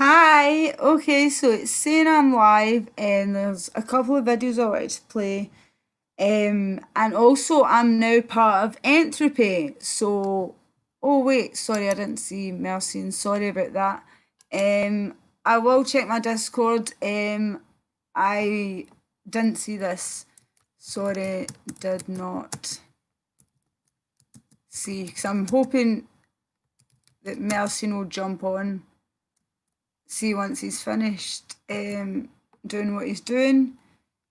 Hi, okay, so it's saying I'm live and there's a couple of videos I wanted to play. And also I'm now part of Entropy. So, oh wait, sorry, I didn't see Mercian, sorry about that. I will check my Discord. I didn't see this. Sorry, did not see, because I'm hoping that Mercian will jump on. See once he's finished doing what he's doing.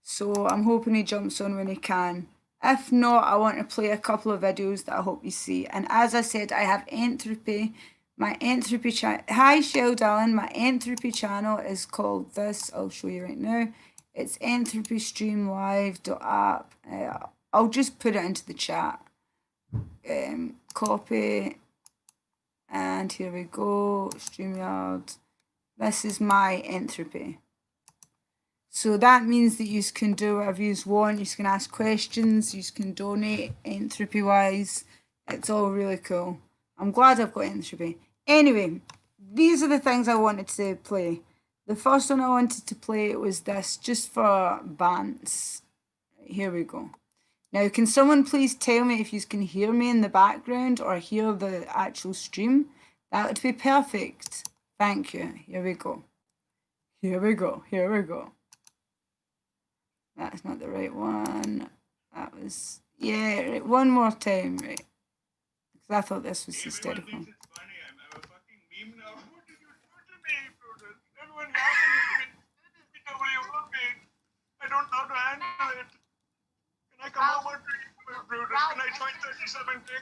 So I'm hoping he jumps on when he can. If not, I want to play a couple of videos that I hope you see. And as I said, I have Entropy. My Entropy channel. Hi, Shell darling. My Entropy channel is called this. I'll show you right now. It's entropystreamlive.app. I'll just put it into the chat. Copy. And here we go. StreamYard. This is my Entropy. So that means that you can do whatever you want. You can ask questions. You can donate Entropy wise. It's all really cool. I'm glad I've got Entropy. Anyway, these are the things I wanted to play. The first one I wanted to play was this, just for bants. Here we go. Now, can someone please tell me if you can hear me in the background or hear the actual stream? That would be perfect. Thank you. Here we go. Here we go. Here we go. That's not the right one. That was, yeah, right. One more time, right? Because I thought this was hysterical. Everyone thinks it's funny. I'm a fucking meme now. What did you do to me, Brutus? Everyone laughing at me. I don't know how to handle it. Can I come over to you, Brutus? Can I join 37 Dick?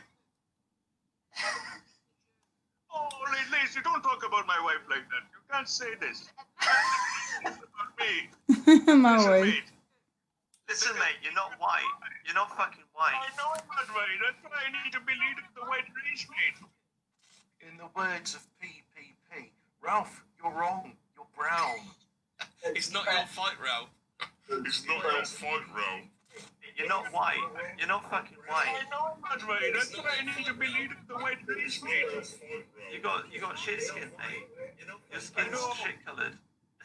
Oh, Lacy, don't talk about my wife like that. You can't say this. It's about me. My Listen, wife. mate. Listen, mate, you're not white. You're not fucking white. I know I'm not white. That's why I need to be leading the white race, mate. In the words of PPP, Ralph, you're wrong. You're brown. It's not your fight, Ralph. It's not your fault, Ralph. You're not white. You're not fucking I white. know I'm not white. That's why I need to be leading the white race, mate. You got shit skin, mate. Your skin's shit coloured.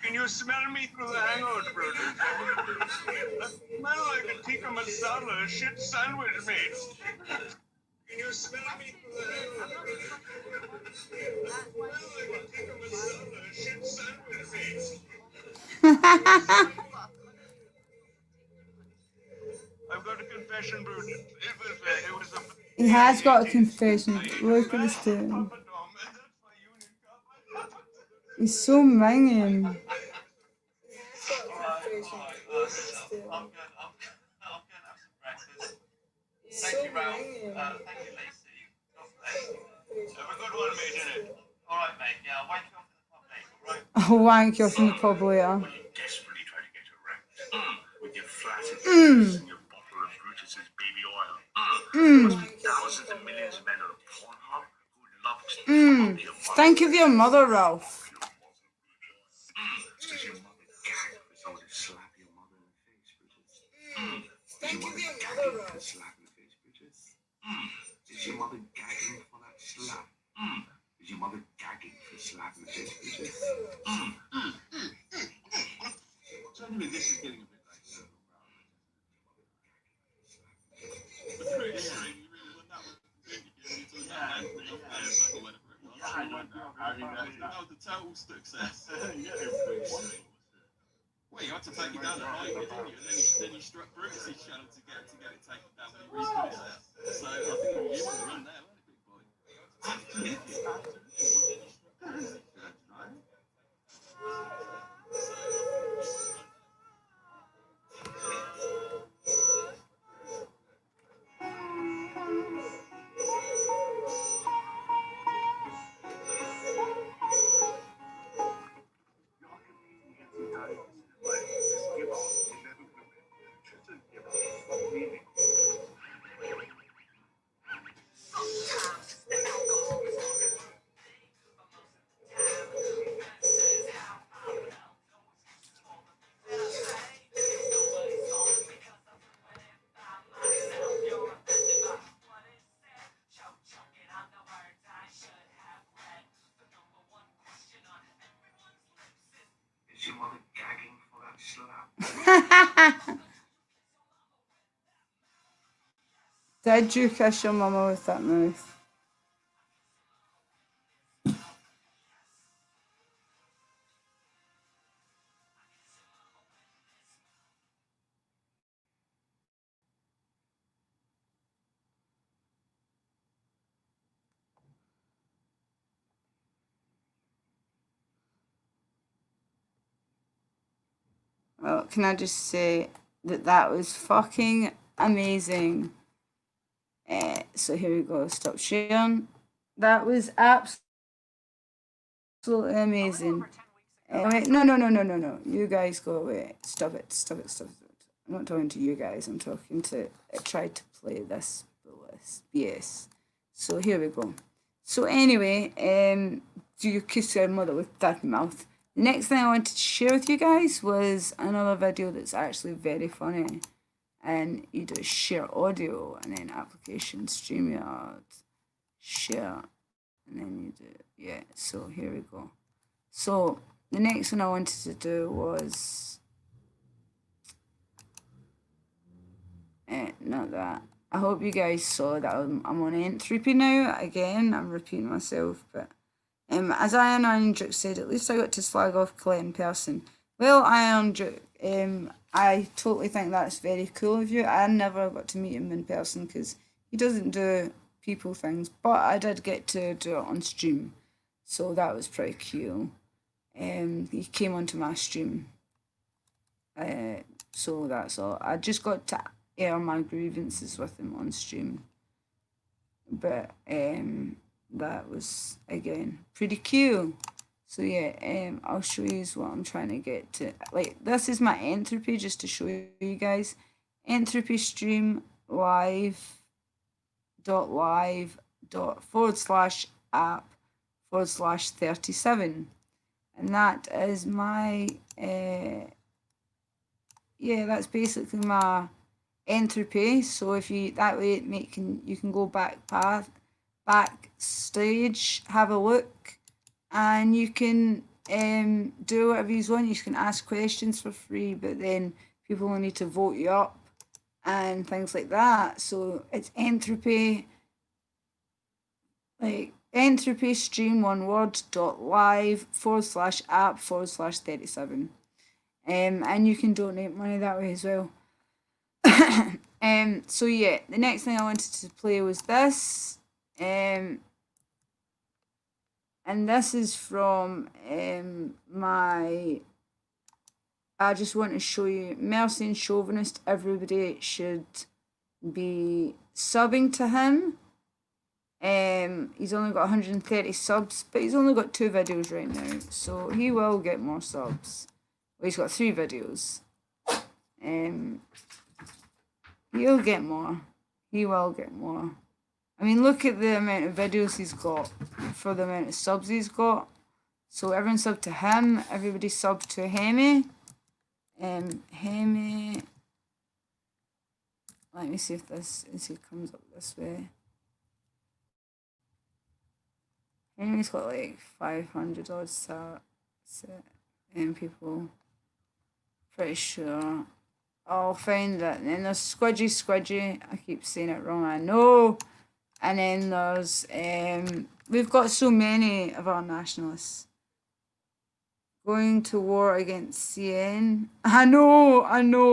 Can you smell me through the hangout, Brutus? I smell like a tikka masala, a shit sandwich, mate. Can you smell me through the hangout, Brutus? I smell like a tikka masala, a shit sandwich, mate. I've got a confession, Brutus. It was a... He has got a confession. Look at this dude. He's so minging. I'm going to have some breakfast. Thank you, Ralph. Thank you, Lacy. God bless. Have a good one, mate, innit? All right, mate. Yeah, I'll wake you up in the pub later, all right? I'll wank you off in the pub later. When you desperately try to get erect with your flaccid face and your bottle of Brutus's baby oil. There must be thousands and millions of men on a Pornhub who love to your mother. Think of your mother, Ralph. Does your mother gag for someone to slap your mother in the face, Brutus? Is your mother gagging for a slap in the face, Brutus? Is your mother gagging for that slap? Is your mother gagging for a slap in the face, Brutus? Certainly this is getting a bit like so. But Chris, you really want that one? That was the total success. Well, you had to take it down the highway, didn't you? And then you struck Brutus's channel to get it taken down when he re-put it out. So I think you were on the run there, weren't you, big boy? Did you kiss your mama with that mouth? Well, can I just say that that was fucking amazing. So here we go. Stop sharing. That was absolutely amazing. Wait, no. You guys go away. Stop it. I'm not talking to you guys. I'm talking to. I tried to play this BS. So here we go. So anyway, do you kiss your mother with that mouth? The next thing I wanted to share with you guys was another video that's actually very funny. And you do share audio and then application StreamYard, share, and then you do, yeah, so here we go. So the next one I wanted to do was, not that. I hope you guys saw that I'm on Entropy now. Again, I'm repeating myself, but as Iron Andrew said, at least I got to slag off Colette in person. Well, Iron Andrew, I totally think that's very cool of you. I never got to meet him in person because he doesn't do people things, but I did get to do it on stream, so that was pretty cool. He came onto my stream, so that's all. I just got to air my grievances with him on stream, but that was again pretty cool. So yeah, I'll show you what I'm trying to get to. Like, this is my Entropy, just to show you guys. Entropy stream live.live./app/37, and that is my yeah, that's basically my Entropy. So if you that way you can go backstage, have a look, and you can do whatever you want. You can ask questions for free, but then people will need to vote you up and things like that. So it's Entropy, like Entropy stream one word .live/app/37. And you can donate money that way as well. So yeah, the next thing I wanted to play was this. And this is from my. I just want to show you Mercian Chauvinist. Everybody should be subbing to him. He's only got 130 subs, but he's only got 2 videos right now, so he will get more subs. Well, he's got 3 videos. He'll get more. He will get more. I mean, look at the amount of videos he's got for the amount of subs he's got. So everyone sub to him. Everybody sub to Hemi. Hemi. Let me see if he comes up this way. Hemi's got like 500 odd people. Pretty sure. I'll find it. And then there's Squidgy. I keep saying it wrong, I know. And then there's we've got so many of our nationalists going to war against CN. I know,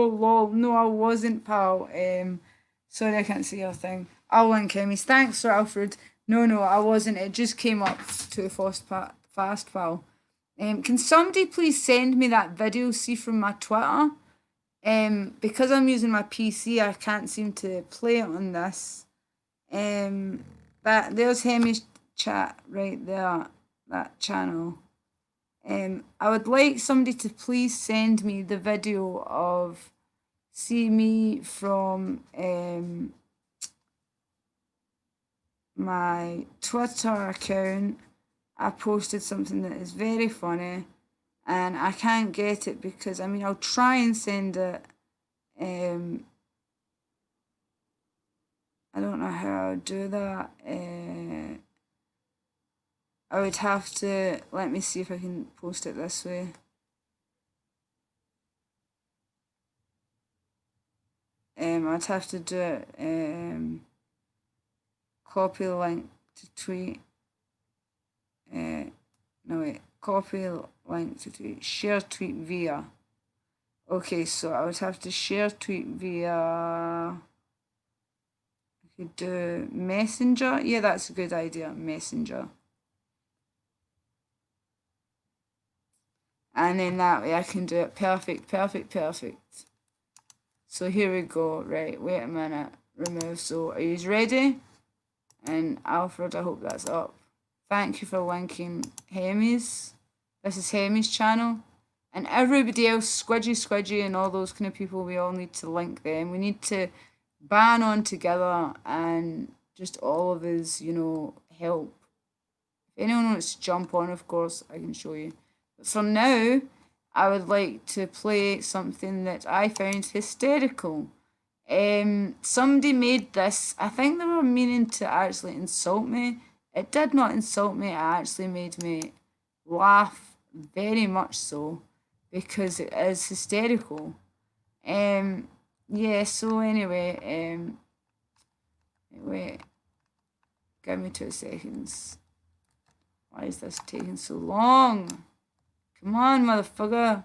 lol. No, I wasn't, pal. Sorry, I can't see your thing. I'll link Emmy's. Thanks, Sir Alfred. No, I wasn't. It just came up too fast, pal. Can somebody please send me that video, see, from my Twitter? Because I'm using my PC, I can't seem to play it on this. There's Hemi's chat right there, that channel. I would like somebody to please send me the video of me from my Twitter account. I posted something that is very funny, and I can't get it because, I mean, I'll try and send it. I don't know how I would do that. I would have to, let me see if I can post it this way. I'd have to do it copy link to tweet. No wait, copy link to tweet. Share tweet via. Okay, so I would have to share tweet via. I could do Messenger. Yeah, that's a good idea. Messenger. And then that way I can do it. Perfect, perfect, perfect. So here we go. Right, wait a minute. Remove. So are you ready? And Alfred, I hope that's up. Thank you for linking Hemi's. This is Hemi's channel. And everybody else, Squidgy and all those kind of people, we all need to link them. We need to band on together and just all of us, you know, help. If anyone wants to jump on, of course, I can show you. But for now, I would like to play something that I found hysterical. Somebody made this. I think they were meaning to actually insult me. It did not insult me. It actually made me laugh very much so because it is hysterical. Yeah, so anyway, wait, give me 2 seconds. Why is this taking so long? Come on, motherfucker.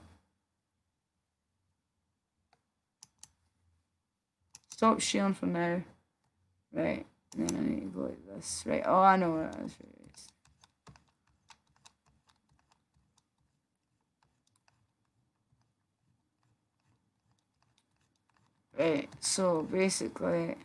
Stop sharing for now. Right, and then I need to go like this. Right, oh, I know what it is. Right, so basically...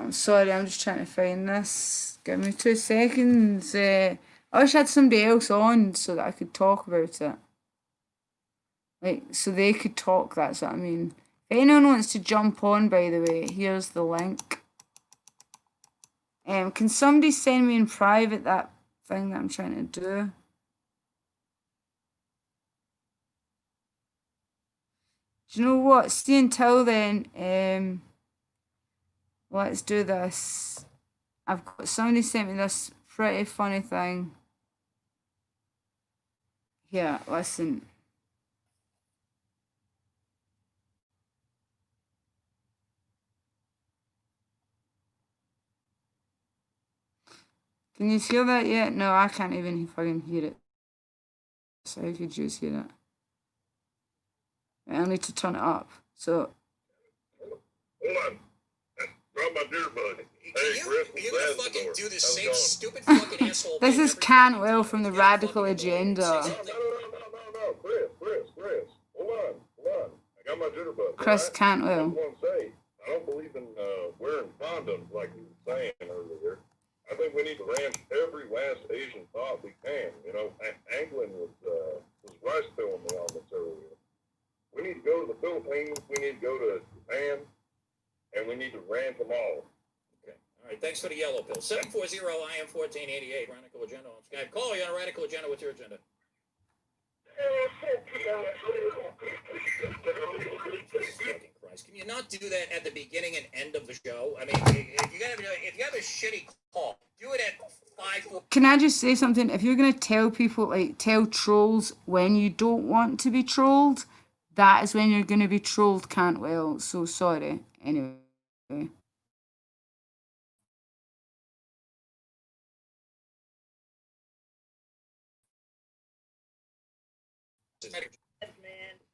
I'm sorry, I'm just trying to find this. Give me 2 seconds. I wish I had somebody else on so that I could talk about it. Like, so they could talk, that's what I mean. If anyone wants to jump on, by the way, here's the link. Can somebody send me in private that thing that I'm trying to do? Do you know what? See, until then, let's do this. I've got somebody sent me this pretty funny thing. Here, listen. Can you hear that yet? No, I can't even fucking hear it. So how could you hear it? I need to turn it up. So. Hold on. Drop my deer bud. Hey, Chris, you gonna fucking do the same stupid fucking asshole This thing is every Cantwell time from the you gotta Radical fucking Agenda. say No, something. Chris. Hold on. I got my jitterbug. Chris right? Cantwell. I just want to say, I don't believe in wearing condoms like you were saying earlier. I think we need to ranch every last Asian thought we can. You know, Anglin was rice filling me on this earlier. We need to go to the Philippines. We need to go to Japan. And we need to ranch them all. Okay. All right. Thanks for the yellow pill. 740 IM 1488 Radical Agenda on Skype. Call you on a Radical Agenda. What's your agenda? Fucking Christ! Can you not do that at the beginning and end of the show? I mean, if you have a shitty call, do it at 5. Can I just say something? If you're going to tell people, like, tell trolls when you don't want to be trolled, that is when you're going to be trolled, Cantwell. So sorry. Anyway. Man,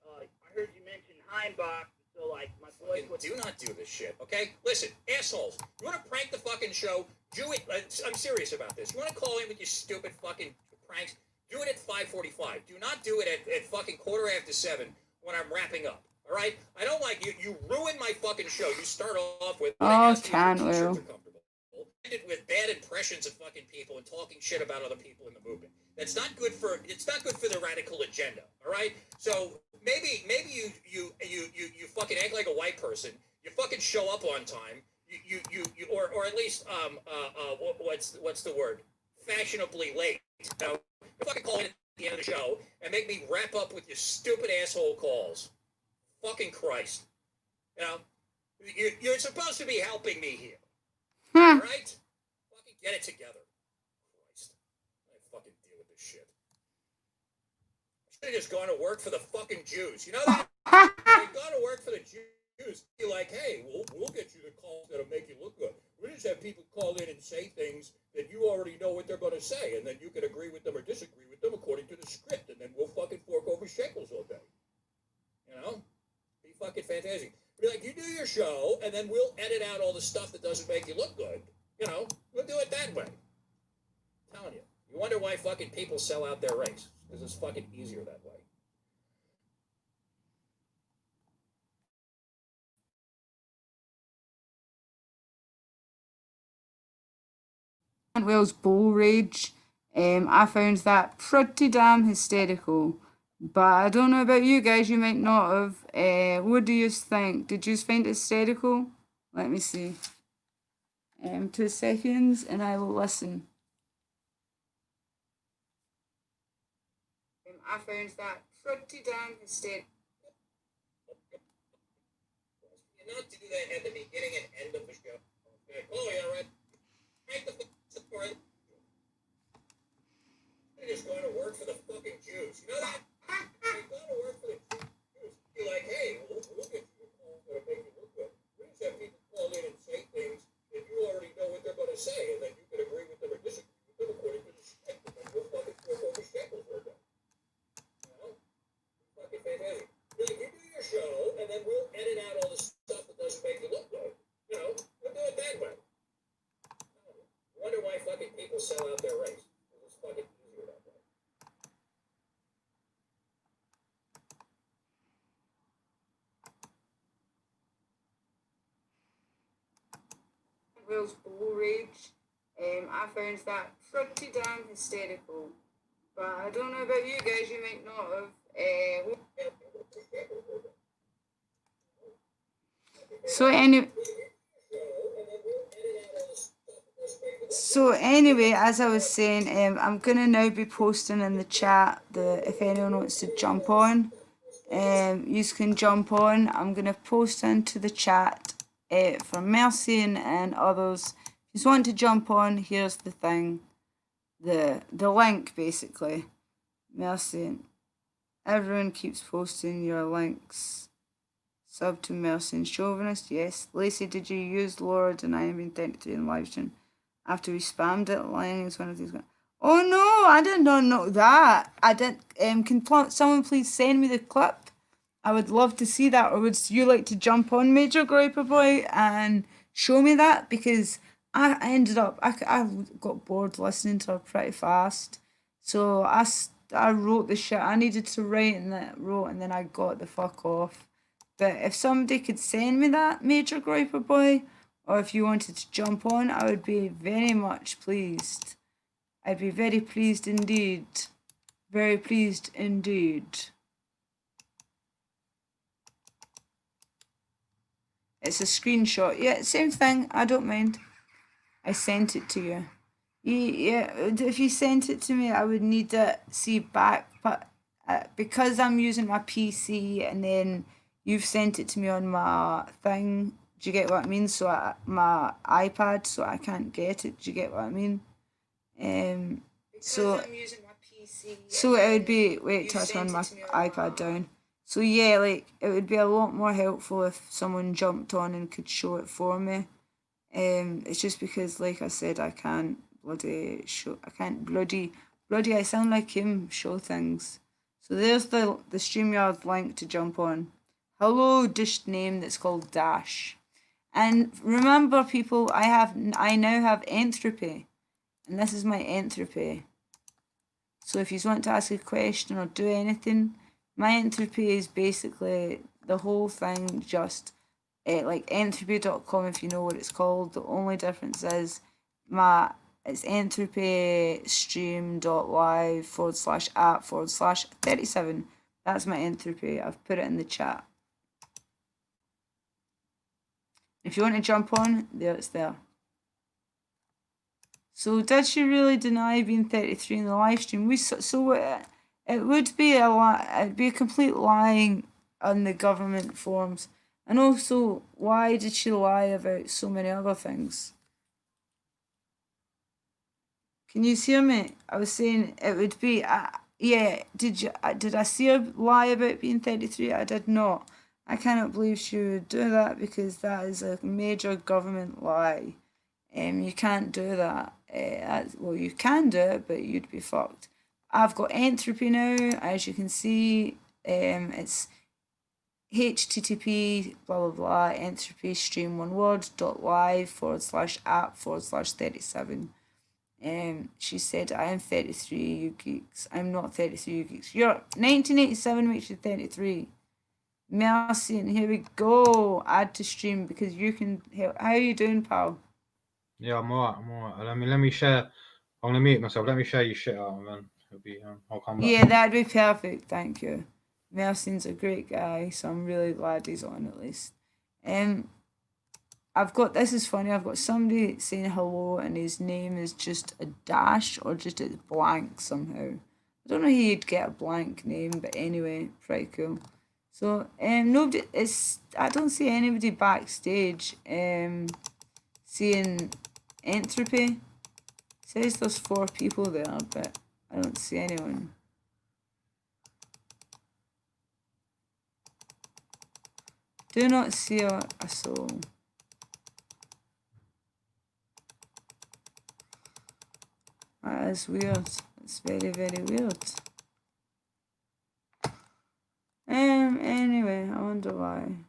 I heard you mention Heimbach, so like my voice would... Do not do this shit, okay? Listen, assholes, you want to prank the fucking show? Do it. I'm serious about this. You want to call in with your stupid fucking pranks? Do it at 5:45. Do not do it at fucking 7:15 when I'm wrapping up. All right? I don't like you. You ruin my fucking show. You start off with... Oh, Cantwell. End it with bad impressions of fucking people and talking shit about other people in the movement. It's not good for the Radical Agenda. All right, so maybe you fucking act like a white person. You fucking show up on time. Or at least what's the word? Fashionably late. You know, you fucking call in at the end of the show and make me wrap up with your stupid asshole calls. Fucking Christ. You know, you're supposed to be helping me here. All right? Fucking get it together. Christ. I fucking deal with this shit. I should have just gone to work for the fucking Jews. You know that? I gone to work for the Jews. Be like, hey, we'll get you the calls that'll make you look good. We just have people call in and say things that you already know what they're going to say, and then you can agree with them or disagree with them according to the script, and then we'll fucking fork over shekels all day. You know? Be fucking fantastic. Be like, you do your show, and then we'll edit out all the stuff that doesn't make you look good. You know? We'll do it that way. I'm telling you. You wonder why fucking people sell out their race. Because it's fucking easier that way. Wales bull rage. I found that pretty damn hysterical. But I don't know about you guys, you might not have. What do you think? Did you find it hysterical? Let me see. 2 seconds and I will listen. I found that pretty damn hysterical. You not do that at the beginning and end of the show. Okay. Oh, yeah, right. Right the support. You're just going to work for the fucking Jews. You know that? You're going to work for the Jews. Be like, hey, we'll get you the calls that'll make you look good. We just have people call in and say things that you already know what they're going to say, and then you can agree with them or disagree with them according to the script, and then we'll fucking fork over shekels all day. You know? Fucking fantastic. You do your show, and then we'll edit out all the stuff that doesn't make you look good. You know? We'll do it that way. Wonder why fucking people sell out their race. It's fucking easier that way. Wales bull rage. I found that pretty damn hysterical. But I don't know about you guys, you might not have. So anyway, as I was saying, I'm gonna now be posting in the chat if anyone wants to jump on, you can jump on. I'm gonna post into the chat for Mercian and others. If you want to jump on, here's the thing, the link basically. Mercian, everyone keeps posting your links. Sub to Mercian Chauvinist, yes. Lacy, did you use Lord and I have been 33 in live stream? After we spammed it, lying is one of these. Oh no, I did not know that. I didn't. Can someone please send me the clip? I would love to see that. Or would you like to jump on Major Groiper Boy and show me that? Because I ended up, I got bored listening to her pretty fast. So I wrote the shit I needed to write and then I got the fuck off. But if somebody could send me that, Major Groiper Boy, or if you wanted to jump on, I would be very much pleased. I'd be very pleased indeed. Very pleased indeed. It's a screenshot. Yeah, same thing. I don't mind. I sent it to you. Yeah, if you sent it to me, I would need to see back. But because I'm using my PC and then you've sent it to me on my thing, do you get what I mean? So my iPad, so I can't get it. Do you get what I mean? So I'm using my PC. So it would be till I turn my iPad down. So yeah, like it would be a lot more helpful if someone jumped on and could show it for me. It's just because, like I said, I can't bloody show. I can't bloody. I sound like him. Show things. So there's the StreamYard link to jump on. Hello, dish name that's called Dash. And remember, people, I now have Entropy, and this is my Entropy. So if you want to ask a question or do anything, my Entropy is basically the whole thing, just like entropy.com if you know what it's called. The only difference is it's entropystream.live/app/37. That's my Entropy. I've put it in the chat. If you want to jump on, there it's there. So did she really deny being 33 in the live stream? It would be a lie. It'd be a complete lying on the government forms. And also, why did she lie about so many other things? Can you hear me? I was saying it would be. Yeah. Did I see her lie about being 33? I did not. I cannot believe she would do that because that is a major government lie. You can't do that. Well, you can do it, but you'd be fucked. I've got Entropy now, as you can see. It's http blah blah blah entropy stream one word .live/app/37. She said, I am 33, you geeks. I'm not 33, you geeks. You're 1987 makes you 33. Mercian, here we go. Add to stream because you can help. How are you doing, pal? Yeah, I'm alright. Let me share. I'm gonna mute myself. Let me share your shit out, and then I'll come back. Yeah, that'd be perfect. Thank you. Mercian's a great guy, so I'm really glad he's on at least. I've got, this is funny, I've got somebody saying hello and his name is just a dash or just a blank somehow. I don't know how you'd get a blank name, but anyway, pretty cool. So, nobody, I don't see anybody backstage, seeing Entropy. It says there's 4 people there, but I don't see anyone. Do not see a soul. That is weird. It's very, very weird. Anyway, I wonder why.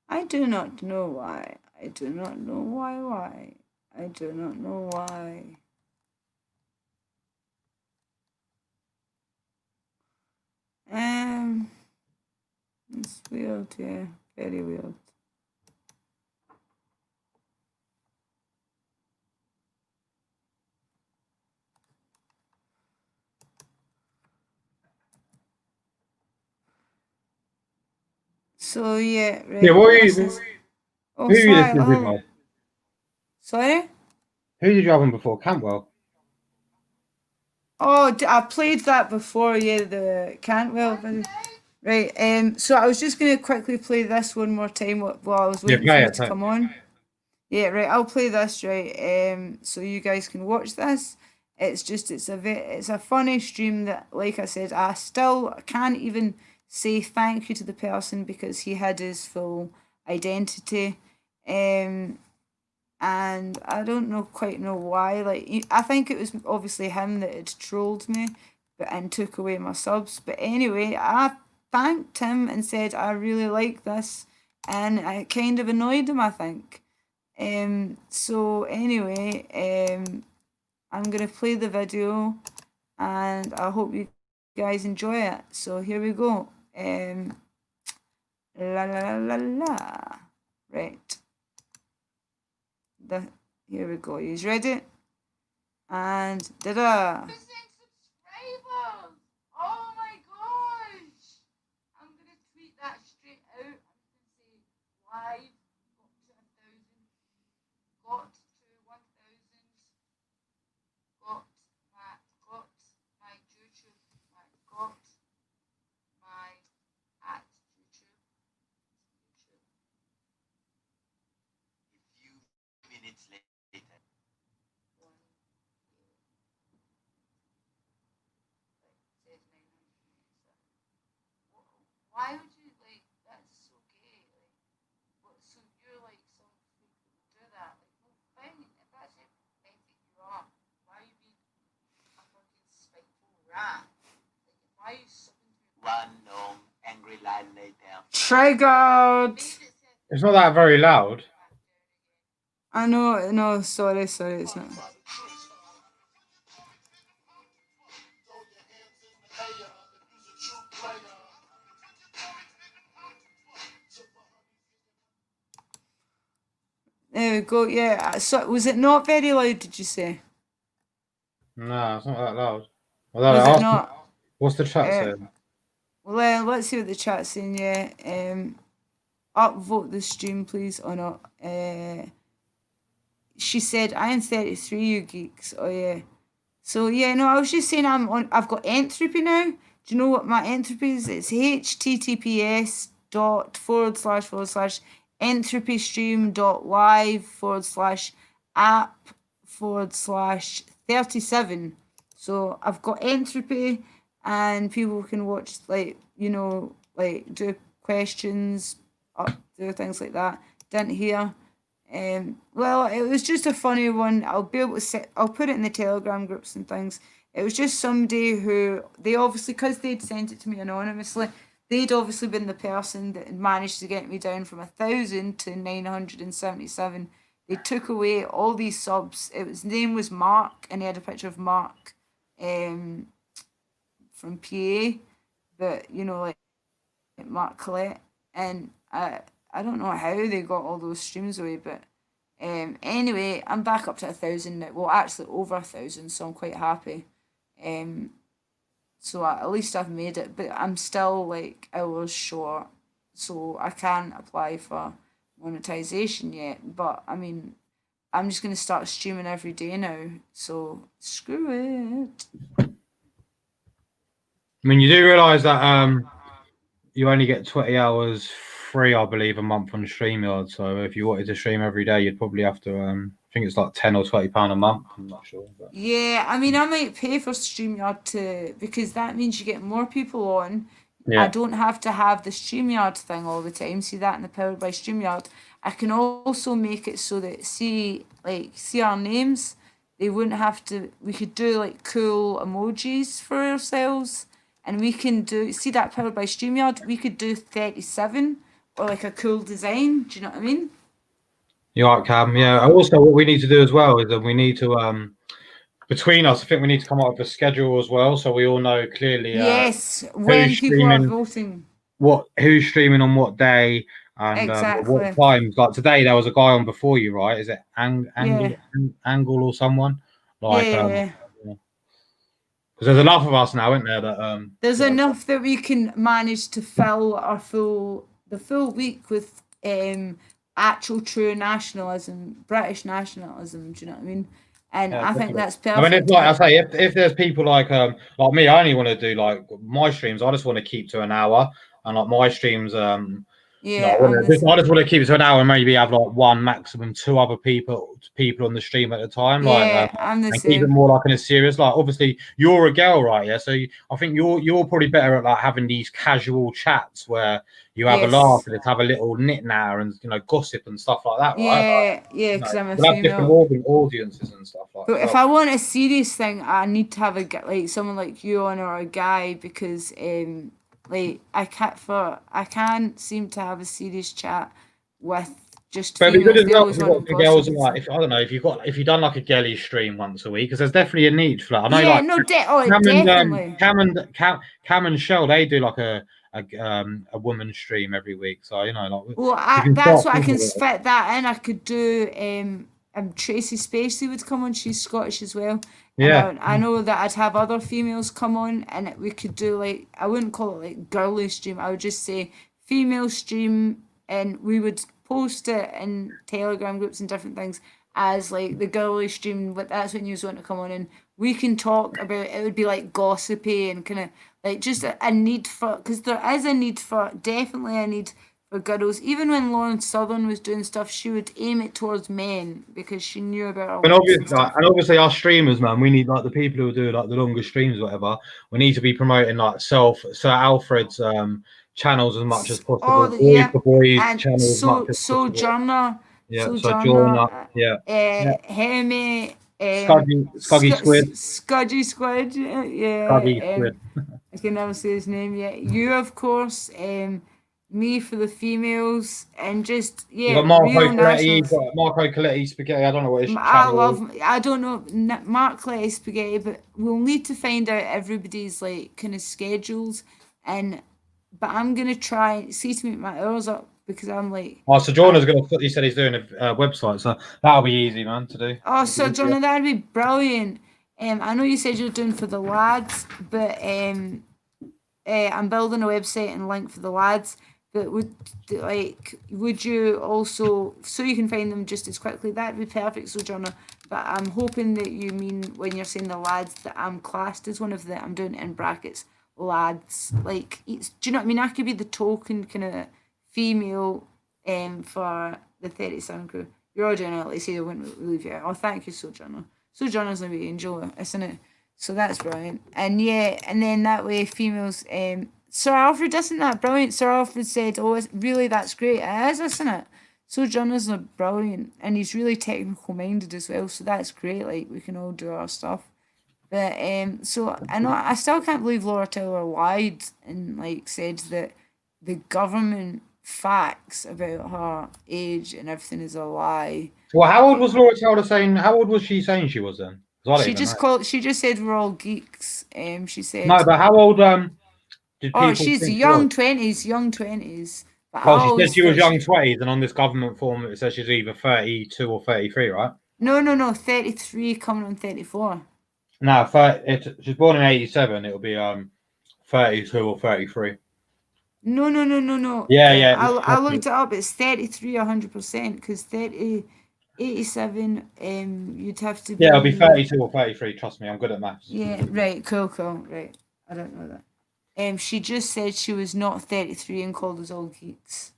I do not know why. I do not know why. I do not know why. It's weird, yeah. Very weird. So yeah, right. Yeah, what are you? Oh, Who are you sorry. listening with, Mel? Sorry? Who did you have on before? Cantwell. Oh, I played that before, yeah, the Cantwell video. Right, so I was just going to quickly play this one more time while I was waiting for you to come on. Yeah, right, I'll play this, right, so you guys can watch this. It's a funny stream that, like I said, I still can't even say thank you to the person because he had his full identity. And I don't quite know why. Like, I think it was obviously him that had trolled me, and took away my subs. But anyway, I thanked him and said I really like this, and I kind of annoyed him, I think. So anyway, I'm gonna play the video, and I hope you guys enjoy it. So here we go. La la la la la. Right. Here we go. He's ready. And da-da. Subscribers! Oh my gosh! I'm gonna tweet that straight out. I'm gonna say live got to 1,000, got my YouTube, got my at YouTube. A few minutes later. Why would you, like, that's so gay, like, what, so you're like some freak that would do that, like, no, fine, if that's how pathetic you are, why are you being a fucking spiteful rat, like, why are you subbing to me? One long, angry line later. Triggered! It's not that very loud. I know, no, sorry, it's not. There we go, yeah. So, was it not very loud, did you say? No, it's not that loud. Was it not? What's the chat saying? Well, let's see what the chat's saying, yeah. Upvote the stream, please. Oh, no. she said, I am 33, you geeks. Oh, yeah. So, yeah, no, I was just saying I've got Entropy now. Do you know what my Entropy is? It's https://entropystream.live/app/37. So I've got Entropy, and people can watch, like, like do questions, do things like that. Didn't hear. Well, it was just a funny one. I'll be able to I'll put it in the Telegram groups and things. It was just somebody who they obviously, because they'd sent it to me anonymously, they'd obviously been the person that had managed to get me down from 1,000 to 977. They took away all these subs. His name was Mark, and he had a picture of Mark, from PA, but like Mark Collette, and I don't know how they got all those streams away, but anyway, I'm back up to 1,000 now. Well, actually over 1,000, so I'm quite happy. So at least I've made it, but I'm still like hours short, so I can't apply for monetization yet. But I mean, I'm just gonna start streaming every day now, so screw it. I mean, you do realise that you only get 20 hours free, I believe, a month on StreamYard. So if you wanted to stream every day, you'd probably have to. I think it's like £10 or £20 a month. I'm not sure. But... Yeah, I mean, I might pay for StreamYard because that means you get more people on. I Yeah. don't have to have the StreamYard thing all the time. See that in the Powered by StreamYard. I can also make it so that see our names. They wouldn't have to. We could do like cool emojis for ourselves, and we can see that Powered by StreamYard. We could do 37 or like a cool design. Do you know what I mean? You're right, Cam. Yeah. Also, what we need to do as well is that we need to between us, I think we need to come up with a schedule as well, so we all know clearly Yes, who's when people are streaming, voting. who's streaming on what day, and what Exactly. times. Like today, there was a guy on before you, right? Is it Yeah. Angle or someone? Yeah, Like, yeah, yeah. because there's enough of us now, isn't there? That There's enough that we can manage to fill the full week with actual true nationalism, British nationalism. Do you know what I mean? And Yeah, I think definitely. that's I mean, it's perfect. like I say, if there's people like me, I only want to do like my streams. I just want to keep to an hour, and like my streams, Yeah, I'm the I same. just want to keep it to an hour and maybe have like one maximum two other people on the stream at a time, Yeah, I'm the and keep it same. more like in a serious. Like obviously you're a girl, right? Yeah, so I think you're probably better at like having these casual chats where you have a laugh Yes. and just have a little knit now and gossip and stuff like that, right? Like, Yeah, yeah, because I'm a we'll have different female. audiences and stuff like But as if well. I want a serious thing, I need to have like someone like you on or a guy because like I can't seem to have a serious chat with just But it'd be good females. as They well always if you've want to got some gossip girls and and like stuff. if I don't know if you've done like a girly stream once a week because there's definitely a need for that. I know Yeah, like no, definitely. Cam and Shell they do like a woman stream every week. So like Well, we can that's start what I thinking can about it. fit that in. I could do Tracy Spacey would come on. She's Scottish as well, and Yeah, I know that I'd have other females come on, and we could do like I wouldn't call it like girly stream. I would just say female stream, and we would post it in Telegram groups and different things as like the girly stream. But that's when you want to come on, and we can talk about it. Would be like gossipy and kind of like just a need for because there is a need for definitely a need for girls. Even when Lauren Southern was doing stuff, she would aim it towards men because she knew about our links and stuff. and obviously our streamers, man, we need like the people who do like the longer streams, or whatever. We need to be promoting like Sir Alfred's channels as much as Oh, possible. Boys yeah, for Boys and channel as much as possible. Yeah, so join Sojourner, up. Yeah, yeah. Hemi, Scuggy Squid. Scudgy Squid, Scuggy yeah, Squid. I can never say his name yet. You, of course, me for the females, and just You yeah, got Marco real Coletti, you've nationals. got Marco Coletti Spaghetti. I don't know what his I channel is. love. I don't know Mark Letty Spaghetti, but we'll need to find out everybody's like kind of schedules, and but I'm gonna try see to make my hours up because I'm like, Oh, so Jordan's gonna. He said he's doing a website, so that'll be easy, man, to do. oh, so Johnny, that'd be brilliant. I know you said you're doing for the lads, but I'm building a website and link for the lads. But would you also, so you can find them just as quickly? That'd be perfect, Sojourner. But I'm hoping that you mean when you're saying the lads that I'm classed as one of the, I'm doing it in brackets, lads. Like, do you know what I mean? I could be the token kind of female for the 37 crew. You're all doing it, like say, I wouldn't leave you. Oh, thank you, Sojourner. Sojourner's a wee angel, isn't it? So that's brilliant. And yeah, and then that way females, Sir Alfred, isn't that brilliant? Sir Alfred said, oh, really, that's great. It is, isn't it? Sojourner's are brilliant, and he's really technical minded as well, so that's great. Like, we can all do our stuff. But so I know I still can't believe Laura Taylor lied and like said that the government facts about her age and everything is a lie. Well, how old was Laura Taylor saying? How old was she saying she was then? 'Cause I don't She even just know. called. She just said we're all geeks. She No, said, but how old did "Oh, people she's think she was? young 20s, young 20s." But I Well, she said always she was thought young she. 20s, and on this government form it says she's either 32 or 33, right? No, 33 coming on 34. No, she's born in 87. It'll be 32 or 33. No. Yeah. I looked it up. It's 33 100% because 30, 87, you'd have to Yeah, it'll be be. 32 or 33. Trust me, I'm good at maths. Yeah, right, cool. Right. I don't know that. She just said she was not 33 and called us all geeks.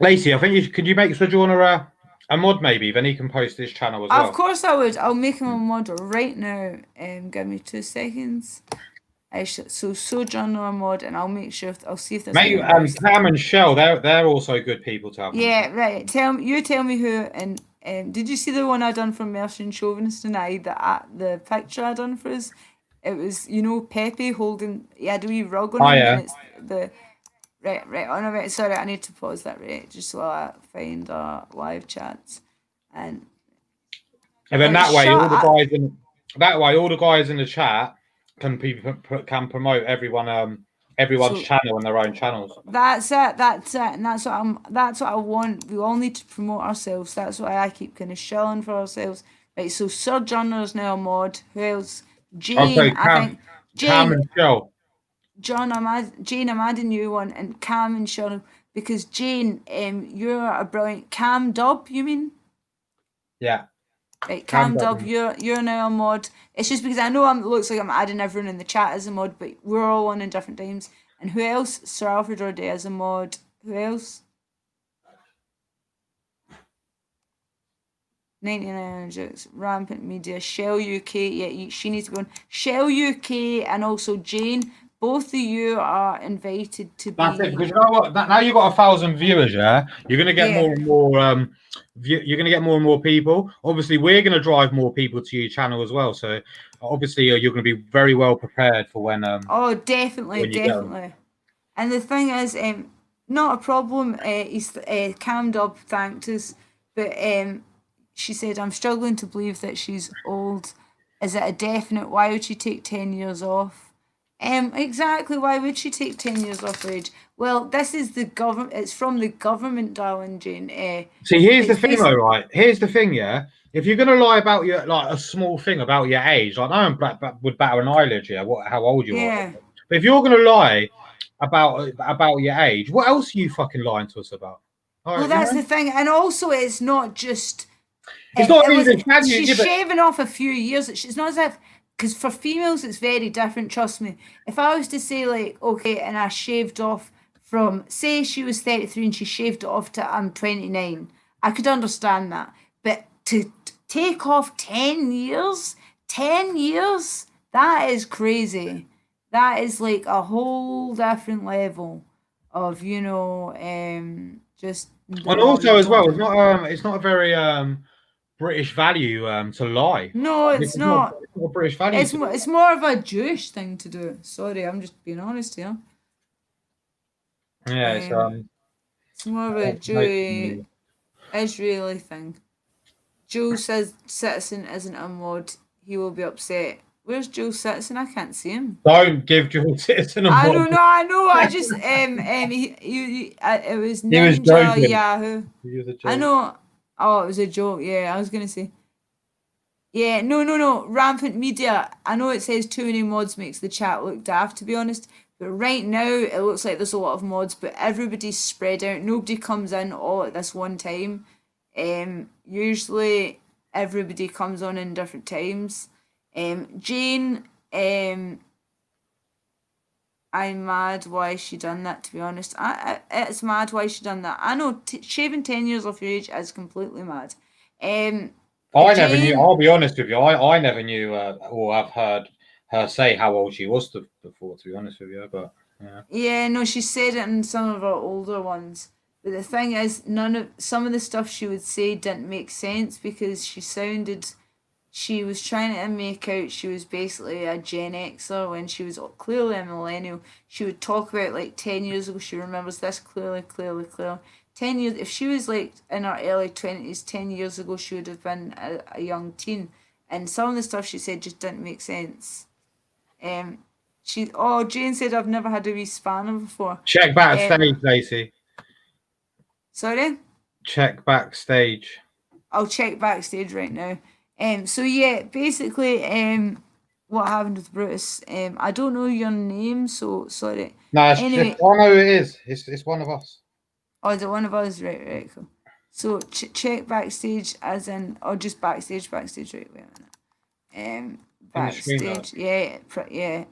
Lacey, I think could you make Sojourner a mod maybe? Then he can post his channel as well. Of course I would. I'll make him a mod right now. Give me 2 seconds. So Sojourner a mod, and I'll make sure. I'll see if there's Maybe anyone else. Cam and Shell, they're also good people to have. Yeah, right. Tell me who. And did you see the one I done for Mercian Chauvinist and I? The picture I done for us. It was Pepe holding. He had a wee rug on Oh him, yeah. and it's the right. Oh no, right. Sorry, I need to pause that right just while I find our live chats. And then that way, all all the guys in the chat can promote everyone's channel and their own channels. That's it, and that's what I want. We all need to promote ourselves. That's why I keep kind of shelling for ourselves. Right, so Sojourner's now a mod. Who else? Jane, Okay, I think. Cam and Shell. Jane, I'm adding you one, and Cam and Sean, because Jane, you're a brilliant Cam Dub, you mean? Yeah. Right, Cam Dub, you're now a mod. It's just because I know it looks like I'm adding everyone in the chat as a mod, but we're all on in different times. And who else? Sir Alfred O'Day as a mod. Who else? 99 jokes, Rampant Media, Shell UK. Yeah, she needs to be on. Shell UK and also Jane. Both of you are invited to be. That's it. Because you know what? Now you've got 1,000 viewers. Yeah, you're gonna get more and more. You're gonna get more and more people. Obviously, we're gonna drive more people to your channel as well. So obviously, you're gonna be very well prepared for when. Oh, definitely. And the thing is, not a problem. He's Cam Dub thanked us, but she said, "I'm struggling to believe that she's old. Is it a definite? Why would she take 10 years off?" Exactly. Why would she take 10 years off her age? Well, this is the government. It's from the government, darling Jane. See, here's the thing, though, right? Here's the thing, yeah. If you're gonna lie about your a small thing about your age, like no one would batter an eyelid, yeah. How old you are. But if you're gonna lie about your age, what else are you fucking lying to us about? Well, that's the thing, and also it's not just. It's not even. She's shaving off a few years. It's not as if. Because for females, it's very different, trust me. If I was to say, like, okay, and I shaved off from, say she was 33 and she shaved it off to I'm 29, I could understand that. But to take off 10 years, that is crazy. That is like a whole different level of, just. And also, as well, it's not a very British value to lie. No, it's not. It's not a British value. It's more of a Jewish thing to do. Sorry, I'm just being honest here. Yeah, it's more of a Jewish Israeli thing. Joe says Citizen isn't a mod. He will be upset. Where's Joe Citizen? I can't see him. Don't give Joe Citizen a mod. I know. I just it was Ninja Yahoo. I know. Oh, it was a joke. Yeah, I was gonna say. Yeah, no. Rampant Media. I know it says too many mods makes the chat look daft, to be honest. But right now, it looks like there's a lot of mods, but everybody's spread out. Nobody comes in all at this one time. Usually, everybody comes on in different times. Jane, I'm mad why she done that, to be honest. It's mad why she done that. I know shaving 10 years off your age is completely mad. I never knew. Jane, I'll be honest with you. I never knew, or I've heard her say how old she was before. To be honest with you, but yeah. yeah, no, she said it in some of her older ones. But the thing is, some of the stuff she would say didn't make sense because she was trying to make out she was basically a Gen Xer when she was clearly a millennial. She would talk about like 10 years ago, she remembers this clearly, clearly, clearly. 10 years, if she was like in her early 20s, 10 years ago, she would have been a young teen. And some of the stuff she said just didn't make sense. Um, Jane said I've never had a wee spanner before. Check backstage, Lacey. Sorry? Check backstage. I'll check backstage right now. So yeah, basically, what happened with Brutus? I don't know your name, so sorry. No, Anyway, I know who it is. It's one of us. oh, is it one of us? Right, cool. So check backstage as in, or just backstage, right, wait a minute. Backstage, yeah, yeah.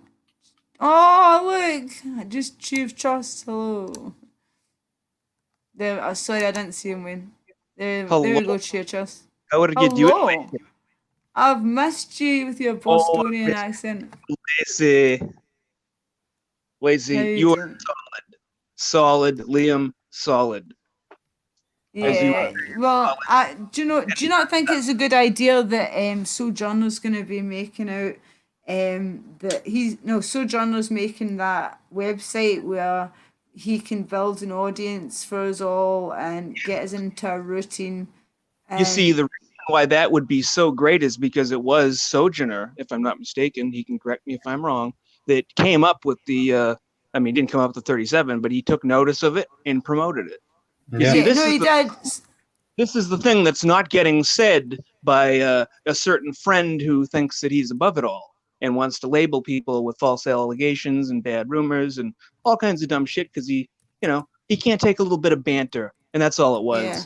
Oh, look, I just achieved trust, hello. There, sorry, I didn't see him win. There we go, trust. How are you doing? Hello. I've missed you with your Bostonian accent. Lacy, you are solid, Liam, solid. Yeah. Well, do you not think it's a good idea that Sojourner's going to be making out Sojourner's making that website where he can build an audience for us all and get us into a routine. You see, the reason why that would be so great is because it was Sojourner, if I'm not mistaken, he can correct me if I'm wrong, that came up with the, he didn't come up with the 37, but he took notice of it and promoted it. You see, this is the thing that's not getting said by a certain friend who thinks that he's above it all and wants to label people with false allegations and bad rumors and all kinds of dumb shit because he can't take a little bit of banter, and that's all it was. Yeah.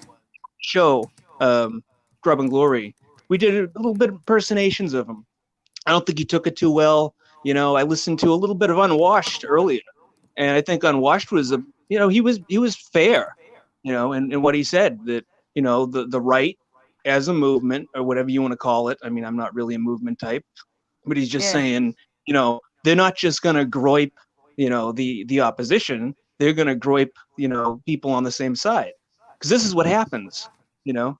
Show Grub and Glory, we did a little bit of impersonations of him. I don't think he took it too well. I listened to a little bit of Unwashed earlier, and I think Unwashed was he was fair, and what he said, that the right as a movement or whatever you want to call it. I mean, I'm not really a movement type, but he's just saying, they're not just going to groip, the opposition. They're going to groip, people on the same side, because this is what happens.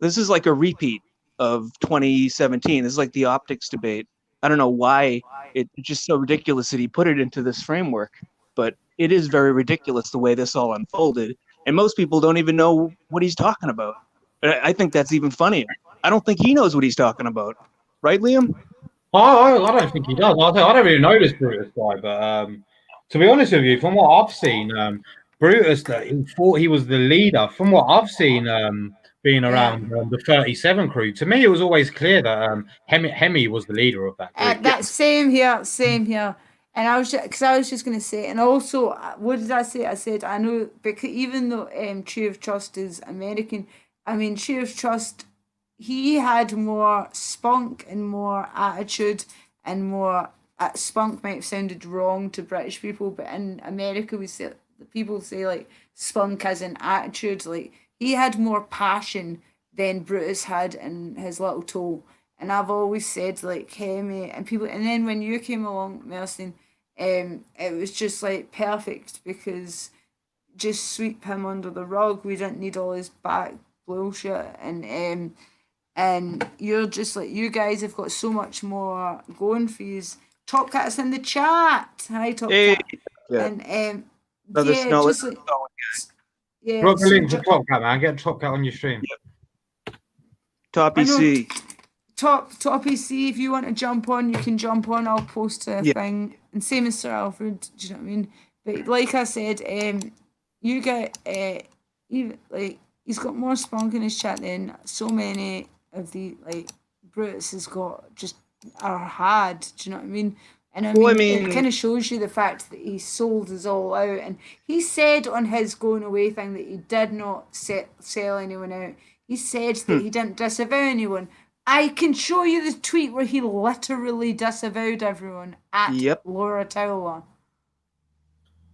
This is like a repeat of 2017. This is like the optics debate. I don't know why it's just so ridiculous that he put it into this framework, but it is very ridiculous the way this all unfolded. And most people don't even know what he's talking about. I think that's even funnier. I don't think he knows what he's talking about. Right, Liam? I don't think he does. I don't really know this Brutus guy, but to be honest with you, from what I've seen, Brutus, he thought he was the leader. From what I've seen, being around the 37 crew, to me it was always clear that Hemi was the leader of that group. That same here. And I was just going to say, and also, what did I say? I said, I know, because even though Tree of Trust is American, I mean, Tree of Trust, he had more spunk and more attitude and more, spunk might have sounded wrong to British people, but in America, people say like spunk as an attitude, like he had more passion than Brutus had in his little toe. And I've always said like Hemi and people, and then when you came along, Mercian, it was just like perfect because just sweep him under the rug. We didn't need all his back bullshit, and you're just like, you guys have got so much more going for you. Top Cat's in the chat. Hi, Top Cat. Yeah. And Drop the link for Top Cat, man. Get Top Cat on your stream. Yep. Top EC. Top EC, if you want to jump on, you can jump on. I'll post a thing. And same as Sir Alfred, do you know what I mean? But like I said, you get he's got more spunk in his chat than so many of the Brutus has got just are had. Do you know what I mean? And I Well, I mean, it mean- kind of shows you the fact that he sold us all out. And he said on his going away thing that he did not sell anyone out. He said that he didn't disavow anyone. I can show you the tweet where he literally disavowed everyone at Yep. Laura Towler.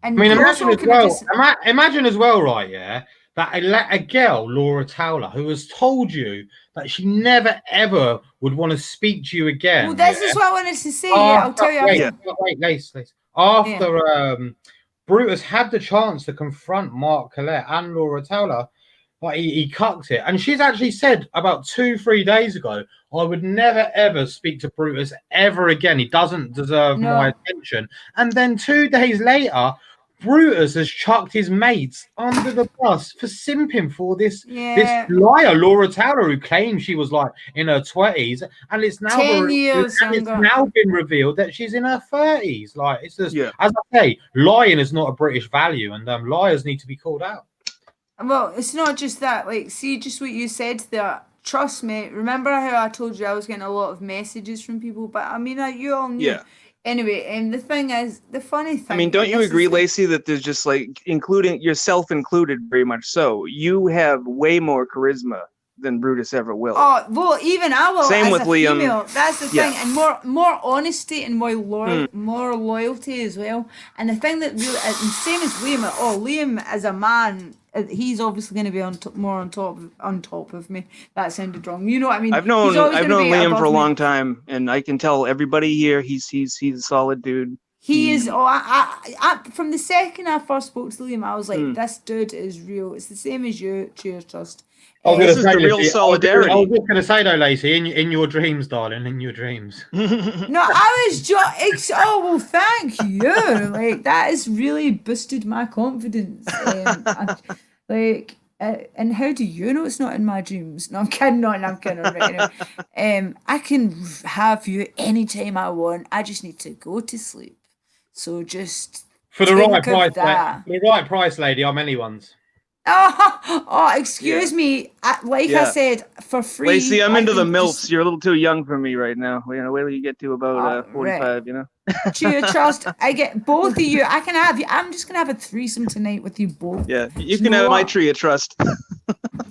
And I mean, those imagine all as kind of well. just Imagine as well, right? Yeah, that a girl, Laura Towler, who has told you that she never ever would want to speak to you again. well, this yeah? is what I wanted to say. Yeah, I'll tell you after. Wait, Lace. After Brutus had the chance to confront Mark Collette and Laura Towler, but he cucked it. And she's actually said about 2-3 days ago, I would never ever speak to Brutus ever again. He doesn't deserve my attention. And then 2 days later, Brutus has chucked his mates under the bus for simping for this liar, Laura Towler, who claimed she was like in her 20s, and it's now 10 years younger. It's now been revealed that she's in her 30s. Like, it's just, Yeah. as I say, lying is not a British value, and liars need to be called out. Well, it's not just that. Like, see, just what you said there. Trust me. Remember how I told you I was getting a lot of messages from people? But I mean, you all knew. Yeah. Anyway, and the thing is, the funny thing. I mean, don't and you this is agree, the- Lacey, that there's just like, including yourself included, very much so. You have way more charisma than Brutus ever will. Oh, well, even I will. Same as with a Liam. Female, that's the Yeah. thing, and more honesty and more loyalty as well. And the thing that really, and same as Liam. Oh, Liam as a man, he's obviously going to be more on top of me. That sounded wrong. You know what I mean? I've known He's always gonna be Liam above for a me. long time, and I can tell everybody here he's a solid dude. He is. Oh, I from the second I first spoke to Liam, I was like, this dude is real. It's the same as you. Cheers, Trust. This is the real solidarity. I was just going to say though, Lacey, in your dreams, darling, in your dreams. No, I was just. Oh well, thank you. Like that has really boosted my confidence. And how do you know it's not in my dreams? No, I'm kidding. I'm kidding. Right, anyway. I can have you anytime I want. I just need to go to sleep. So just For the think right of price, that. for the right price, lady, I'm anyone's. Oh, excuse me. Like I said, for free. Lacey, I'm I into the can MILFs. just- You're a little too young for me right now. You know, wait till you get to about 45, right. you know? Cheer, Trust. I get both of you. I can have you. I'm just going to have a threesome tonight with you both. Yeah, you can have my tree of trust.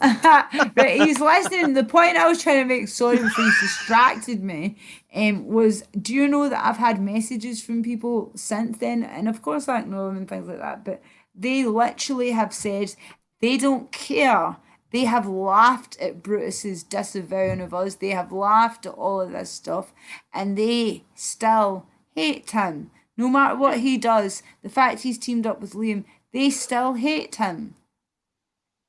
Right, he's listening. The point I was trying to make, sorry, before you distracted me, was do you know that I've had messages from people since then? And of course, I ignore them and things like that, but they literally have said they don't care. They have laughed at Brutus's disavowing of us. They have laughed at all of this stuff, and they still hate him. No matter what he does, the fact he's teamed up with Liam, they still hate him.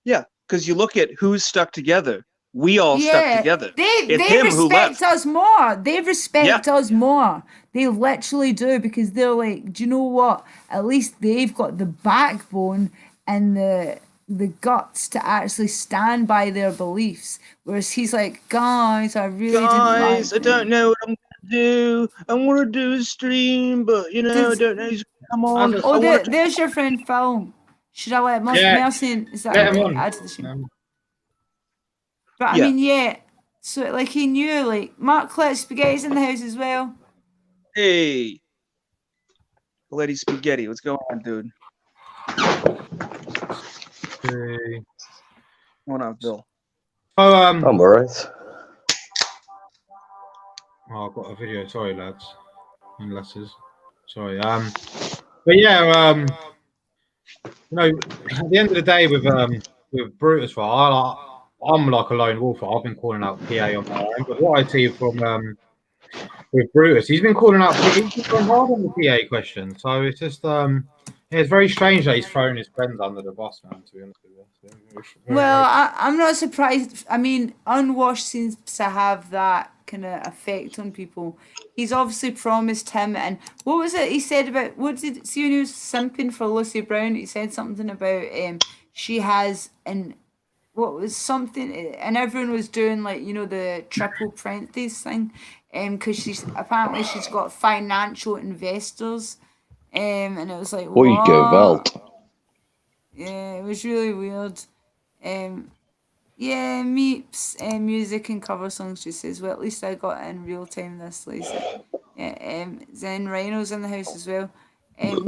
Yeah, because you look at who's stuck together. We all stuck together. They respect us more. They respect us more. They literally do, because they're like, do you know what? At least they've got the backbone and the guts to actually stand by their beliefs. Whereas he's like, guys, I really didn't like I don't know what I'm gonna do. I want to do a stream, but you know, I don't know. Come on. Oh, there's your friend Phil. Should I let Mercian? Is that add to the stream? But I mean, so like he knew, like Mark Clet Spaghetti's in the house as well. Hey, Lady Spaghetti, what's going on, dude? Hey. What's on, Bill? Oh, I'm alright. Oh, I've got a video. Sorry, lads and lasses. Sorry. But yeah, you know, at the end of the day, with Brutus, right, I'm like a lone wolf. I've been calling out PA on my own, but what I see from with Brutus, he's been calling out. He's gone hard on the PA question, so it's just it's very strange that he's thrown his friends under the bus, man. To be honest with you. Well, I'm not surprised. I mean, Unwashed seems to have that kind of effect on people. He's obviously promised him, and what was it he said about? What did see when he was simping for Lucy Brown? He said something about she has and. What was something, and everyone was doing like, you know, the triple parentheses thing, because she's got financial investors, and it was like, Oi, go Valt. Yeah, it was really weird. Yeah, Meeps music and cover songs. She says, well, at least I got it in real time this Lacey. Yeah, Zen Rhino's in the house as well.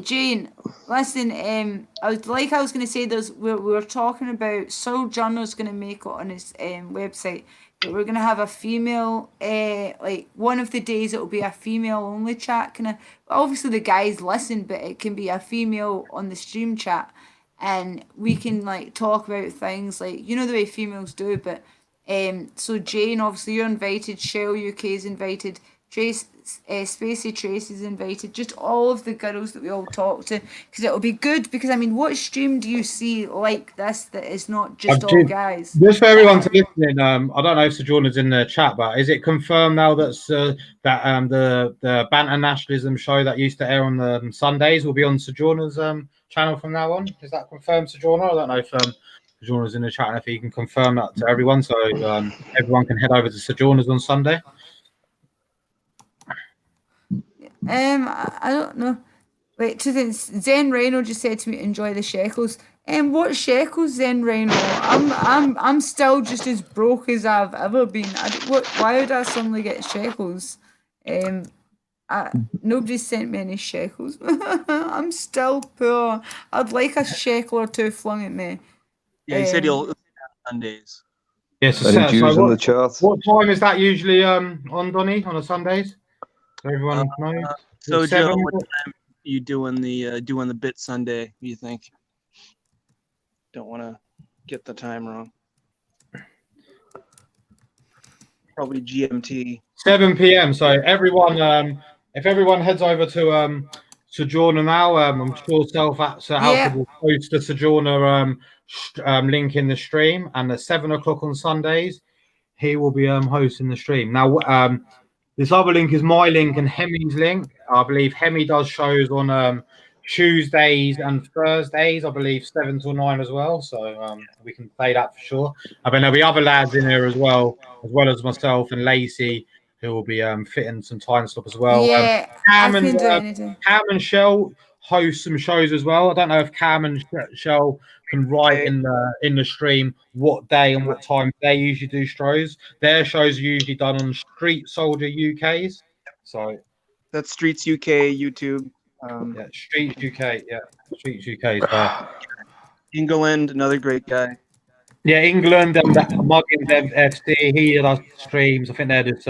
Jane, listen, I was going to say we were talking about Sojourner's going to make it on his website that we're going to have a female, like one of the days it will be a female only chat. Obviously the guys listen, but it can be a female on the stream chat, and we can like talk about things like the way females do. But so Jane, obviously you're invited. Shell UK is invited. Trace, Spacey Tracy's invited, just all of the girls that we all talk to, because it'll be good. Because I mean, what stream do you see like this that is not just all guys? Just for everyone to listen, I don't know if Sojourner's in the chat, but is it confirmed now that the Banter Nationalism show that used to air on the Sundays will be on Sojourner's channel from now on? Is that confirmed, Sojourner? I don't know if Sojourner's in the chat, and if he can confirm that to everyone, so everyone can head over to Sojourner's on Sunday. I don't know. Wait, two things. Zen Rhino just said to me, "Enjoy the shekels." What shekels, Zen Rhino? I'm still just as broke as I've ever been. Why would I suddenly get shekels? Nobody sent me any shekels. I'm still poor. I'd like a shekel or two flung at me. Yeah, he said he'll Sundays. Yes. Any Jews in the chat? What time is that usually on, Donny, on a Sundays? Everyone knows. So 7? Joe, what time are you doing the bit Sunday? What do you think? Don't want to get the time wrong. Probably GMT. 7 p.m. So everyone, if everyone heads over to Sojourner now, I'm sure Alfred will post the Sojourner link in the stream, and at 7 o'clock on Sundays, he will be hosting the stream. Now, this other link is my link and Hemi's link. I believe Hemi does shows on Tuesdays and Thursdays, I believe 7 till 9 as well. So we can play that for sure. I mean, there'll be other lads in here as well as myself and Lacey, who will be fitting some time slot as well. Yeah, Cam and Shell host some shows as well. I don't know if Cam and Shell can write in the stream what day and what time they usually do shows. Their shows are usually done on Street Soldier UK's. So that's Streets UK YouTube. Streets UK. Yeah, Streets UK. England, another great guy. Yeah, England and Muggins FC. He does streams. I think they're just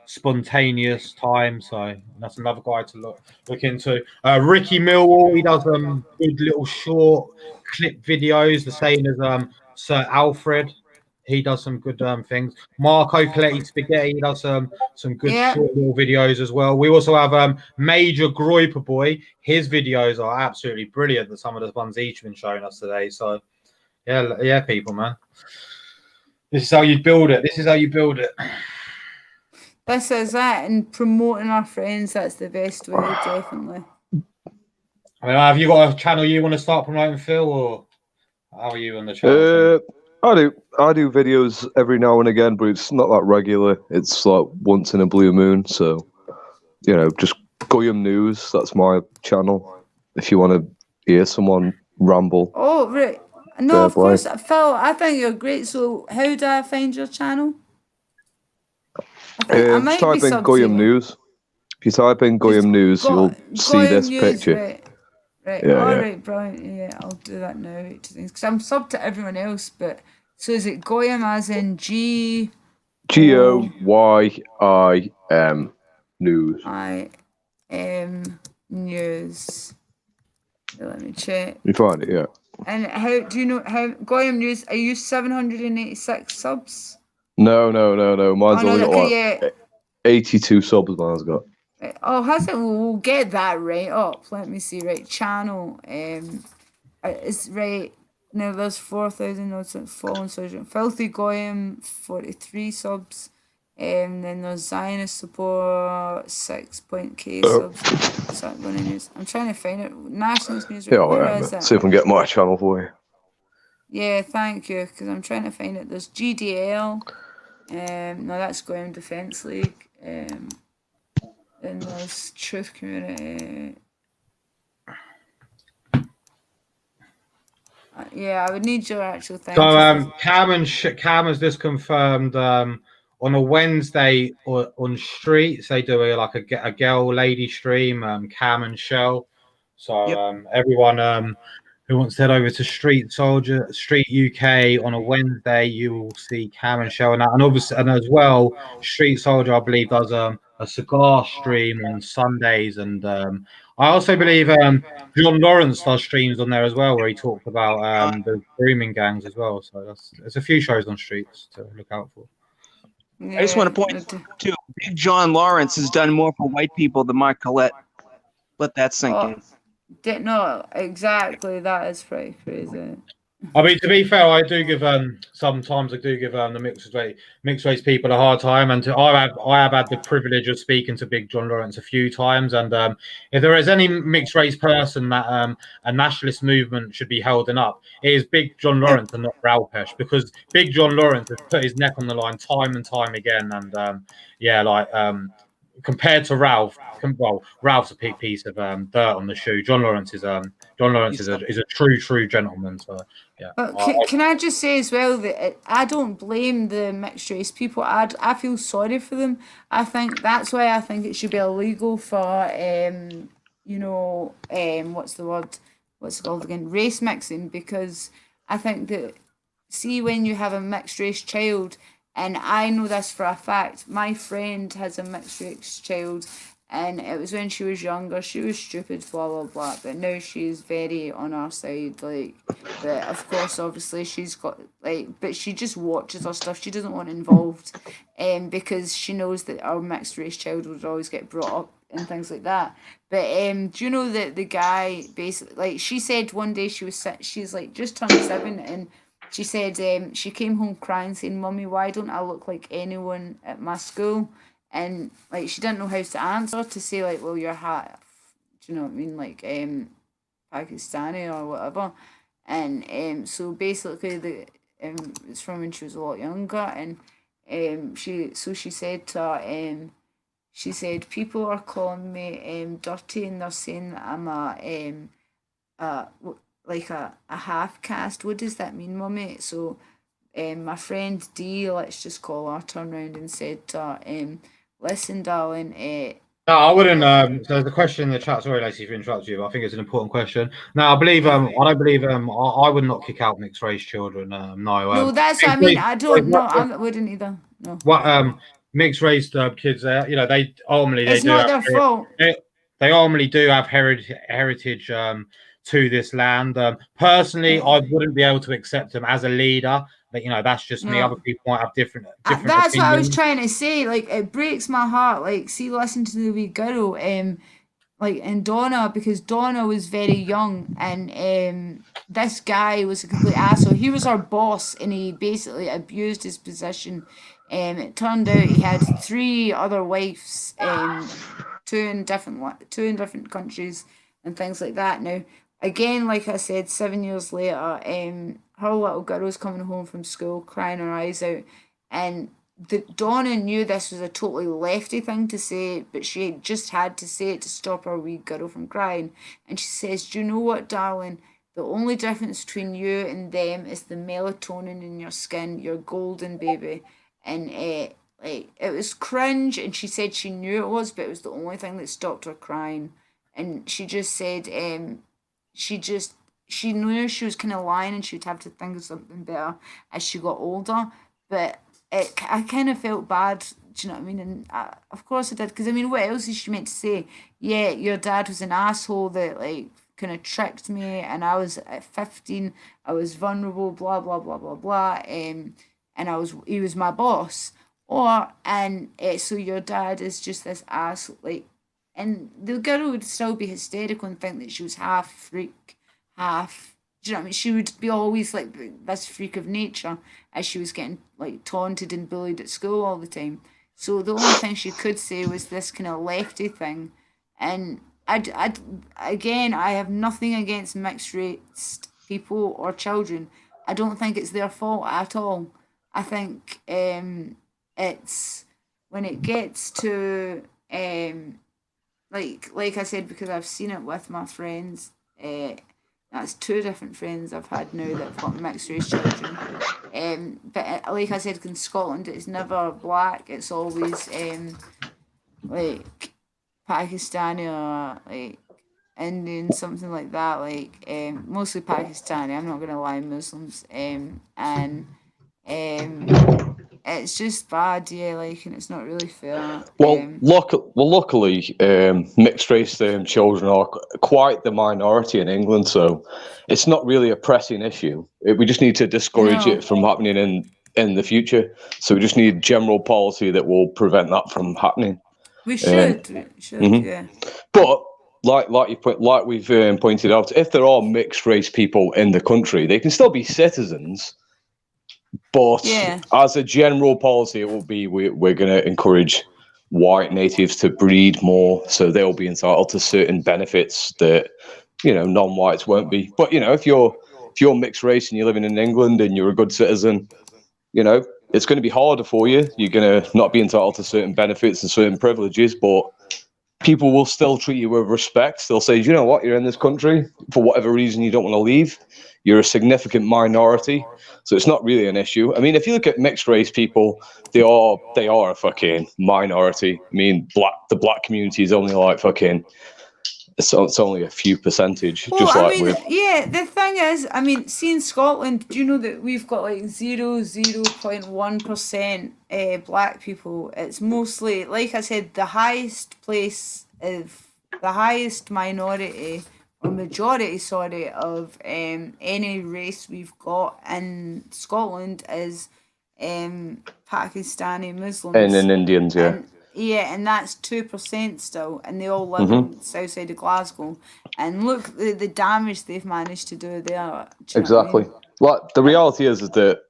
spontaneous time. So that's another guy to look into. Ricky Millwall. He does good little short clip videos. The same as Sir Alfred. He does some good things. Marco Coletti Spaghetti. He does some good short little videos as well. We also have Major Groiper Boy. His videos are absolutely brilliant. Than some of the ones he's been showing us today. So. Yeah, people, man. This is how you build it. This is that, and promoting our friends. That's the best way, definitely. I mean, have you got a channel you want to start promoting, Phil, or how are you on the channel? I do videos every now and again, but it's not that regular. It's like once in a blue moon. So, just Goyam News. That's my channel. If you want to hear someone ramble. Oh, right. No, of course, Phil, I think you're great. So how do I find your channel? I might type in Goyam News. If you type in Goyam News, you'll see this picture. Right. Right, brilliant. Yeah, I'll do that now. Because I'm subbed to everyone else, but so is it Goyam as in GOYIM News. IM News. Let me check. You find it, yeah. And how do you know how Goyam News? Are you 786 subs? No. Mine's only got 82 subs. Mine's got. Oh, has it? We'll get that right up. Let me see. Right, channel. It's right now. There's 4,000 notes following Sergeant Filthy Goyam 43 subs. Then there's Zionist support 6.k subs. I'm trying to find it. Nationalist News. Yeah, see if I can get my channel for you. Yeah, thank you. Because I'm trying to find it. There's GDL. No, that's Goyam Defence League. Then there's Truth Community. Yeah, I would need your actual thing. So Cam has just confirmed on a Wednesday or on streets they do a girl lady stream, Cam and Shell. So Yep. everyone who wants to head over to Street UK on a Wednesday, you will see Cam and Shell and that, and obviously, and as well, Street Soldier I believe does a cigar stream on Sundays, and I also believe John Lawrence does streams on there as well, where he talks about the grooming gangs as well. So there's a few shows on Streets to look out for. I just want to point to Big John Lawrence has done more for white people than Mark Collette. Let that sink in. No, exactly. That is pretty crazy. I mean, to be fair, I do give sometimes I do give the mixed race people a hard time, and I have had the privilege of speaking to Big John Lawrence a few times, and if there is any mixed race person that a nationalist movement should be holding up, it is Big John Lawrence and not Raupesh, because Big John Lawrence has put his neck on the line time and time again, and compared to Ralph, well, Ralph's a piece of dirt on the shoe. John Lawrence is a true gentleman. So yeah. But can I just say as well that I don't blame the mixed race people. I feel sorry for them. I think that's why I think it should be illegal for what's the word? What's it called again? Race mixing, because I think that, see, when you have a mixed race child, and I know this for a fact, my friend has a mixed race child, and it was when she was younger. She was stupid, blah blah blah, but now she's very on our side. Like, but of course, obviously, she's got but she just watches our stuff. She doesn't want involved, because she knows that our mixed race child would always get brought up and things like that. But do you know that the guy basically, like, she said one day she's like just turned 7, and she said she came home crying, saying, "Mummy, why don't I look like anyone at my school?" And like, she didn't know how to answer, to say like, "Well, you're half," do you know what I mean, like Pakistani or whatever. And so basically it's from when she was a lot younger, and she said to her, she said, "People are calling me dirty, and they're saying that I'm a half caste. What does that mean, Mummy?" So my friend D, let's just call her, turned around and said to her, "Listen, darling, No, I wouldn't. So there's a question in the chat. Sorry, Lacey, for interrupting you, but I think it's an important question. No, I believe. I don't believe. I would not kick out mixed race children. No. no, that's what I mean. I don't know. I wouldn't either. No. What mixed race kids? They ultimately It's not their fault. They ultimately do have heritage to this land. Personally, I wouldn't be able to accept them as a leader. But that's just me. No. Other people might have different That's what I was opinions. trying to say. Like, it breaks my heart. Like, see, listen to the wee girl, like, and Donna, because Donna was very young, and this guy was a complete asshole. He was our boss, and he basically abused his position. It turned out he had 3 other wives, 2 in different countries, and things like that. Now, again, like I said, 7 years later, her little girl's coming home from school crying her eyes out, and Donna knew this was a totally lefty thing to say, but she just had to say it to stop her wee girl from crying. And she says, "Do you know what, darling? The only difference between you and them is the melatonin in your skin. You're golden, baby." And like, it was cringe, and she said she knew it was, but it was the only thing that stopped her crying. And she just said, she knew she was kind of lying, and she'd have to think of something better as she got older. But I kind of felt bad. Do you know what I mean? And of course I did, because I mean, what else is she meant to say? Yeah, your dad was an asshole that like kind of tricked me, and I was at 15. I was vulnerable. Blah blah blah blah blah. And he was my boss. So your dad is just this ass, like, and the girl would still be hysterical and think that she was half freak, half. Do you know what I mean? She would be always like this freak of nature, as she was getting like taunted and bullied at school all the time. So the only thing she could say was this kind of lefty thing, and again, I have nothing against mixed race people or children. I don't think it's their fault at all. I think it's when it gets to like I said, because I've seen it with my friends, That's two different friends I've had now that have got mixed race children. But like I said, in Scotland, it's never black. It's always like Pakistani or like Indian, something like that. Like mostly Pakistani. I'm not gonna lie, Muslims. And it's just bad, yeah. Like, and it's not really fair. Luckily, mixed race children are quite the minority in England, so it's not really a pressing issue. We just need to discourage it from happening in the future. So we just need general policy that will prevent that from happening. We should, yeah. But like we've pointed out, if there are mixed race people in the country, they can still be citizens. But as a general policy, it will be we're going to encourage white natives to breed more, so they'll be entitled to certain benefits that non-whites won't be. But if you're mixed race and you're living in England and you're a good citizen, it's going to be harder for you. You're going to not be entitled to certain benefits and certain privileges, but people will still treat you with respect. They'll say, you know what, you're in this country for whatever reason you don't want to leave. You're a significant minority, so it's not really an issue. I mean, if you look at mixed race people, they are a fucking minority. I mean, the black community is only like fucking. It's only a few percentage. Well, just I like mean, yeah. The thing is, I mean, see in Scotland, do you know that we've got like 0.1% black people? It's mostly, like I said, the highest place of the highest minority or majority, sorry, of any race we've got in Scotland is Pakistani Muslims and in Indians, yeah. And that's 2% still, and they all live in the south side of Glasgow. And look, the damage they've managed to do there. Do you know what I mean? Well, the reality is that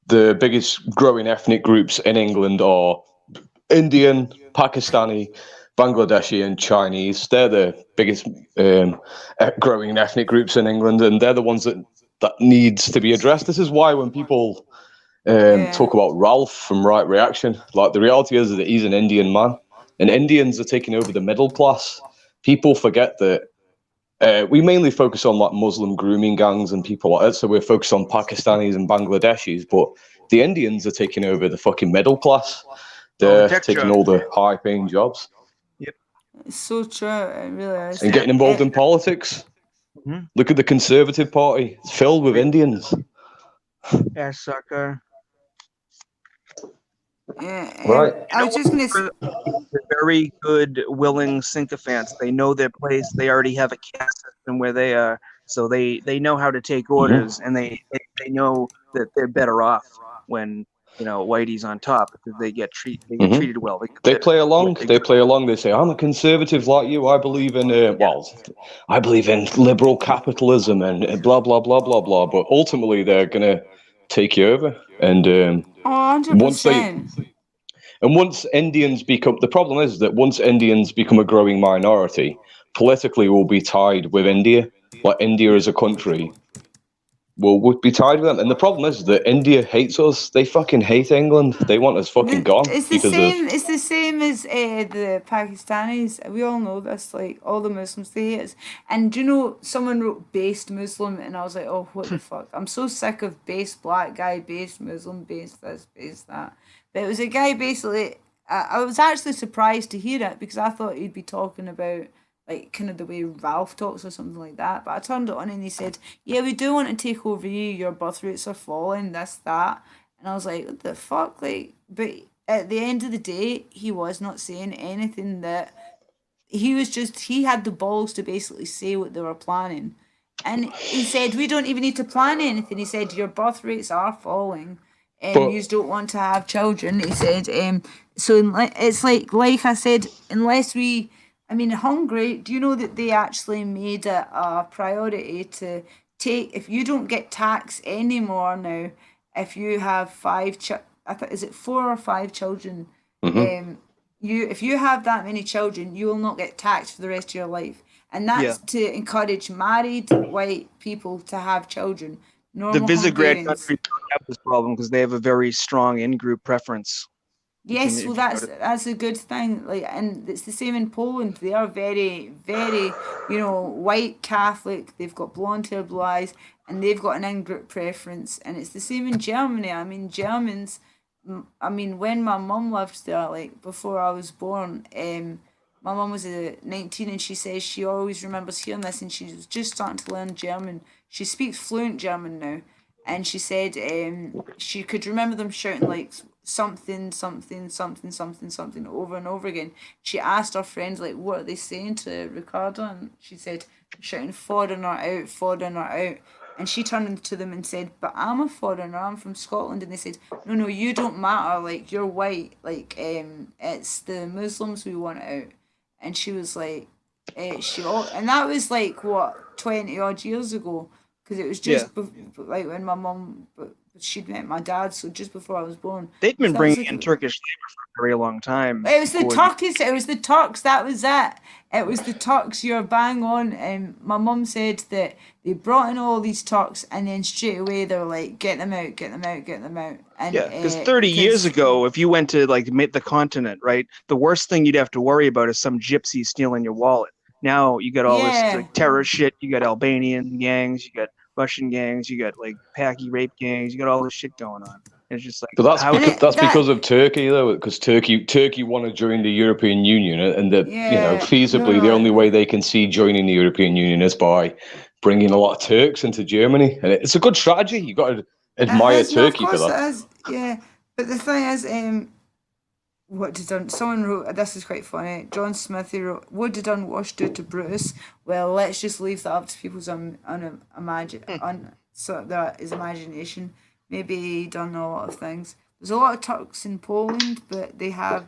the biggest growing ethnic groups in England are Indian, Pakistani, Bangladeshi, and Chinese. They're the biggest growing ethnic groups in England, and they're the ones that needs to be addressed. This is why when people talk about Ralph from Right Reaction, like the reality is that he's an Indian man, and Indians are taking over the middle class. People forget that we mainly focus on like Muslim grooming gangs and people like that, so we're focused on Pakistanis and Bangladeshis, but the Indians are taking over the fucking middle class. They're taking all the high-paying jobs. Yep, it's so true. It really is. And getting involved in politics. Mm-hmm. Look at the Conservative Party; it's filled with Indians. Yeah, sucker. Yeah, right. I was just going to say, they're very good, willing sycophants. They know their place. They already have a caste system where they are, so they know how to take orders, and they know that they're better off when Whitey's on top because they get treated well. They play along. They say, "I'm a conservative like you. I believe in I believe in liberal capitalism and blah blah blah blah blah." But ultimately, they're gonna take you over, and 100%. Once Indians become, the problem is that once Indians become a growing minority, politically we'll be tied with India. Like India as a country will be tied with them. And the problem is that India hates us. They fucking hate England. They want us fucking gone. It's the same as the Pakistanis. We all know this. Like all the Muslims, they hate us. And do you know, someone wrote "based Muslim," and I was like, oh, what the fuck? I'm so sick of based black guy, based Muslim, based this, based that. But it was a guy basically. I was actually surprised to hear it because I thought he'd be talking about like kind of the way Ralph talks or something like that. But I turned it on and he said, yeah, we do want to take over you. Your birth rates are falling, this, that. And I was like, what the fuck? Like, but at the end of the day, he was not saying anything that he had the balls to basically say what they were planning. And he said, we don't even need to plan anything. He said, your birth rates are falling and you don't want to have children. He said, so it's like I said, unless we, I mean, Hungary, do you know that they actually made it a priority to take, if you don't get taxed anymore now, if you have is it 4 or 5 children, if you have that many children, you will not get taxed for the rest of your life. And that's to encourage married white people to have children. The Visegrad countries don't have this problem because they have a very strong in-group preference. Yes, well, If you notice. that's a good thing. Like, and it's the same in Poland. They are very, very, white Catholic. They've got blonde hair, blue eyes, and they've got an in-group preference. And it's the same in Germany. I mean, Germans. I mean, when my mum lived there, like before I was born, my mum was 19, and she says she always remembers hearing this, and she was just starting to learn German. She speaks fluent German now, and she said she could remember them shouting like something, something, something, something, something over and over again. She asked her friends like, "What are they saying to Ricardo?" And she said, "Shouting foreigner out, foreigner out." And she turned to them and said, "But I'm a foreigner. I'm from Scotland." And they said, "No, no, you don't matter. Like you're white. Like it's the Muslims we want out." And she was like, and that was like what 20 odd years ago, because it was Yeah, just like when my mum, she'd met my dad, so just before I was born. they've been So that was bringing like in Turkish labor for a very long time. it was the Before, Turkish. It was the Turks. That was it. It was the Turks. You're bang on. My mum said that they brought in all these Turks, and then straight away they were like, "Get them out! Get them out! Get them out!" And yeah, because 30 years because ago, if you went to like the continent, right, the worst thing you'd have to worry about is some gypsy stealing your wallet. Now you got all this yeah, like terror shit. You got Albanian gangs, you got Russian gangs, you got like Paki rape gangs, you got all this shit going on. It's just like But that's how and because it that of Turkey, though, because Turkey want to join the European Union, and that yeah no feasibly the only no way they can see joining the European Union is by bringing a lot of Turks into Germany, and it's a good strategy. You got to it admire is no of Turkey for course it that. is yeah, but the thing is what did someone wrote this is quite funny. John Smith, he wrote, "What did unwashed do to Brutus?" Well, let's just leave that up to people's so that is imagination. Maybe he done a lot of things. There's a lot of Turks in Poland, but they They're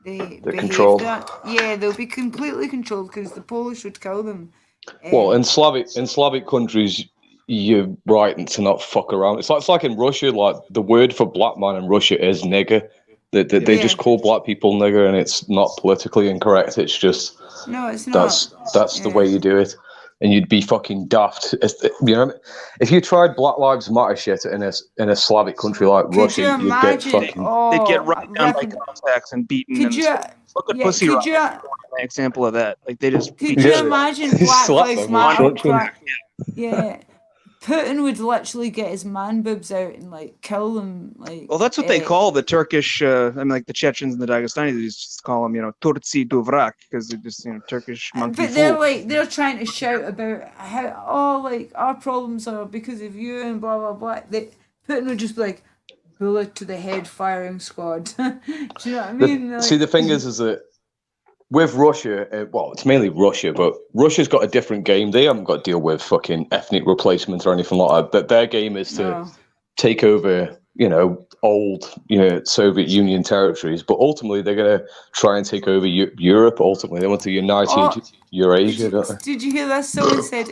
behave controlled. that yeah, they'll be completely controlled because the Polish would kill them. Well, Um, in Slavic countries, you're right to not fuck around. It's like in Russia, like the word for black man in Russia is nigger. They yeah, just call black people nigger, and it's not politically incorrect. It's just no, it's not. that's the way Yeah. you do it. And you'd be fucking daft. If you tried Black Lives Matter shit in a Slavic country like Could Russia, you you'd get imagine? fucking. they'd get Oh, run down by rip. Cossacks and beaten Could and you? stuff. Look at Yeah. Pussy Could Riot, you? an example of that. Like they just Could beat the you shit. imagine Black Slap Lives them with Matter? truncheons. Yeah. Putin would literally get his man boobs out and like kill them. Like, Well, that's what they call the Turkish. I mean, like the Chechens and the Dagestanis, they just call them, Turci Duvrak, because they're just, Turkish monkey but they're fool. like they're trying to shout about how like our problems are because of you and blah blah blah. Putin would just be like, bullet to the head, firing squad. Do you know what I mean? The Like, thing is that with Russia, well, it's mainly Russia, but Russia's got a different game. They haven't got to deal with fucking ethnic replacement or anything like that. But their game is to no. take over, old, Soviet Union territories. But ultimately, they're going to try and take over Europe. Ultimately, they want to unite Oh, Eurasia, don't they? did you hear this? Someone said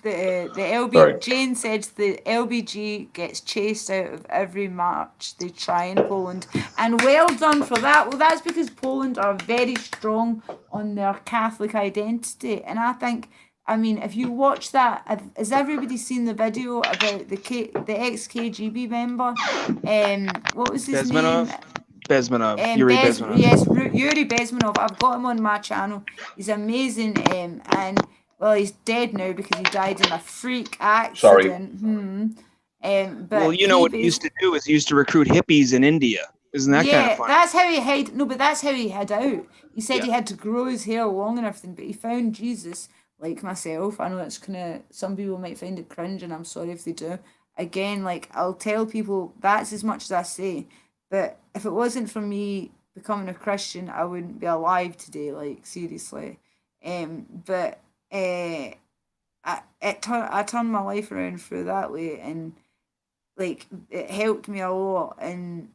the Sorry. Jane said the LBG gets chased out of every march they try in Poland, and well done for that. Well, that's because Poland are very strong on their Catholic identity, and I think. I mean, if you watch that, has everybody seen the video about the ex KGB member? What was his name? Bezmenov, Yuri Bezmenov. Yes, Yuri Bezmenov. I've got him on my channel. He's amazing. And well, he's dead now because he died in a freak Sorry. accident. Well, But what he used to do is he used to recruit hippies in India. Isn't that kind of yeah, funny? that's how he hid. No, but that's how he hid out. He said Yeah. he had to grow his hair long and everything, but he found Jesus. Like myself, I know it's kind of some people might find it cringe, and I'm sorry if they do. Again, like I'll tell people that's as much as I say. But if it wasn't for me becoming a Christian, I wouldn't be alive today. Like seriously, but I turned my life around through that way, and like it helped me a lot. And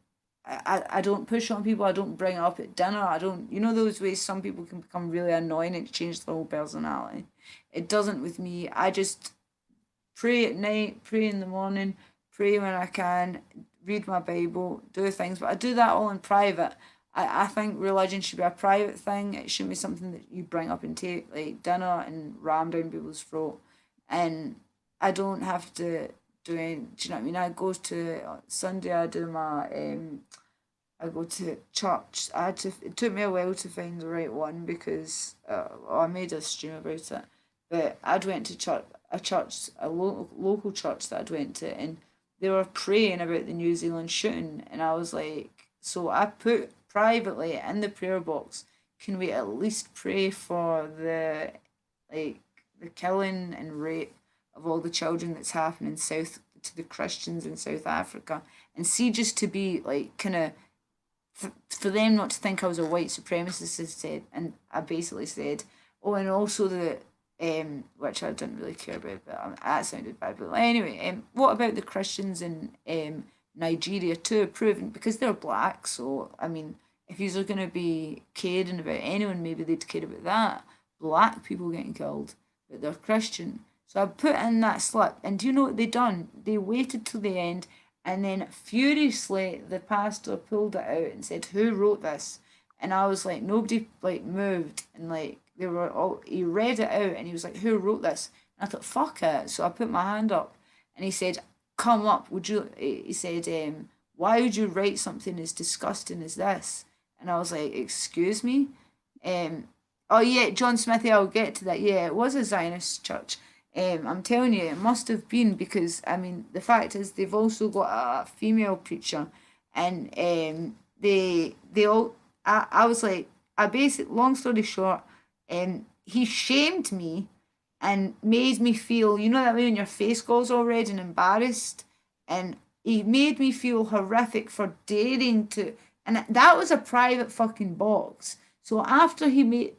I don't push on people. I don't bring it up at dinner. I don't, those ways some people can become really annoying and change their whole personality. It doesn't with me. I just pray at night, pray in the morning, pray when I can, read my Bible, do things. But I do that all in private. I think religion should be a private thing. It shouldn't be something that you bring up and take like dinner and ram down people's throat. And I don't have to do any, do you know what I mean? I go to Sunday, I do my I go to church. It took me a while to find the right one because I made a stream about it. But I'd went to a local church that I'd went to, and they were praying about the New Zealand shooting, and I was like, so I put privately in the prayer box, can we at least pray for like the killing and rape of all the children that's happening south to the Christians in South Africa, and see just to be like kind of for them not to think I was a white supremacist, as said, and I basically said, oh, and also the which I didn't really care about, but that sounded bad. But anyway, what about the Christians in Nigeria too? Proven because they're black, so I mean, if you're going to be caring about anyone, maybe they'd care about that. Black people getting killed, but they're Christian. So I put in that slip, and do you know what they done? They waited till the end, and then furiously the pastor pulled it out and said, "Who wrote this?" And I was like, nobody like moved, and like they were all. He read it out, and he was like, "Who wrote this?" And I thought, "Fuck it." So I put my hand up, and he said, "Come up, would you?" He said, "Why would you write something as disgusting as this?" And I was like, "Excuse me." Oh yeah, John Smithy. I'll get to that. Yeah, it was a Zionist church. I'm telling you, it must have been because I mean the fact is they've also got a female preacher, and they all. I was like, I basic long story short, he shamed me and made me feel, you know that way when your face goes all red and embarrassed, and he made me feel horrific for daring to, and that was a private fucking box. So after he made,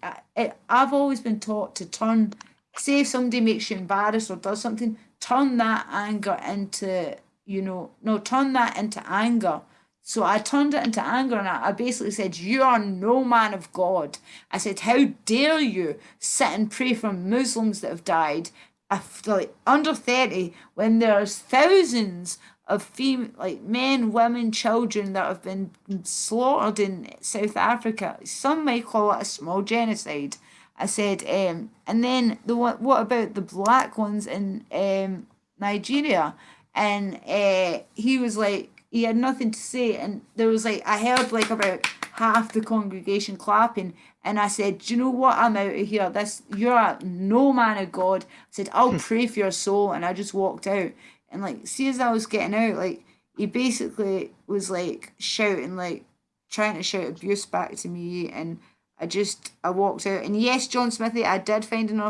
I've always been taught to turn, say if somebody makes you embarrassed or does something, turn that anger into, no, turn that into anger. So I turned it into anger, and I basically said, "You are no man of God." I said, "How dare you sit and pray for Muslims that have died like under 30 when there's thousands of like men, women, children that have been slaughtered in South Africa. Some might call it a small genocide." I said, and then what about the black ones in Nigeria? And he was like, he had nothing to say, and there was like I heard like about half the congregation clapping, and I said, "Do you know what? I'm out of here. This you're no man of God." I said, "I'll pray for your soul," and I just walked out. And like, see, as I was getting out, like he basically was like shouting, like trying to shout abuse back to me, and I walked out. And yes, John Smithy, I did find an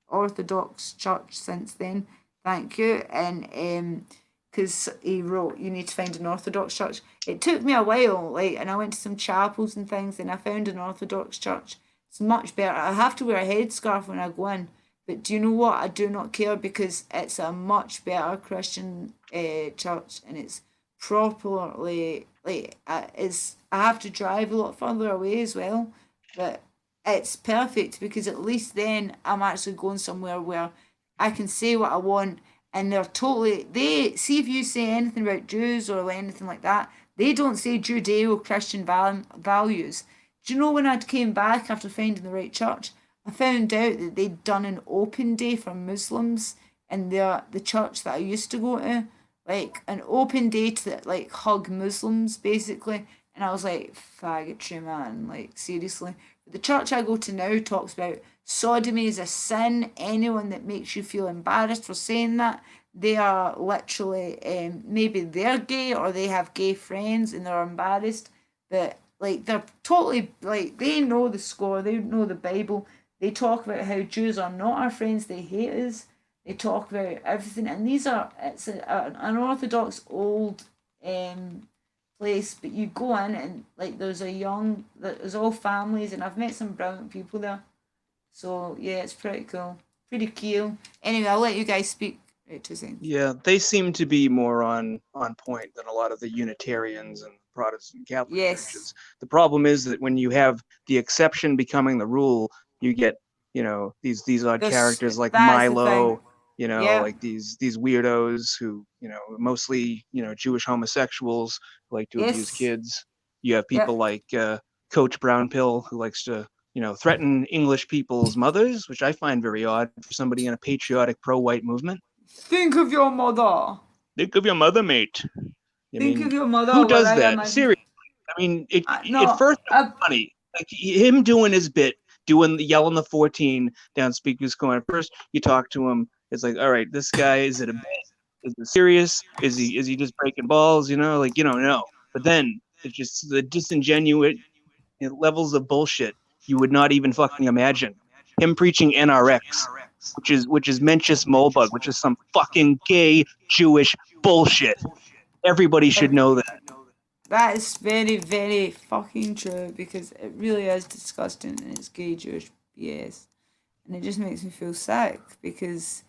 Orthodox church since then. Thank you. And because he wrote, "You need to find an Orthodox church." It took me a while, like, and I went to some chapels and things, and I found an Orthodox church. It's much better. I have to wear a headscarf when I go in, but do you know what? I do not care because it's a much better Christian church, and it's properly like it's. I have to drive a lot further away as well, but it's perfect because at least then I'm actually going somewhere where I can say what I want, and they see if you say anything about Jews or anything like that, they don't say Judeo-Christian values. Do you know when I came back after finding the right church, I found out that they'd done an open day for Muslims in the church that I used to go to, like an open day to like hug Muslims basically, and I was like, faggotry, man, like seriously. The church I go to now talks about sodomy is a sin. Anyone that makes you feel embarrassed for saying that, they are literally maybe they're gay or they have gay friends and they're embarrassed, but like they're totally like they know the score, they know the Bible. They talk about how Jews are not our friends, they hate us. They talk about everything, and it's an Orthodox old place, but you go in and like there's all families, and I've met some brilliant people there. So yeah, it's pretty cool, pretty cool. Anyway, I'll let you guys speak. Right, to things. Yeah, they seem to be more on point than a lot of the Unitarians and Protestant Catholic Yes. churches. The problem is that when you have the exception becoming the rule, you get these odd characters like That's the thing. Milo, Yeah. like these weirdos who mostly Jewish homosexuals who like to abuse Yes. kids. You have people Yep. like Coach Brownpill who likes to threaten English people's mothers, which I find very odd for somebody in a patriotic pro-white movement. Think of your mother. Think of your mother, mate. I Think mean, of your mother who while does I am that? a Seriously, I mean, it No, at first it was funny. Like him doing his bit, doing the yelling the 14 down speakers going. At first, you talk to him, it's like, all right, this guy, is it a bit? Is it serious? Is he just breaking balls? You know, like you don't know. But then it's just the disingenuous levels of bullshit you would not even fucking imagine. Him preaching NRX, which is Mencius Moldbug, which is some fucking gay Jewish bullshit. Everybody should know that. That is very, very fucking true because it really is disgusting and it's gay Jewish BS. And it just makes me feel sick because.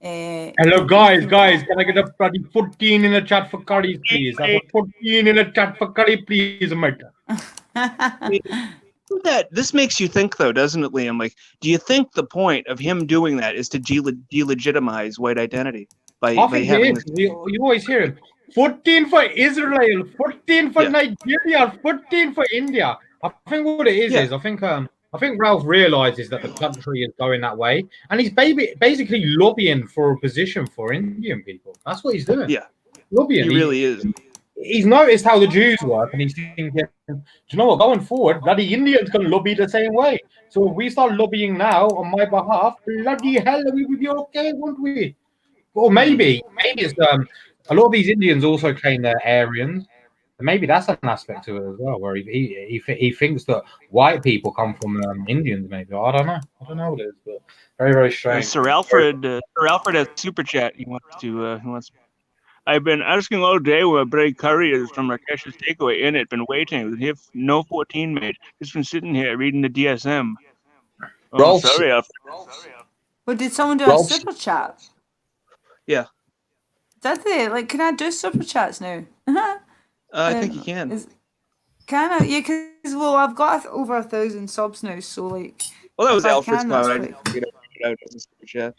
Hello, guys, can I get a bloody 14 in the chat for curry, please? I got 14 in the chat for curry, please, mate. That this makes you think, though, doesn't it, Liam? Like, do you think the point of him doing that is to delegitimize white identity by having this? You always hear him. 14 for Israel, 14 for Nigeria, 14 for India. I think what it is I think Ralph realizes that the country is going that way, and he's basically lobbying for a position for Indian people. That's what he's doing. Yeah, lobbying. He really is. He's noticed how the Jews work, and he's thinking, do you know what? Going forward, bloody Indians can lobby the same way. So if we start lobbying now on my behalf, bloody hell, we would be okay, won't we? Or maybe it's a lot of these Indians also claim they're Aryans. Maybe that's an aspect to it as well, where he thinks that white people come from Indians. Maybe I don't know what it is, but very, very strange. Sir Alfred has super chat. He wants. I've been asking all day where bread curry is from Rakesh's takeaway in it. Been waiting. He have no 14 made. Just been sitting here reading the DSM. Oh, sorry, Alfred. Well, did someone do a super chat? Yeah. Did they? Like, can I do super chats now? I think you can. Can I? Yeah, because I've got over 1,000 subs now, so like. Well, that was Alfred's comment. Out as a super chat.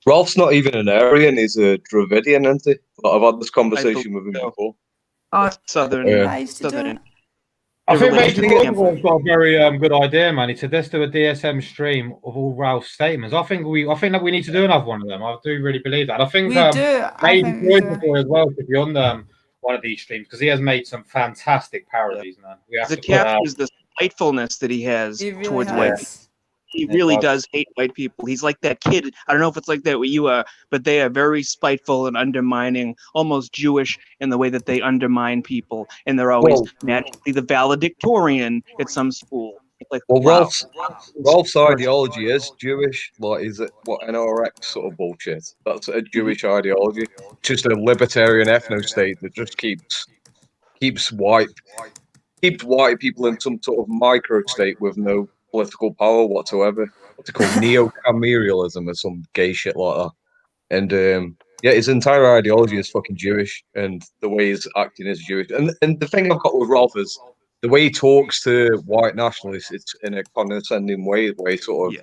Ralph's not even an Aryan; he's a Dravidian, isn't he? I've had this conversation with him before. Southern. Southern. I think basically everyone's got a very good idea, man. He said, let's do a DSM stream of all Ralph's statements. I think that we need to do another one of them. I do really believe that. I think maybe Boy as well should be on one of these streams because he has made some fantastic parodies, man. It captures the spitefulness that he has towards white people. He really does hate white people. He's like that kid. I don't know if it's like that with you are, but they are very spiteful and undermining, almost Jewish in the way that they undermine people. And they're always magically the valedictorian at some school. Like, Ralph's ideology is Jewish. Like, is it what NRX sort of bullshit? That's a Jewish ideology. Just a libertarian ethno-state that just keeps white people in some sort of micro state with no political power whatsoever. What's it called? Neo-cameralism or some gay shit like that. And his entire ideology is fucking Jewish, and the way he's acting is Jewish. And the thing I've got with Ralph is the way he talks to white nationalists. It's in a condescending way, where he sort of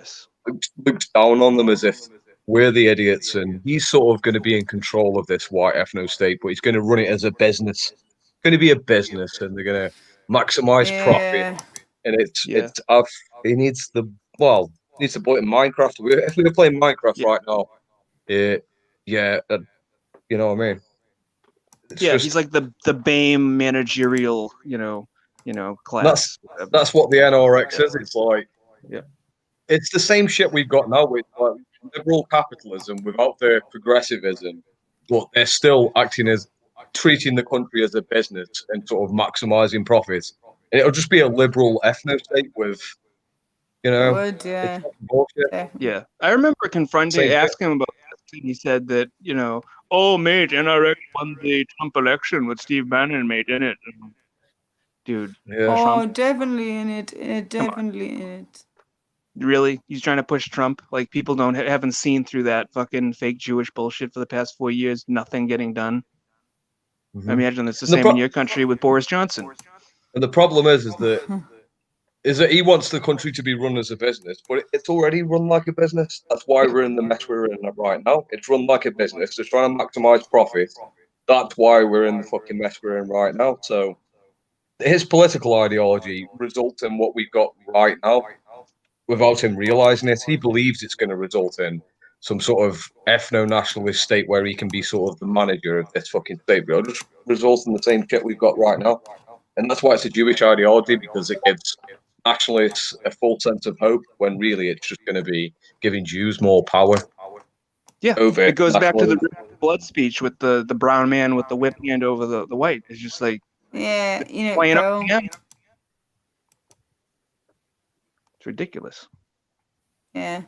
looks down on them as if we're the idiots, and he's sort of going to be in control of this white ethno state, but he's going to run it as a business. It's going to be a business, and they're going to maximize profit. And he needs to play in Minecraft. If we were playing Minecraft right now, you know what I mean? He's like the BAME managerial, class. That's what the NRX is. It's like, it's the same shit we've got now with like liberal capitalism without the progressivism, but they're still treating the country as a business and sort of maximizing profits. And it'll just be a liberal ethno state with, bullshit. Yeah, I remember asking him about this, and he said that, oh, mate, NRX won the Trump election with Steve Bannon, mate, in it. Dude. Yeah. Oh, definitely in it. Definitely in it. Really? He's trying to push Trump? Like, people haven't seen through that fucking fake Jewish bullshit for the past 4 years, nothing getting done. I imagine it's the same in your country with Boris Johnson. And the problem is that he wants the country to be run as a business, but it's already run like a business. That's why we're in the mess we're in right now. It's run like a business. They're trying to maximize profit. That's why we're in the fucking mess we're in right now. So his political ideology results in what we've got right now without him realizing it. He believes it's going to result in some sort of ethno-nationalist state where he can be sort of the manager of this fucking state. But it'll just result in the same shit we've got right now. And that's why it's a Jewish ideology, because it gives nationalists a full sense of hope when really it's just going to be giving Jews more power. Yeah, over it goes back to the nationalism. blood speech with the brown man with the whip hand over the white. It's just like Yeah, you know, playing up Paul. again. It's ridiculous. Yeah.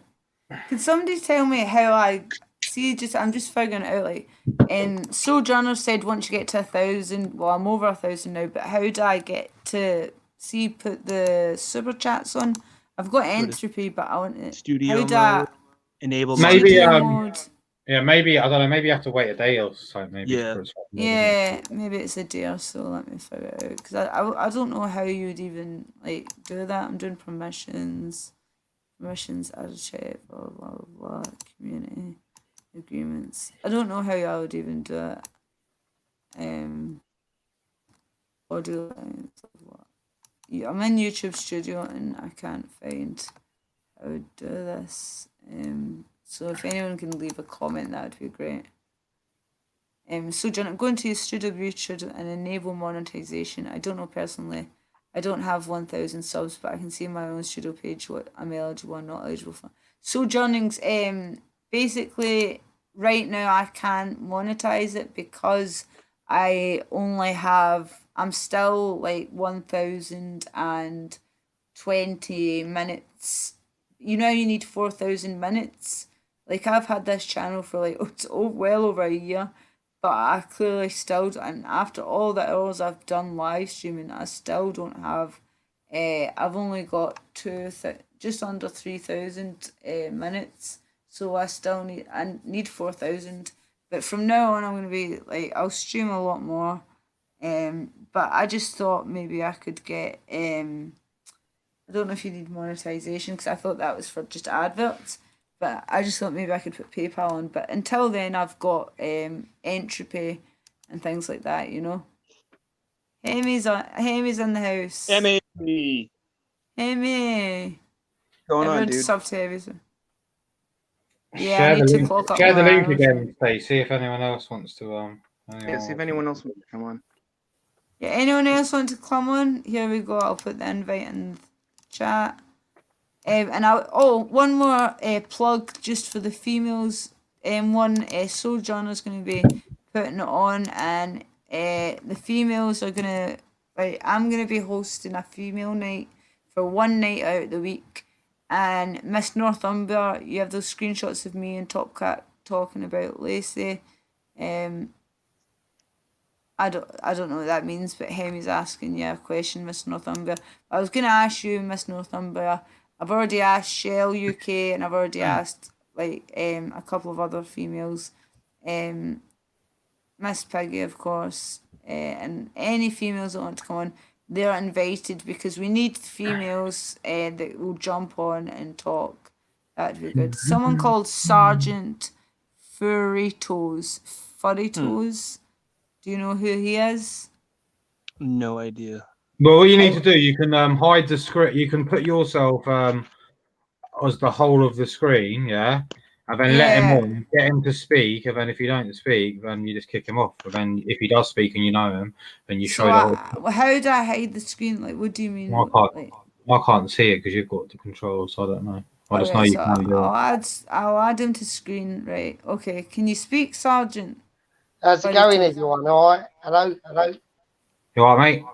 Can somebody tell me how I see? I'm just figuring it out. Like, Sojourner said once you get to 1,000. Well, I'm over 1,000 now. But how do I get to see? Put the super chats on. I've got Entropy, but I want it. Studio How do I mode, enable Maybe studio mode? yeah, maybe I don't know. Maybe you have to wait a day or so. Maybe Yeah. for it to happen, Yeah, maybe it's a day or so. Let me figure it out because I don't know how you would even like do that. I'm doing permissions add a chat, blah blah blah blah. Community agreements. I don't know how I would even do it. Audio lines. Yeah, I'm in YouTube Studio and I can't find how to do this. So if anyone can leave a comment, that would be great. So John, go into your Studio YouTube and enable monetization. I don't know personally. I don't have 1,000 subs, but I can see my own studio page what I'm eligible and not eligible for. So Johnings, basically right now I can't monetize it because I'm still like 1,020 minutes. You know you need 4,000 minutes. Like I've had this channel for like well over a year, but I clearly still, and after all the hours I've done live streaming, I still don't have. I've only got just under 3,000 minutes, so I need 4,000. But from now on, I'm gonna be like I'll stream a lot more. But I just thought maybe I could get. I don't know if you need monetization because I thought that was for just adverts. But I just thought maybe I could put PayPal on. But until then, I've got Entropy and things like that, you know. Amy's in the house. Emmy. Amy. Going Everyone on, dude? sub to Amy. Yeah, Share I need the to link. clock up Share the more link hours. again, Stacey. See if anyone else wants to. Yeah, see if anyone else wants to come on. Yeah, anyone else want to come on? Here we go. I'll put the invite in the chat. One more plug just for the females. Sojourner's going to be putting it on, and the females are going to I'm going to be hosting a female night for one night out of the week. And Miss Northumbria, you have those screenshots of me and Top Cat talking about Lacy. I don't know what that means, but Hemi's asking you a question, Miss Northumbria. I was going to ask you, Miss Northumbria. I've already asked Shell UK, and I've already asked a couple of other females, Miss Piggy, of course, and any females that want to come on, they're invited because we need females that will jump on and talk. That'd be good. Someone called Sergeant Furry Toes. Do you know who he is? No idea. Well, all you need to do, you can hide the script. You can put yourself as the whole of the screen, yeah, and then let him on, get him to speak, and then if you don't speak, then you just kick him off. And then if he does speak and you know him, then you show the whole. How do I hide the screen? Like, what do you mean? I can't see it because you've got the controls. So I don't know. I just know you can do it. I'll add him to screen. Right. Okay. Can you speak, Sergeant? How's it going, everyone? All right. Hello. You all right, mate?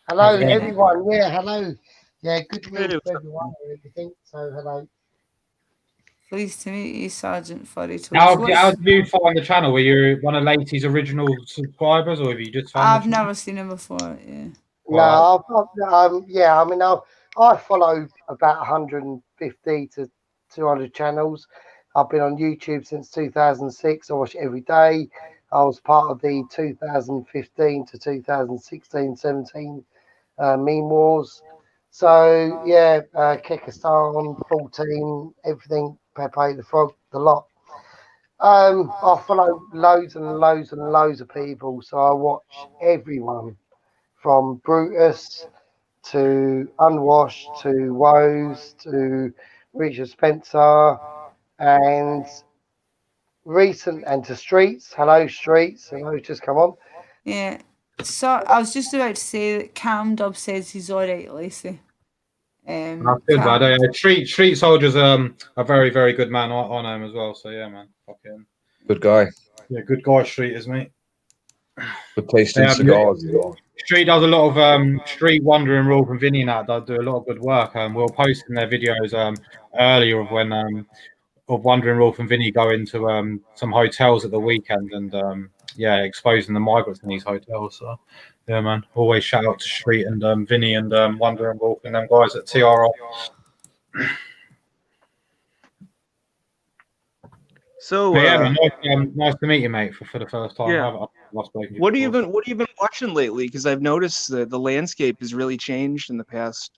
Hello, everyone. Yeah, hello. Yeah, good to meet everyone and everything. So, hello. Pleased to meet you, Sergeant Furry Toes. How did you find the channel? Were you one of Lacy's original subscribers, or have you just found I've never seen him before. Yeah. No, yeah. I mean, I follow about 150 to 200 channels. I've been on YouTube since 2006. I watch it every day. I was part of the 2015 to 2016-17 meme wars. So yeah, Kekistan, 14, everything, Pepe the Frog, the lot. I follow loads and loads and loads of people, so I watch everyone from Brutus to Unwashed to Woes to Richard Spencer and recent and to Streets. Hello, Streets. Hello, just come on. Yeah. So I was just about to say that Cam Dub says he's alright, Lacey. That's good, Cam, man. Street Soldier's a very, very good man. I know him as well. So yeah, man. Fucking Good guy. yeah, good guy. Street is, mate. Good taste in cigars. Street does a lot of Street Wandering Rolf and Vinny and that do a lot of good work. We'll post in their videos earlier of when of Wandering Rolf and Vinny go into some hotels at the weekend and yeah, exposing the migrants in these hotels. So yeah, man. Always shout out to Street and Vinny and Wandering Rolf and them guys at TRR. So But yeah, man, nice to meet you, mate, for the first time. Yeah. I've spoken to you what have before. you been watching lately? Because I've noticed that the landscape has really changed in the past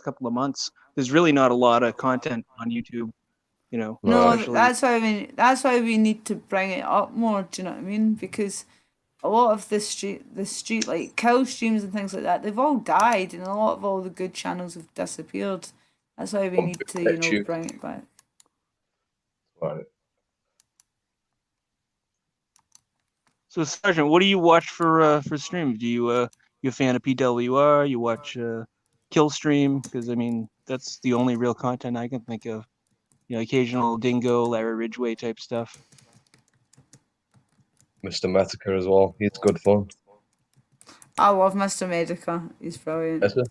couple of months. There's really not a lot of content on YouTube, you know. no, Especially, that's why we need to bring it up more. Do you know what I mean? Because a lot of the street like kill streams and things like that, they've all died, and a lot of all the good channels have disappeared. That's why we need to bring it back. Right. So Sergeant, what do you watch for streams? Do you you a fan of PWR? You watch Killstream? Because I mean that's the only real content I can think of. You know, occasional Dingo, Larry Ridgway type stuff. Mr. Medica as well. He's good fun. I love Mr. Medica. He's brilliant. Yes, sir.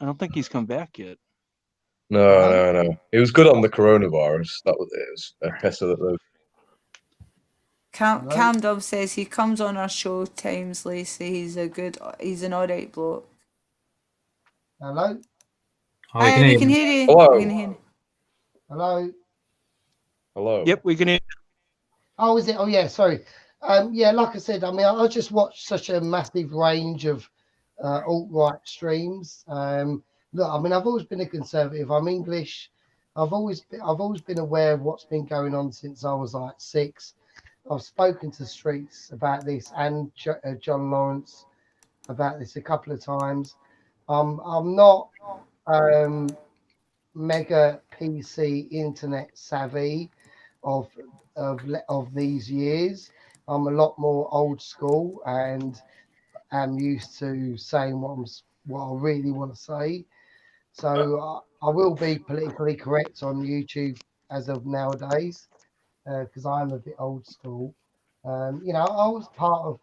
I don't think he's come back yet. No. He was good on the coronavirus. That was it. It was a piss of the Cam Dub says he comes on our show times, Lacey. He's an alright bloke. Hello? Oh, we can hear you. Hello. We can hear you. Hello? Hello. Yep, we can hear. Oh, is it? Oh, yeah, sorry. Yeah, like I said, I mean, I just watched such a massive range of alt-right streams. Look, I mean, I've always been a conservative. I'm English. I've always been aware of what's been going on since I was like 6. I've spoken to Streets about this and John Lawrence about this a couple of times. I'm not mega PC internet savvy of these years. I'm a lot more old school and am used to saying what I really want to say. So I will be politically correct on YouTube as of nowadays because I'm a bit old school. You know, I was part of.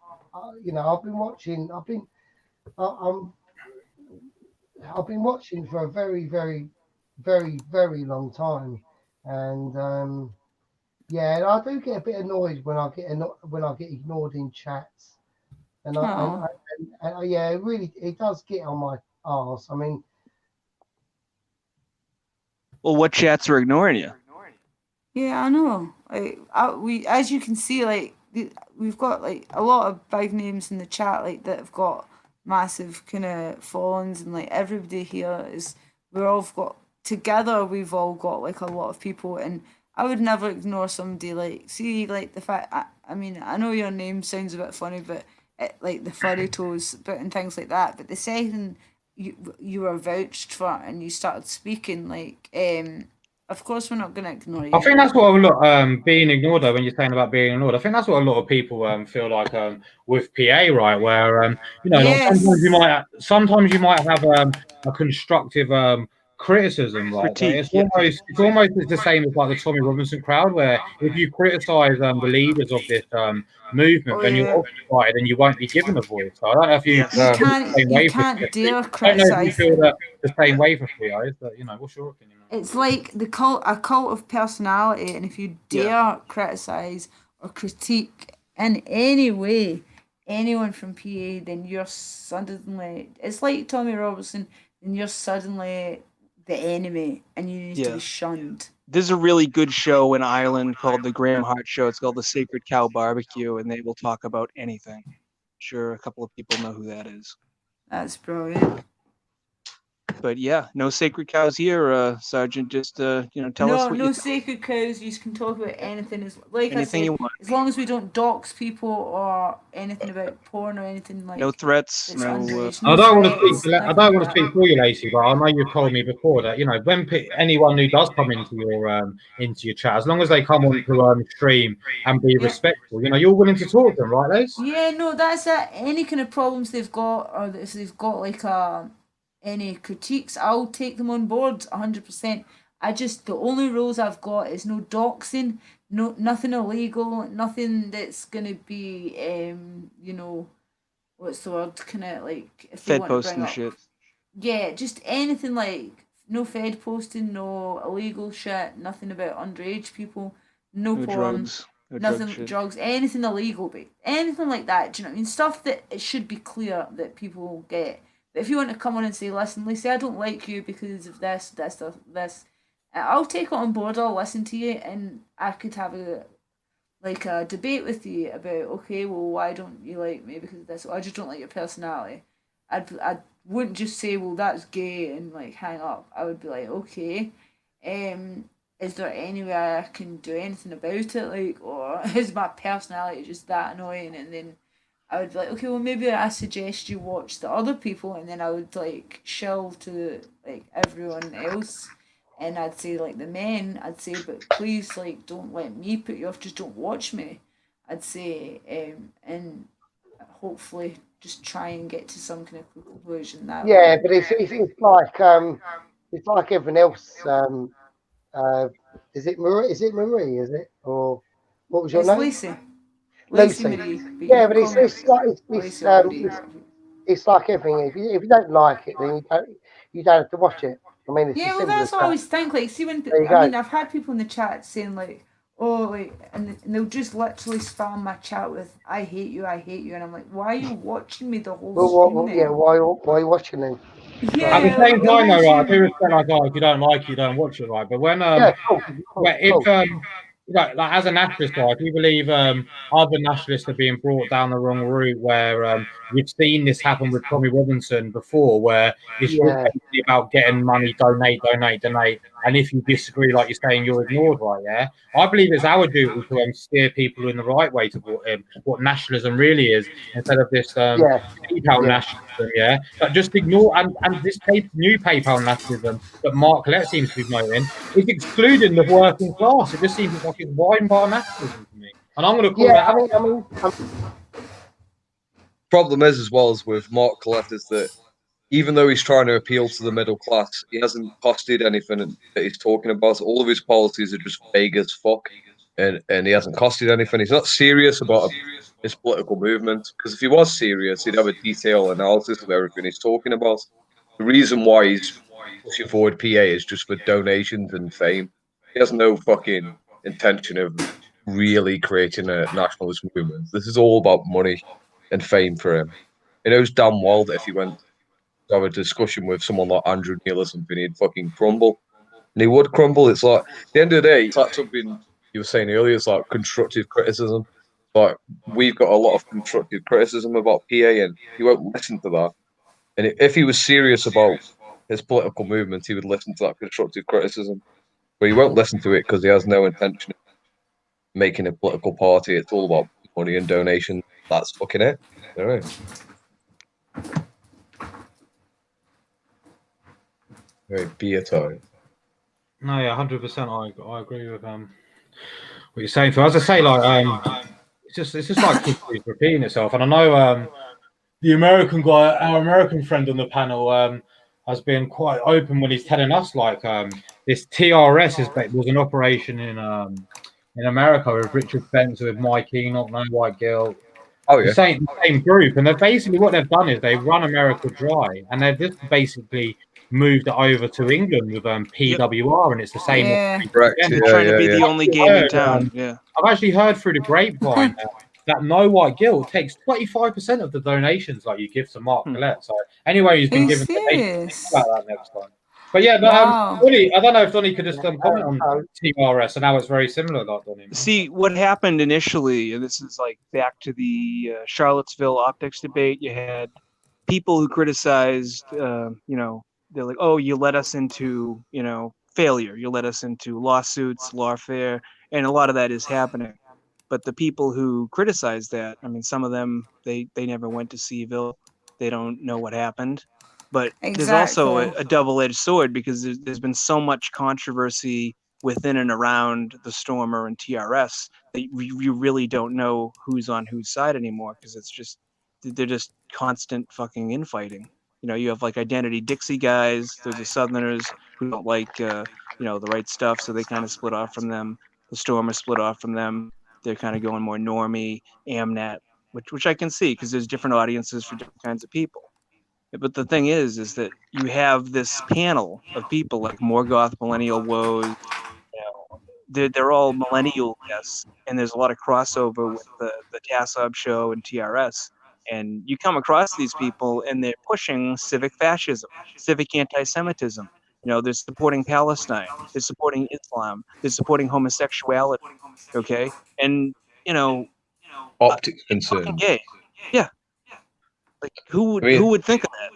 You know, I've been watching. I've been watching for a very, very, very, very long time, and yeah, I do get a bit annoyed when I get ignored in chats, and yeah, it does get on my arse. I mean, Well, what chats are ignoring you? Yeah, I know. We, as you can see, we've got like a lot of big names in the chat, like that have got massive kind of followings, and like everybody here we're all got together. We've all got like a lot of people, and I would never ignore somebody like the fact. I mean, I know your name sounds a bit funny, but like the furry toes, but and things like that. But the second you were vouched for and you started speaking, of course, we're not going to ignore you. I think that's what a lot being ignored though. When you're saying about being ignored, I think that's what a lot of people feel like with PA, right? Where you know, Yes. sometimes you might have a constructive criticism, right? Critique, It's almost the same as like the Tommy Robinson crowd, where if you criticise the leaders of this movement, then you're occupied and you won't be given a voice. So I don't know if you you can't dare criticize. I don't know if you feel the same way for PAs, but you know, what's your opinion? It's like a cult of personality, and if you dare criticize or critique in any way anyone from PA, then you're suddenly, it's like Tommy Robinson, and you're suddenly the enemy, and you need to be shunned. There's a really good show in Ireland called the Graham Hart Show. It's called the Sacred Cow Barbecue, and they will talk about anything. Sure, a couple of people know who that is. That's brilliant. But yeah, no sacred cows here, Sergeant. Just tell us what No you sacred cows. You can talk about anything. As like I anything said, you want. as long as we don't dox people or anything about porn or anything No like threats. that's No. underage. I No don't want to speak. threats. I Nothing don't like want to speak that. for you, Lacey, but I know you've told me before that when anyone who does come into your chat, as long as they come onto stream and be Yeah. respectful, you're willing to talk to them, right, Lace? Yeah, no, that's it. Any kind of problems they've got, or if they've got like any critiques, I'll take them on board 100%. The only rules I've got is no doxing, nothing illegal, nothing that's gonna be what's the word? Kind of like if they Fed want to bring posting up, shit. yeah, just anything like no Fed posting, no illegal shit, nothing about underage people, no No porn, drugs. No drug nothing shit. drugs, anything illegal, anything like that. Do you know what I mean? Stuff that it should be clear that people get. But if you want to come on and say, listen, Lacey, I don't like you because of this, I'll take it on board. I'll listen to you, and I could have a debate with you about, okay, well, why don't you like me because of this? Or I just don't like your personality. I wouldn't just say, well, that's gay and like hang up. I would be like, okay, is there any way I can do anything about it? Like, or is my personality just that annoying? And then I would be like, okay, well, maybe I suggest you watch the other people, and then I would like shill to like everyone else, and I'd say like the men, I'd say, but please like don't let me put you off. Just don't watch me. I'd say, and hopefully just try and get to some kind of conclusion that Yeah, way. but it's like everything else. Uh, is it Marie? Is it Marie? Is it or what was your It's name? Lacy, Lucy. Lacy-Marie, but you Yeah, can but call me Lacy or Marie. it's like everything. If you don't like it, then you don't have to watch it. I mean, it's Yeah, as well, simple as that's what I that. always think. Like, see, when There you I go. mean, I've had people in the chat saying like, "Oh, like," and they'll just literally spam my chat with "I hate you," and I'm like, "Why are you watching me the whole Well, stream yeah, then?" why are you watching then? At the Yeah, same like the time, whole though, right, I do stream. respect like, if you don't like it, you don't watch it, right? But Yeah, cool, if like as a nationalist, right, if you believe other nationalists are being brought down the wrong route, where you've seen this happen with Tommy Robinson before, where it's yeah, basically about getting money, donate, and if you disagree, like you're saying, you're ignored, right? Yeah, I believe it's our duty to steer people in the right way to what nationalism really is, instead of this yeah, PayPal yeah, nationalism, yeah. But just ignore and this new PayPal nationalism that Mark Collette seems to be promoting is excluding the working class. It just seems like it's wine bar nationalism to me, and I'm going to call yeah. that out. Problem is, as well as with Mark Collette, is that even though he's trying to appeal to the middle class, he hasn't costed anything that he's talking about. All of his policies are just vague as fuck, and he hasn't costed anything. He's not serious about his political movement, because if he was serious, he'd have a detailed analysis of everything he's talking about. The reason why he's pushing forward PA is just for donations and fame. He has no fucking intention of really creating a nationalist movement. This is all about money and fame for him. He knows damn well that if he went to have a discussion with someone like Andrew Neil or something, he'd fucking crumble. And he would crumble. It's like, at the end of the day, it's like something you were saying earlier, it's like constructive criticism. Like, we've got a lot of constructive criticism about PA, and he won't listen to that. And if he was serious about his political movement, he would listen to that constructive criticism. But he won't listen to it because he has no intention of making a political party. It's all about money and donation. That's fucking it. All right. Very beer time. No, yeah, 100%. I agree with what you're saying. So as I say, like it's just like history repeating itself. And I know the American guy, our American friend on the panel, has been quite open when he's telling us like this TRS was an operation in America with Richard Spencer, with Mike Enoch, No White Guilt, Oh, the yeah. same group, and they've basically what they've done is they've run America dry, and they've just basically moved it over to England with Yep. PWR, and it's the same. Yeah. Correct. Again. They're trying to be the I've only actually game in heard, town. Yeah. I've actually heard through the grapevine that No White Guilt takes 25% of the donations like you give to Mark Collette. So anyway, he's Are been you given donations. Think serious? about that next time. But yeah, but, Wow. Donny, I don't know if Donny could just comment on So, TRS and how it's very similar, like Donny. Man. See, what happened initially, and this is like back to the Charlottesville optics debate, you had people who criticized, they're like, oh, you led us into, you know, failure. You led us into lawsuits, lawfare, and a lot of that is happening. But the people who criticize that, I mean, some of them, they never went to Seville. They don't know what happened. But there's also Exactly. a double-edged sword, because there's been so much controversy within and around the Stormer and TRS that you really don't know who's on whose side anymore, because it's just, they're just constant fucking infighting. You know, you have like Identity Dixie guys. There's the Southerners who don't like, you know, the right stuff, so they kind of split off from them. The Stormer split off from them. They're kind of going more normie, Amnet, which I can see, because there's different audiences for different kinds of people. But the thing is that you have this panel of people like Morgoth, Millennial Woes. You know, they're all millennial guests, and there's a lot of crossover with the Tassob show and TRS. And you come across these people, and they're pushing civic fascism, civic anti-Semitism. You know, they're supporting Palestine, they're supporting Islam, they're supporting homosexuality. Okay, and you know, Optics it's fucking concerned. gay. Yeah, like who I mean, would think of that?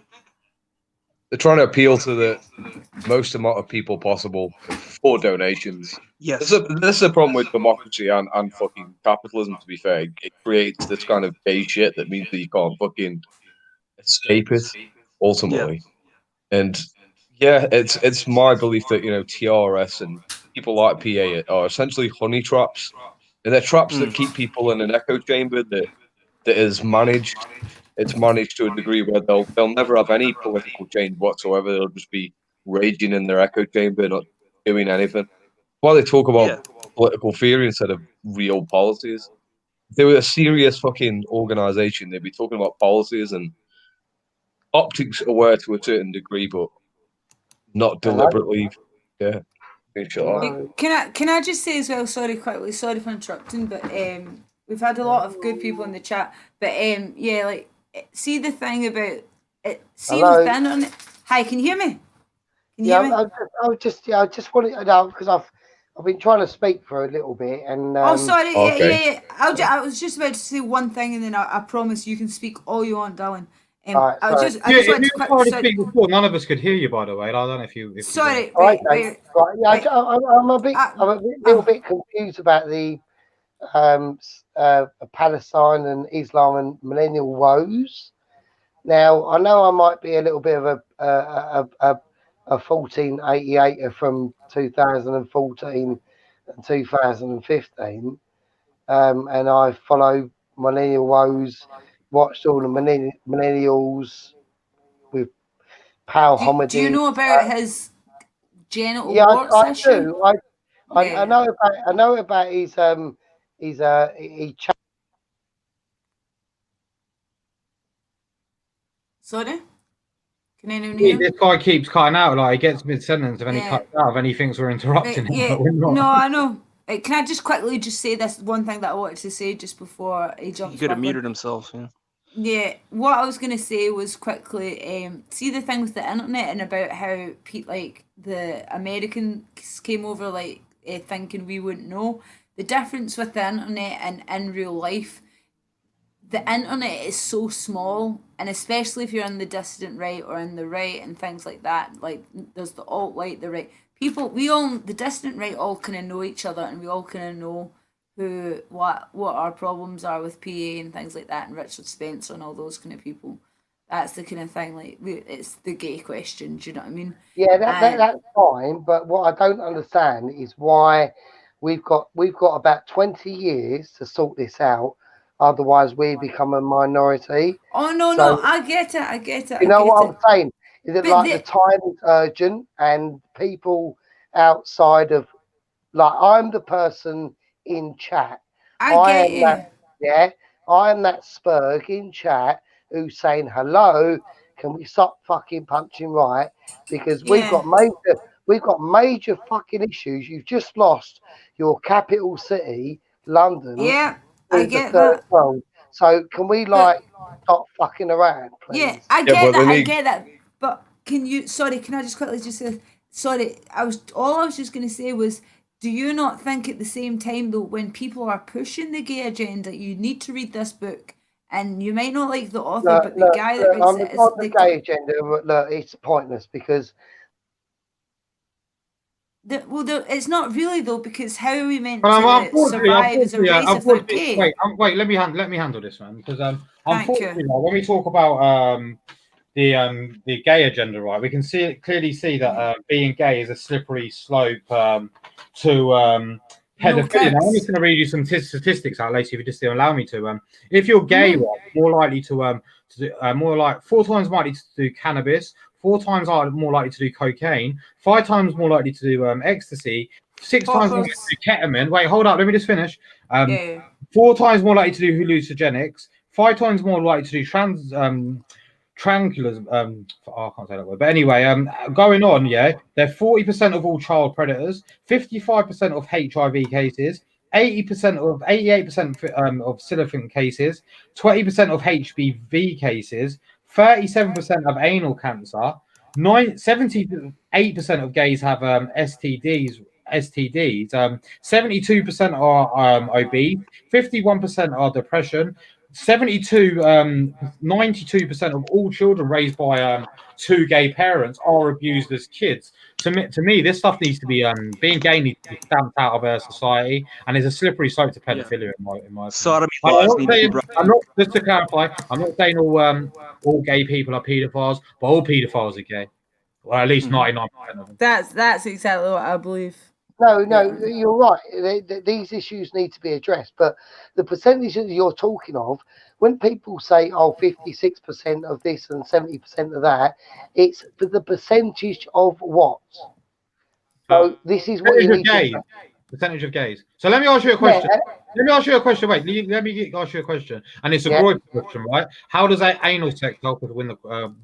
they're trying to appeal to the most amount of people possible for donations. Yes. This is a problem with democracy and fucking capitalism, to be fair. It creates this kind of gay shit that means that you can't fucking escape it, ultimately. And yeah, it's my belief that, you know, TRS and people like PA are essentially honey traps. And they're traps that keep people in an echo chamber that is managed. It's managed to a degree where they'll never have any political change whatsoever. They'll just be raging in their echo chamber, not doing anything. Why they talk about Yeah. political theory instead of real policies. If they were a serious fucking organization, they'd be talking about policies, and optics aware to a certain degree, but not Hello? deliberately. Yeah. Hello? Can I just say as well, sorry quickly, sorry for interrupting, but we've had a lot of good people in the chat. But yeah, like see the thing about it, see with Hello? the internet. Hi, can you hear me? Can you Yeah, hear me? I just wanted to know, because I've been trying to speak for a little bit, and Oh, sorry. Yeah, Okay. yeah, yeah. I was just about to say one thing, and then I promise you can speak all you want, darling. all right, I sorry. just Yeah, if wanted you to quick. tried to Sorry, speak before, none of us could hear you. By the way, I don't know if you sorry. Oh, Wait, okay, wait, right. Yeah, wait. I'm a bit, little Um, bit confused about the Palestine and Islam and millennial woes. Now, I know I might be a little bit of a 1488er from 2014 and 2015, and I follow millennial woes, watched all the millennials with Pal do you Homedy. know about his genital Yeah, warts I issue? do. I Yeah. know about his he Sorry. Can anyone Yeah, hear? this guy keeps cutting out. Like he gets mid sentence and then he Yeah. cuts out, and he thinks we're interrupting him, Yeah. but we're not. No, I know. Can I just quickly just say this one thing that I wanted to say just before he He jumps could have back on? muted himself. Yeah. Yeah, what I was gonna say was quickly, see the thing with the internet and about how like the Americans came over like thinking we wouldn't know. The difference with the internet and in real life, the internet is so small, and especially if you're on the dissident right or in the right and things like that. Like there's the alt right, the right people. We all the dissident right all kind of know each other, and we all kind of know who what our problems are with PA and things like that, and Richard Spencer and all those kind of people. That's the kind of thing. Like it's the gay question. Do you know what I mean? Yeah, And that's fine. But what I don't understand is why we've got about 20 years to sort this out. Otherwise, we become a minority. oh no, So no, I get it. I get it. you I know get what it. I'm saying? Is it But like the the time is urgent, and people outside of, like, I'm the person in chat. I I get am that, you. yeah. I am that Spurg in chat who's saying hello. Can we stop fucking punching right? Because Yeah. we've got major fucking issues. You've just lost your capital city, London, Yeah. I to the get third that. world. So can we But like stop fucking around, yeah, please? I Yeah, get but that. then I he get that. But can you? Sorry, can I just quickly just say? Sorry, I was just going to say was, do you not think at the same time though, when people are pushing the gay agenda, you need to read this book and you might not like the author, but the guy that writes on it is the gay agenda, look, it's pointless because it's not really though, because how are we meant But to survive as a race if we're gay? Wait, let me handle this, man, because Thank unfortunately, you. when we talk about the gay agenda, right, we can clearly see that being gay is a slippery slope to pedophilia. Now, I'm just going to read you some statistics out, Lacey, if you just allow me to. If you're gay, right, more likely to do, more like 4 times likely to do cannabis, 4 times more likely to do cocaine, 5 times more likely to do ecstasy, 6 times more likely to do ketamine. Wait, hold up, let me just finish. 4 times more likely to do hallucinogenics, 5 times more likely to do tranquilizers. I can't say that word, but anyway, going on, yeah, they're 40% of all child predators, 55% of HIV cases, 88% of syphilis cases, 20% of HPV cases, 37% of anal cancer, 78% of gays have STDs. 72% are obese, 51% are depression, 92% of all children raised by 2 gay parents are abused as kids. To me, this stuff needs to be being gay needs to be stamped out of our society, and there's a slippery slope to pedophilia in my opinion. Sodomy laws need to be brought. I'm not, just to clarify, I'm not saying all gay people are pedophiles, but all pedophiles are gay. Well, at least 99% of them. That's exactly what I believe. No, you're right. These issues need to be addressed, but the percentage that you're talking of, when people say, oh, 56% of this and 70% of that, it's for the percentage of what? So this is what you need to... Percentage of gays. So let me ask you a question. Let me ask you a question. Wait, let me ask you a question. And it's a broad question, right? How does anal sex help us win the... No,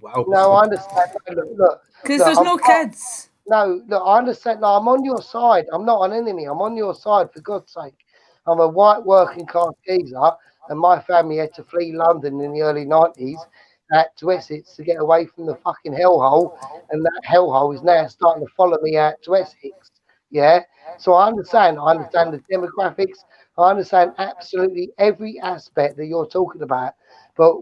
I understand. Look. Because there's no kids. No, look, I understand. No, I'm on your side. I'm not an enemy. I'm on your side, for God's sake. I'm a white working class geezer, and my family had to flee London in the early 90s to Essex to get away from the fucking hellhole, and that hellhole is now starting to follow me out to Essex. Yeah? So I understand. I understand the demographics. I understand absolutely every aspect that you're talking about. But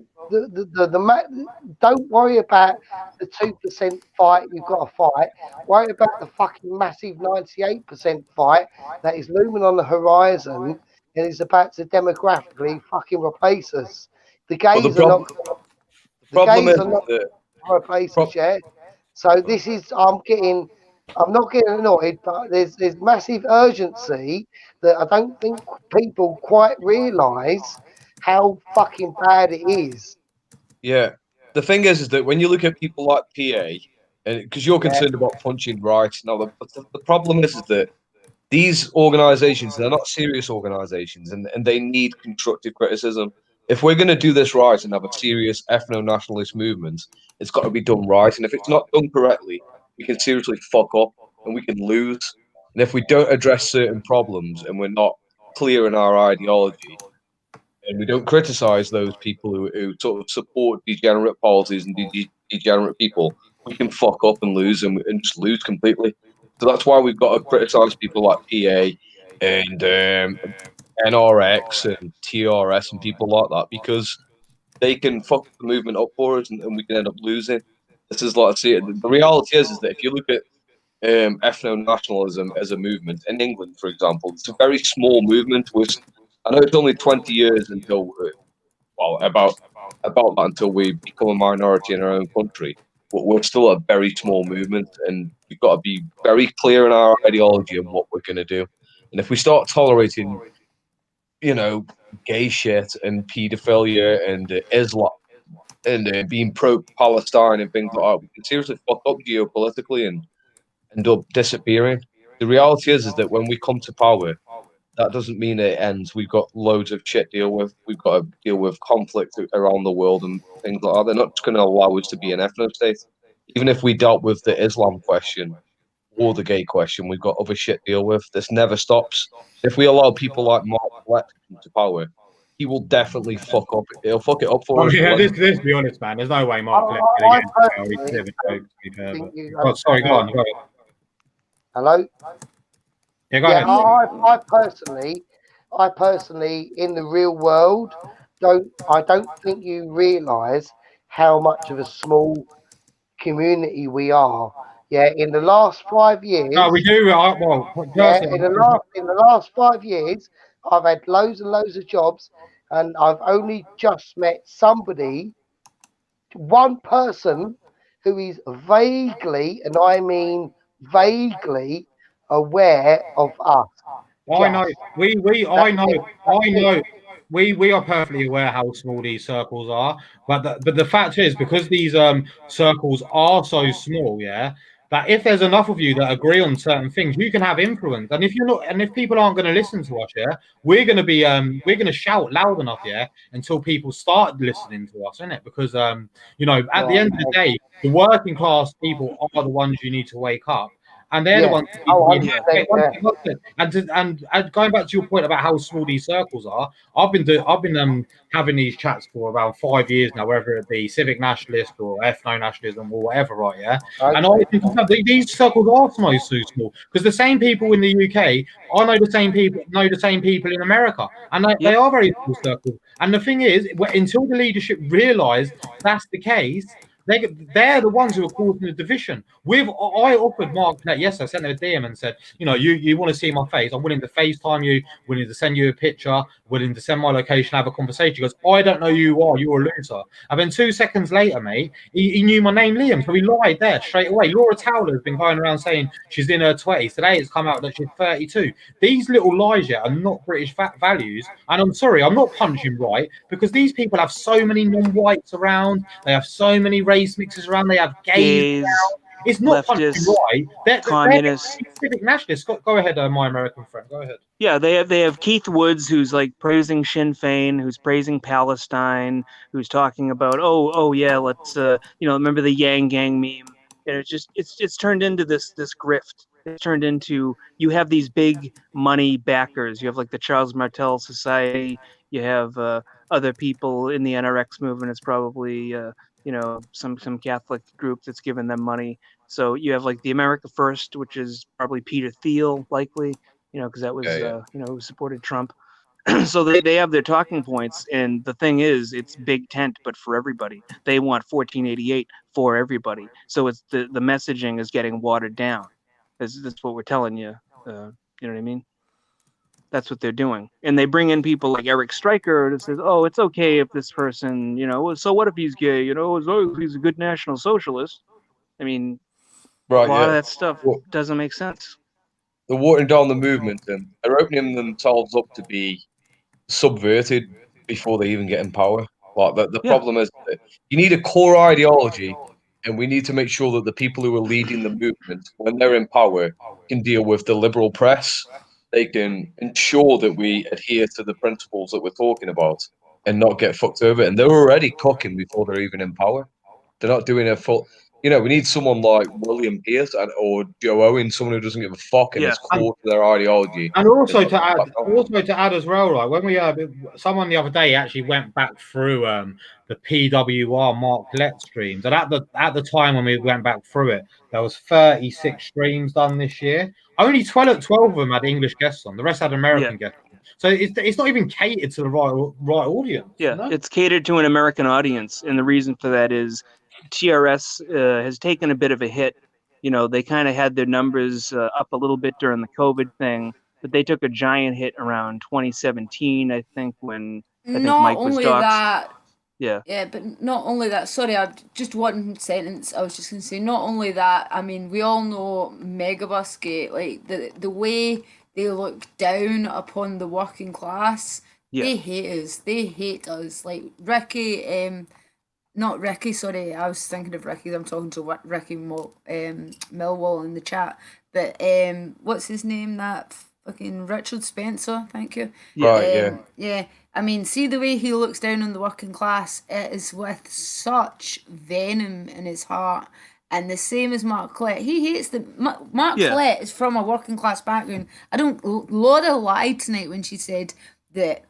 don't worry about the 2% fight you've got to fight. Worry about the fucking massive 98% fight that is looming on the horizon and is about to demographically fucking replace us. The gays are not. The gays are not replace us yet. So this is. I'm not getting annoyed, but there's massive urgency that I don't think people quite realise how fucking bad it is. Yeah. The thing is that when you look at people like PA, and because you're concerned about punching rights, now the problem is that these organizations, they're not serious organizations, and they need constructive criticism. If we're going to do this right and have a serious ethno-nationalist movement, it's got to be done right. And if it's not done correctly, we can seriously fuck up and we can lose. And if we don't address certain problems and we're not clear in our ideology, and we don't criticize those people who sort of support degenerate policies and degenerate people, we can fuck up and lose and just lose completely. So that's why we've got to criticize people like PA and NRX and TRS and people like that, because they can fuck the movement up for us and we can end up losing. This is like I see it. The reality is that if you look at ethno-nationalism as a movement in England, for example, it's a very small movement. Which I know it's only 20 years until, about that until we become a minority in our own country. But we're still a very small movement, and we've got to be very clear in our ideology and what we're going to do. And if we start tolerating, gay shit and paedophilia and Islam and being pro-Palestine and things like that, we can seriously fuck up geopolitically and end up disappearing. The reality is that when we come to power, that doesn't mean it ends. We've got loads of shit to deal with. We've got to deal with conflict around the world and things like that. They're not just going to allow us to be an ethno state. Even if we dealt with the Islam question or the gay question, we've got other shit to deal with. This never stops. If we allow people like Mark Fleck to come to power, he will definitely fuck up. He'll fuck it up for us. Yeah, let's be honest, man. There's no way Mark Fleck is going to get sorry, go on. Hello? Yeah, go ahead. I personally, in the real world, don't think you realise how much of a small community we are. Yeah, in the last 5 years, No, we do. Well, yeah, personally, in the last 5 years, I've had loads and loads of jobs, and I've only just met somebody, one person, who is vaguely, and I mean vaguely, aware of us. I know. Just I that's know. it. That's I it. know. We are perfectly aware how small these circles are, but the fact is, because these circles are so small, yeah, that if there's enough of you that agree on certain things, you can have influence. And if you're not, and if people aren't going to listen to us, yeah, we're going to shout loud enough, yeah, until people start listening to us, innit? Because at the Right. end of the day, the working class people are the ones you need to wake up. And they're the Yeah. ones that need to Oh, be. 100%. Wait, one Yeah. second, one second. And going back to your point about how small these circles are, I've been having these chats for around 5 years now, whether it be civic nationalist or ethno nationalism or whatever, right? Yeah, and I Okay. think these circles are so small because the same people in the UK, I know the same people in America, and they Yep. are very small circles. And the thing is, until the leadership realise that's the case, they're the ones who are causing the division. I offered Mark that. Yes, I sent him a DM and said, you want to see my face? I'm willing to FaceTime you, willing to send you a picture, willing to send my location, have a conversation. He goes, I don't know who you are. You're a loser. And then 2 seconds later, mate, he knew my name, Liam. So he lied there straight away. Laura Towler has been going around saying she's in her 20s. Today it's come out that she's 32. These little lies yet are not British values. And I'm sorry, I'm not punching right because these people have so many non-whites around. They have so many race mixes around. They have gays Gays, around. It's not punching leftists, right. They're communists. civic nationalists. Go ahead, my American friend. Go ahead. Yeah, they have Keith Woods, who's like praising Sinn Fein, who's praising Palestine, who's talking about, oh yeah, let's remember the Yang Gang meme. And it's turned into this grift. It's turned into, you have these big money backers. You have like the Charles Martel Society. You have other people in the NRX movement. It's probably some Catholic group that's given them money. So you have like the America First, which is probably Peter Thiel, likely, because that was, who supported Trump. So they have their talking points. And the thing is, it's big tent, but for everybody. They want 1488 for everybody. So it's the messaging is getting watered down. That's what we're telling you. You know what I mean? That's what they're doing. And they bring in people like Eric Stryker that says, oh, it's okay if this person, so what if he's gay? As long as he's a good National Socialist. I mean, a Right, lot yeah. of that stuff doesn't make sense. They're watering down the movement and they're opening themselves up to be subverted before they even get in power. Like the Yeah. problem is that you need a core ideology, and we need to make sure that the people who are leading the movement, when they're in power, can deal with the liberal press. They can ensure that we adhere to the principles that we're talking about and not get fucked over. And they're already cooking before they're even in power. They're not doing a full. We need someone like William Pierce or Joe Owen, someone who doesn't give a fuck and Yeah. is core to their ideology. And And also to add as well, like when we someone the other day actually went back through the PWR Mark Let streams, and at the time when we went back through it, there was 36 streams done this year. Only 12 of them had English guests on. The rest had Yeah. American guests. So it's not even catered to the right audience. Yeah, it's catered to an American audience, and the reason for that is TRS has taken a bit of a hit. They kind of had their numbers up a little bit during the COVID thing, but they took a giant hit around 2017, I think, when I think Not Mike was only doxxed. that, Yeah. yeah, but not only that. Sorry, I just one sentence. I was just gonna say. Not only that. I mean, we all know Megabus Gate. Like the way they look down upon the working class. Yeah. They hate us. They hate us. Like Ricky. Not Ricky. Sorry, I was thinking of Ricky. I'm talking to Ricky Millwall in the chat. But what's his name? That fucking Richard Spencer. Thank you. Yeah. Right, yeah. Yeah. I mean, see the way he looks down on the working class. It is with such venom in his heart. And the same as Mark Clett. He hates the Mark Yeah. Clett is from a working class background. I don't. Laura lied tonight when she said that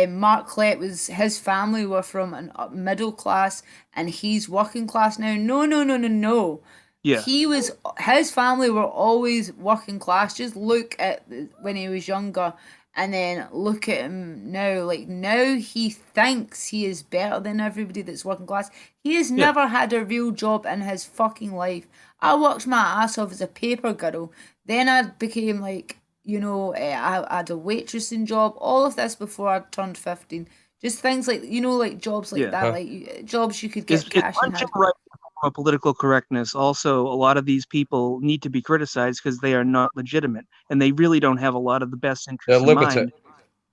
Mark Clett was his family were from a middle class and he's working class now. No. Yeah. His family were always working class. Just look at when he was younger, And then look at him now. Like, now he thinks he is better than everybody that's working class. He has never had a real job in his fucking life. I worked my ass off as a paper girl. Then I became like, I had a waitressing job. All of this before I turned 15. Just things like, like jobs like that, like jobs you could get It's cash and punching had. right from a political correctness. Also, a lot of these people need to be criticized because they are not legitimate and they really don't have a lot of the best They're interests in mind.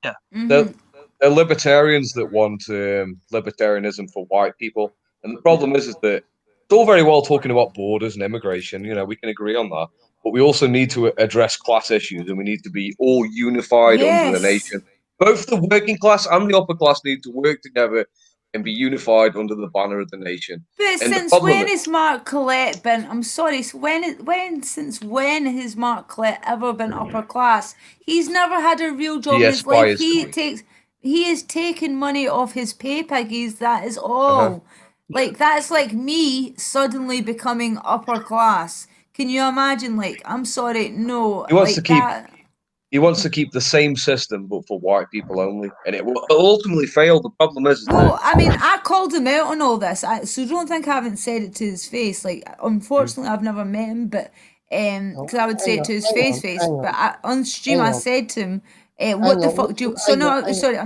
Yeah. They're libertarians that want libertarianism for white people. And the problem is that it's all very well talking about borders and immigration. We can agree on that. But we also need to address class issues, and we need to be all unified under the Yes. nation. Both the working class and the upper class need to work together and be unified under the banner of the nation. But And the since problem when is, has Mark Collette been? I'm sorry. Since when has Mark Collette ever been upper class? He's never had a real job he in his life. aspires to be. He is taking money off his pay piggies. That is Uh-huh. all. Like, that's like me suddenly becoming upper class. Can you imagine? Like, I'm sorry, no, He wants to like keep that. he wants to keep the same system, but for white people only, and it will ultimately fail. The problem is that Well, I mean, I called him out on all this, so don't think I haven't said it to his face. Like, unfortunately, I've never met him, but Oh, because I would say hang it on, to his hang face, on, hang but on, on stream, hang I on, said to him, "What hang the on, fuck do you?" So hang on, no, hang sorry,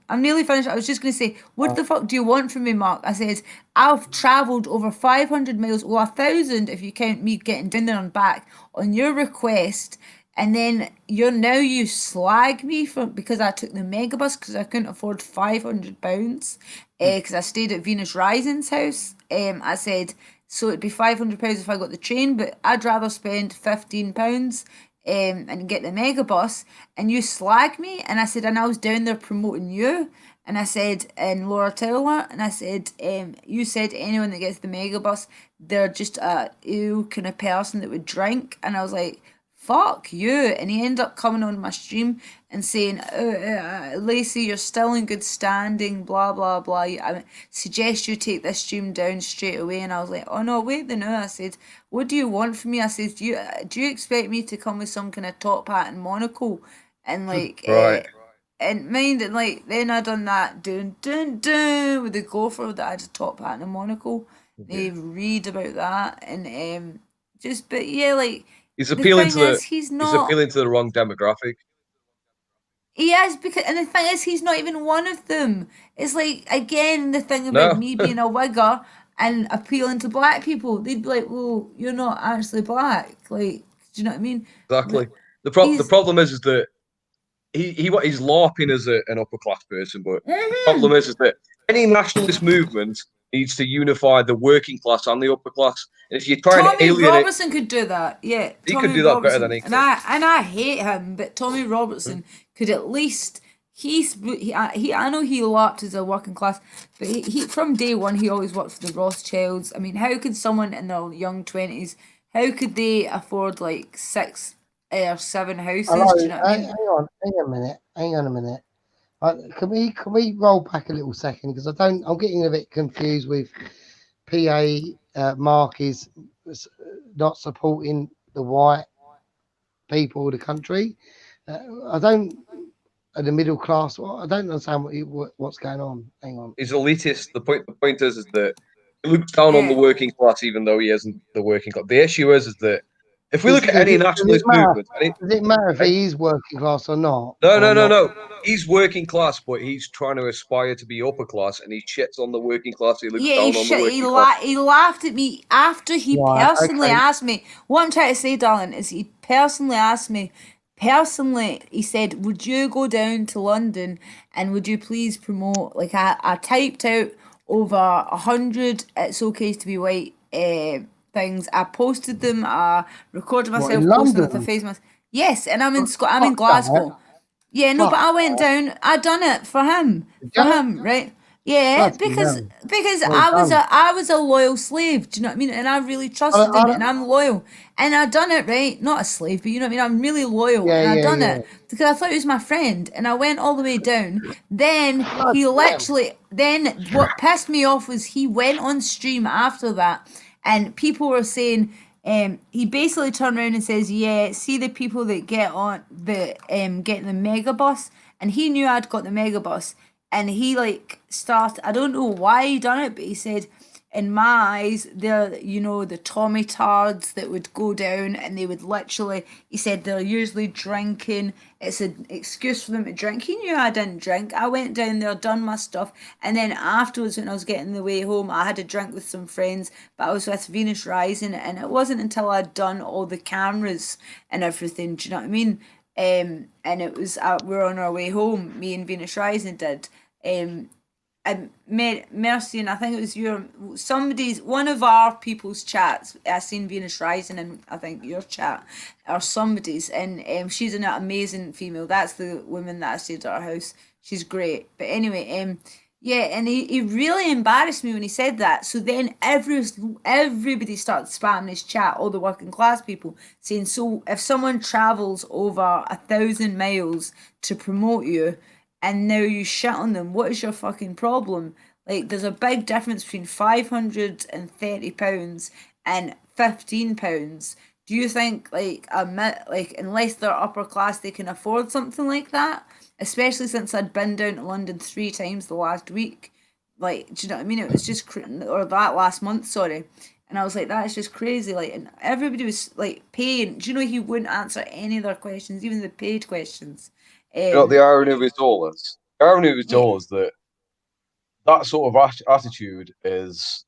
I'm nearly finished. I was just gonna say, "What the fuck do you want from me, Mark?" I said, "I've travelled over 500 miles, well, 1,000 if you count me getting down there and back on your request." And then you slag me for because I took the megabus because I couldn't afford £500 because I stayed at Venus Rising's house. I said so it'd be £500 if I got the train, but I'd rather spend £15 and get the megabus. And you slag me, and I said, and I was down there promoting you. And I said, and Laura Taylor, and I said, you said anyone that gets the megabus, they're just a ew kind of person that would drink. And I was like, fuck you. And he ended up coming on my stream and saying, Lacy, you're still in good standing, blah, blah, blah. I suggest you take this stream down straight away. And I was like, oh no, wait, no. I said, what do you want from me? I said, do you expect me to come with some kind of top hat and monocle? And like, right. and mind it, like, then I done that dun dun dun with the gopher that had a top hat and a monocle. They read about that and but yeah, like He's the appealing thing to is he's not. the wrong demographic. He is because, and the thing is, he's not even one of them. It's like again the thing about No, me being a wigger and appealing to black people. They'd be like, "Well, you're not actually black." Like, do you know what I mean? exactly. The He's. problem is that he's LARPing as an upper class person, but the problem is that any nationalist movement needs to unify the working class and the upper class. And if you try and Tommy alienate, Robertson could do that. Yeah, he could Tommy do that better than Robertson, he and could. I hate him, but Tommy Robertson could at least. I know he lapped as a working class, but he from day one he always worked for the Rothschilds. I mean, how could someone in their young 20s, how could they afford like 6 or 7 houses? Do you hello, know what I mean? hang on a minute. Can we roll back a little second because I'm getting a bit confused with PA Mark is not supporting the white people of the country. I don't the middle class. I don't understand what's going on. Hang on. He's elitist. The point is that he looks down on the Yeah. working class, even though he isn't the working class. The issue is that if we Does, look at does any it does it nationalist matter? movement, Does it matter if he is working class or not? no, Or no, no, not? no. He's working class, but he's trying to aspire to be upper class, and he shits on the working class. He looks Yeah, down on the working class. he laughed at me after he Right. personally Okay. asked me. What I'm trying to say, darling, is he personally asked me. Personally, he said, "Would you go down to London and would you please promote?" Like I typed out over 100. It's okay to be white. Things. I posted them. I recorded What in myself posting with a London? face mask. Yes, and I'm in Fuck that. Glasgow. Yeah, no, but Fuck I went down. I done it for him. For that. him, right? Yeah, Bloody because hell. because Well done. I was a loyal slave. Do you know what I mean? And I really trusted I him, don't, and I'm loyal. And I done it right, not a slave, but you know what I mean. I'm really loyal, and I done yeah. it because I thought he was my friend, and I went all the way down. Then Bloody he hell. literally. Then what pissed me off was he went on stream after that, and people were saying he basically turned around and says, "Yeah, see the people that get on the get the megabus," and he knew I'd got the megabus, and he like started. I don't know why he done it, but he said, "In my eyes, they're the Tommy tards that would go down, and they would literally." He said they're usually drinking. It's an excuse for them to drink. He knew I didn't drink. I went down there, done my stuff, and then afterwards, when I was getting the way home, I had a drink with some friends. But I was with Venus Rising, and it wasn't until I'd done all the cameras and everything. Do you know what I mean? And it was we were on our way home. Me and Venus Rising did. And Mercian, I think it was one of our people's chats. I seen Venus Rising, and I think your chat or somebody's, and she's an amazing female. That's the woman that I stayed at her house. She's great. But anyway, yeah, and he really embarrassed me when he said that. So then everybody started spamming his chat, all the working class people, saying, so if someone travels over 1,000 miles to promote you, and now you shit on them, what is your fucking problem? Like, there's a big difference between £530 and £15. Do you think like unless they're upper class they can afford something like that? Especially since I'd been down to London 3 times the last week. Like, do you know what I mean? It was just or that last month, sorry. And I was like, that's just crazy. Like, and everybody was like paying. Do you know he wouldn't answer any of their questions, even the paid questions? You know what the irony of it all is? The irony of it Yeah. all is that sort of attitude is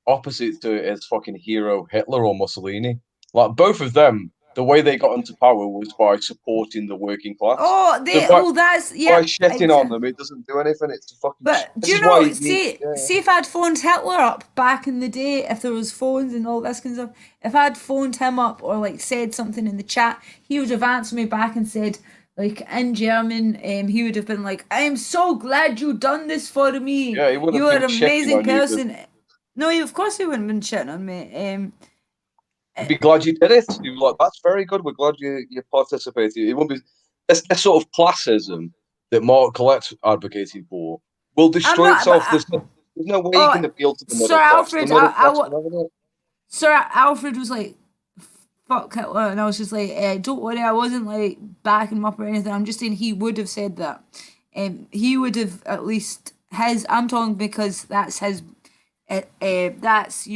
opposite to his fucking hero Hitler or Mussolini. Like both of them, the way they got into power was by supporting the working class. So That's by yep. shitting on them, it doesn't do anything. It's a fucking. But do This you is why know? you need. Yeah. See if I'd phoned Hitler up back in the day, if there was phones and all this kind of stuff. If I'd phoned him up or like said something in the chat, he would have answered me back and said, like in German, he would have been like, "I'm so glad you done this for me. Yeah, he would You have are been an shitting amazing on you. person." No, of course he wouldn't have been shitting on me. He'd be glad you did it. He'd be like, "That's very good. We're glad you participated." It won't be this sort of classism that Mark Collette's advocating for will I'm destroy not, but itself. There's no way you oh, can appeal to the Sir middle class. The Alfred, middle class can have it. Sir Alfred was like, fuck Hitler, and I was just like, don't worry, I wasn't like backing him up or anything. I'm just saying he would have said that. He would have at least I'm talking because that's his. That's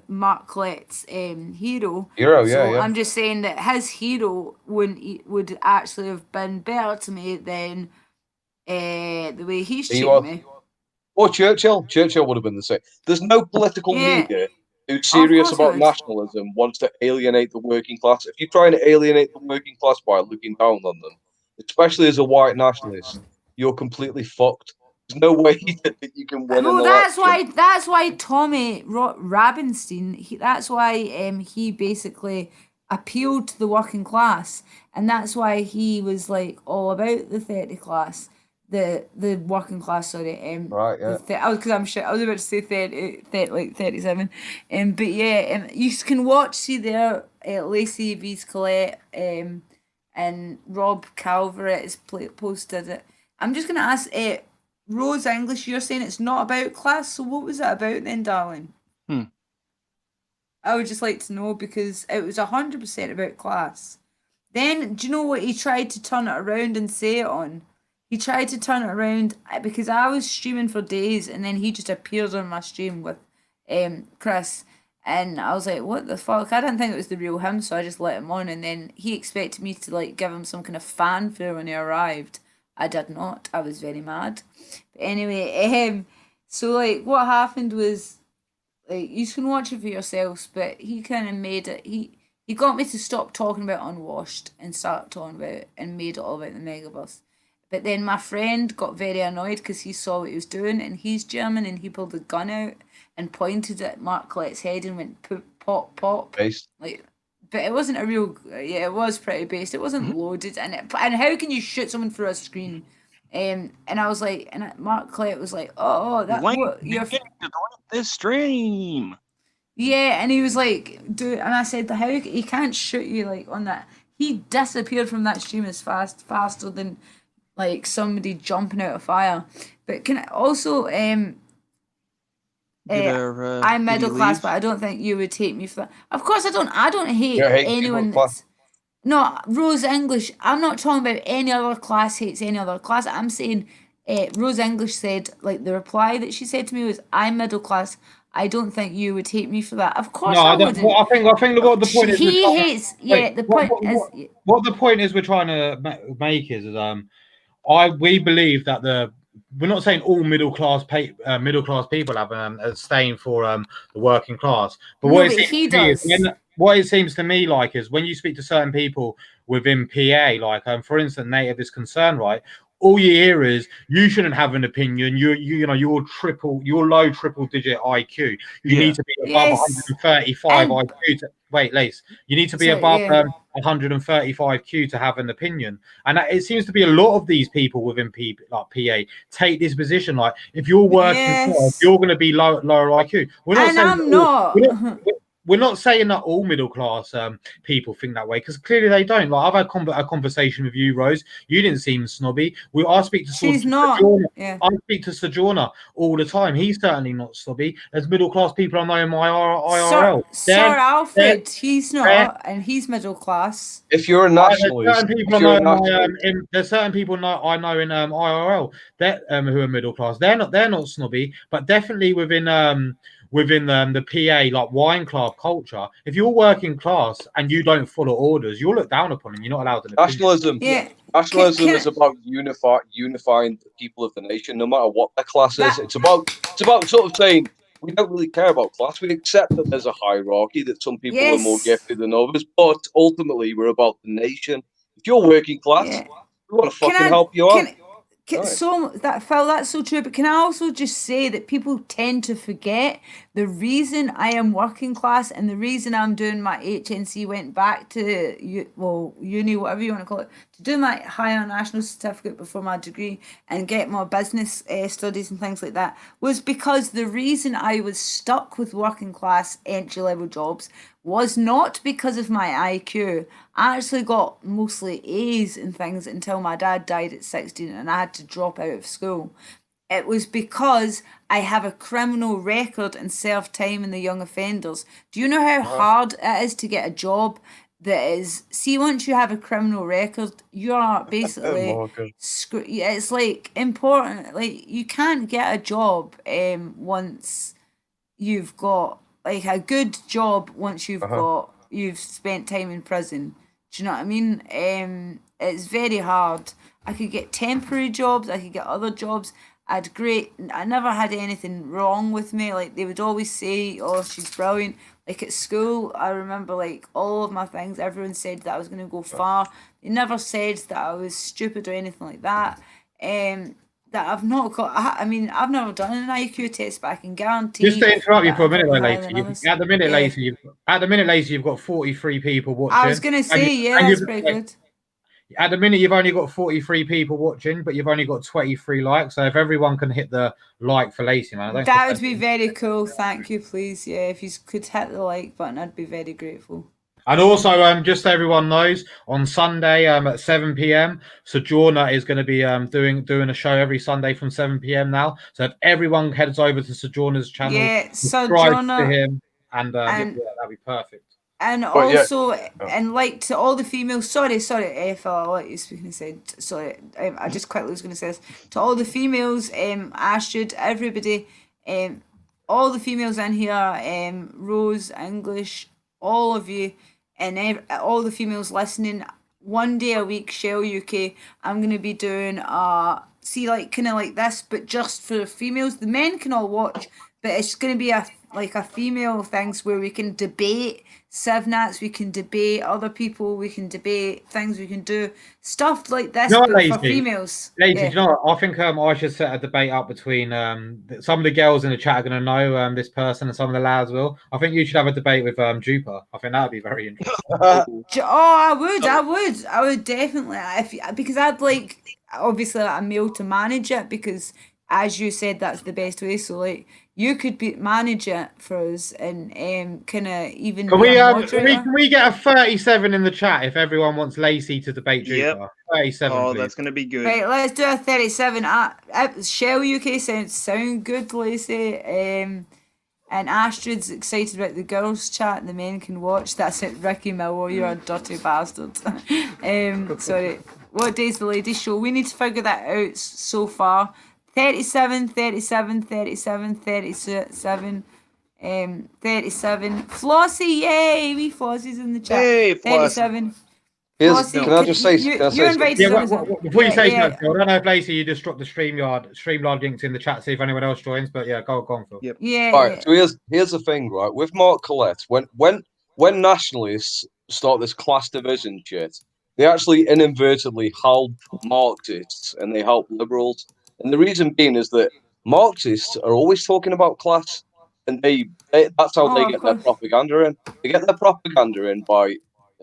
Mark Collette's hero. Hero, So yeah. I'm just saying that his hero would actually have been better to me than the way he's He treating was. me. Or Churchill. Churchill would have been the same. There's no political Yeah, leader who's of serious course he about would. nationalism wants to alienate the working class. If you try and alienate the working class by looking down on them, especially as a white nationalist, you're completely fucked. There's no way that you can win an Well, election. that's why Tommy Rabenstein. That's why he basically appealed to the working class, and that's why he was like all about the 30 class, the working class. Sorry, Right, yeah. because I'm shit. I was about to say 30 like 37, but yeah, you can see there, Lacy v's Colette, and Rob Calvert has posted it. I'm just gonna ask, Rose English, you're saying it's not about class, so what was it about then, darling? I would just like to know because it was 100% about class. Then, do you know what he tried to turn it around and say it on? He tried to turn it around because I was streaming for days and then he just appeared on my stream with Chris. And I was like, what the fuck? I didn't think it was the real him, so I just let him on. And then he expected me to like give him some kind of fanfare when he arrived. I did not. I was very mad. But anyway, so like what happened was like you can watch it for yourselves, but he kind of made it. He got me to stop talking about Unwashed and start talking about it and made it all about the megabus. But then my friend got very annoyed because he saw what he was doing and he's German and he pulled a gun out and pointed at Mark Collette's head and went poop, pop, pop. Based. Like, but it wasn't a real. Yeah, it was pretty based. It wasn't loaded, and how can you shoot someone through a screen? And I was like, and Mark Collette was like, oh, that what you're. This stream. Yeah, and he was like, dude, and I said, how he can't shoot you like on that. He disappeared from that stream as faster than like somebody jumping out of fire. But can I also I'm middle class, but I don't think you would hate me for that. Of course, I don't. I don't hate anyone that's. No, Rose English. I'm not talking about any other class hates any other class. I'm saying Rose English said, like, the reply that she said to me was, "I'm middle class. I don't think you would hate me for that." Of course, No, I I don't. wouldn't. I think what the point is. He hates. Yeah, the point is. What the point is we're trying to make is we believe that we're not saying all middle class people have a disdain for the working class, but No, but he does. What it seems to me like is when you speak to certain people within PA, like for instance, Native is concerned, right? All you hear is you shouldn't have an opinion. You're low triple digit IQ. You need to be above 135 IQ. Wait, Lace. You need to be above 135 Q to have an opinion. And it seems to be a lot of these people within PA take this position. Like if you're working, you're going to be lower IQ. We're not saying that all middle class people think that way, because clearly they don't. Like I've had a conversation with you, Rose. You didn't seem snobby. I speak to I speak to Sojourner all the time. He's certainly not snobby. There's middle class people I know in my IRL. Sir Alfred, he's not, and he's middle class. If you're a nationalist, there's certain people I know in IRL that who are middle class. They're not snobby, but definitely within the PA like wine club culture, if you're working class and you don't follow orders, you're looked down upon and you're not allowed to. Nationalism is about unifying the people of the nation, no matter what their class is. It's about sort of saying we don't really care about class. We accept that there's a hierarchy, that some people are more gifted than others, but ultimately we're about the nation. If you're working class, we want to fucking help you out. So Phil, that's so true. But can I also just say that people tend to forget the reason I am working class and the reason I'm doing my HNC, went back to uni, whatever you want to call it, to do my higher national certificate before my degree and get my business studies and things like that, was because the reason I was stuck with working class entry level jobs was not because of my IQ. I actually got mostly A's and things until my dad died at 16 and I had to drop out of school. It was because I have a criminal record and served time in the young offenders. Do you know how hard it is to get a job that is... See, once you have a criminal record, you are basically... It's like important. Like, you can't get a job once you've got... Like a good job once you've spent time in prison. Do you know what I mean? It's very hard. I could get temporary jobs. I could get other jobs. I never had anything wrong with me. Like they would always say, "Oh, she's brilliant." Like at school, I remember like all of my things. Everyone said that I was going to go far. They never said that I was stupid or anything like that. That I've not got. I've never done an IQ test, but I can guarantee. Just to interrupt you for a minute, Lacy. At the minute, Lacy, you've got 43 people watching. I was gonna say, that's pretty good. At the minute, you've only got 43 people watching, but you've only got 23 likes. So if everyone can hit the like for Lacy, man, that would be very cool. Thank you, please. Yeah, if you could hit the like button, I'd be very grateful. And also, just so everyone knows, on Sunday at 7 p.m, Sojourner is going to be doing a show every Sunday from 7 p.m. now. So if everyone heads over to Sojourner's channel, subscribe to him, and that'd be perfect. And also, and like to all the females, sorry, Phil, I'll let you speak and said, sorry, I just quickly was going to say this. To all the females, Astrid, everybody, all the females in here, Rose, English, all of you, and all the females listening, one day a week, Shell UK, I'm going to be doing kind of like this, but just for females. The men can all watch, but it's going to be a female things where we can debate Civnats, we can debate other people, we can debate things, we can do stuff like this, but for females. Lacy, do you know what? I think I should set a debate up between some of the girls in the chat are going to know this person and some of the lads will. I think you should have a debate with Jupa. I think that would be very interesting. I would definitely, because I'd like obviously a male to manage it, because as you said, that's the best way. So like you could manage it for us and kind of even. Can we get a 37 in the chat if everyone wants Lacy to debate Jupa? Yep. 37. Oh, please. That's gonna be good. Right, let's do a 37. Shell UK sound good, Lacy. And Astrid's excited about the girls' chat and the men can watch. That's it, Ricky Milwell, you're a dirty bastard. Sorry. What day's the ladies' show? We need to figure that out so far. 37, 37, 37, 37, 37. Flossie, yay! Wee Flossie's in the chat. Hey, Flossie. 37. Here's, Flossie, can I just say? Can I say you're something? invited Yeah, on as well. before you say Yeah, something, I don't know if Lacy, you just dropped the Streamyard links in the chat, see if anyone else joins, but yeah, go on, Phil. Yep. yeah. All right, so here's the thing, right? With Mark Collette, when nationalists start this class division shit, they actually inadvertently help Marxists and they help liberals. And the reason being is that Marxists are always talking about class, and that's how they Oh, of get their course. propaganda in. They get their propaganda in by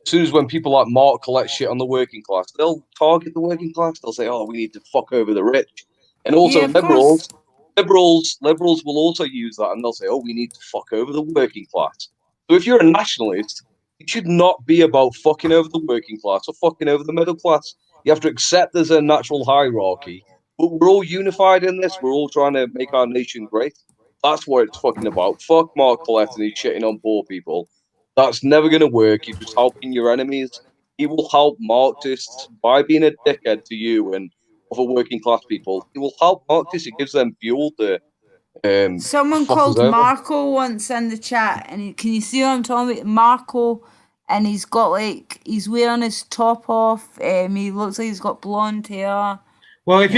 as soon as when people like Mark Collette shit on the working class, they'll target the working class. They'll say, "Oh, we need to fuck over the rich," and also Yeah, of course. liberals will also use that and they'll say, "Oh, we need to fuck over the working class." So if you're a nationalist, it should not be about fucking over the working class or fucking over the middle class. You have to accept there's a natural hierarchy, but we're all unified in this. We're all trying to make our nation great. That's what it's fucking about. Fuck Mark Collette and he's shitting on poor people. That's never going to work. You're just helping your enemies. He will help Marxists by being a dickhead to you and other working class people. He will help Marxists. It gives them fuel to Someone fuck us called over. Marco once in the chat, and can you see what I'm talking about? Marco, and he's got he's wearing his top off. He looks like he's got blonde hair. Well, if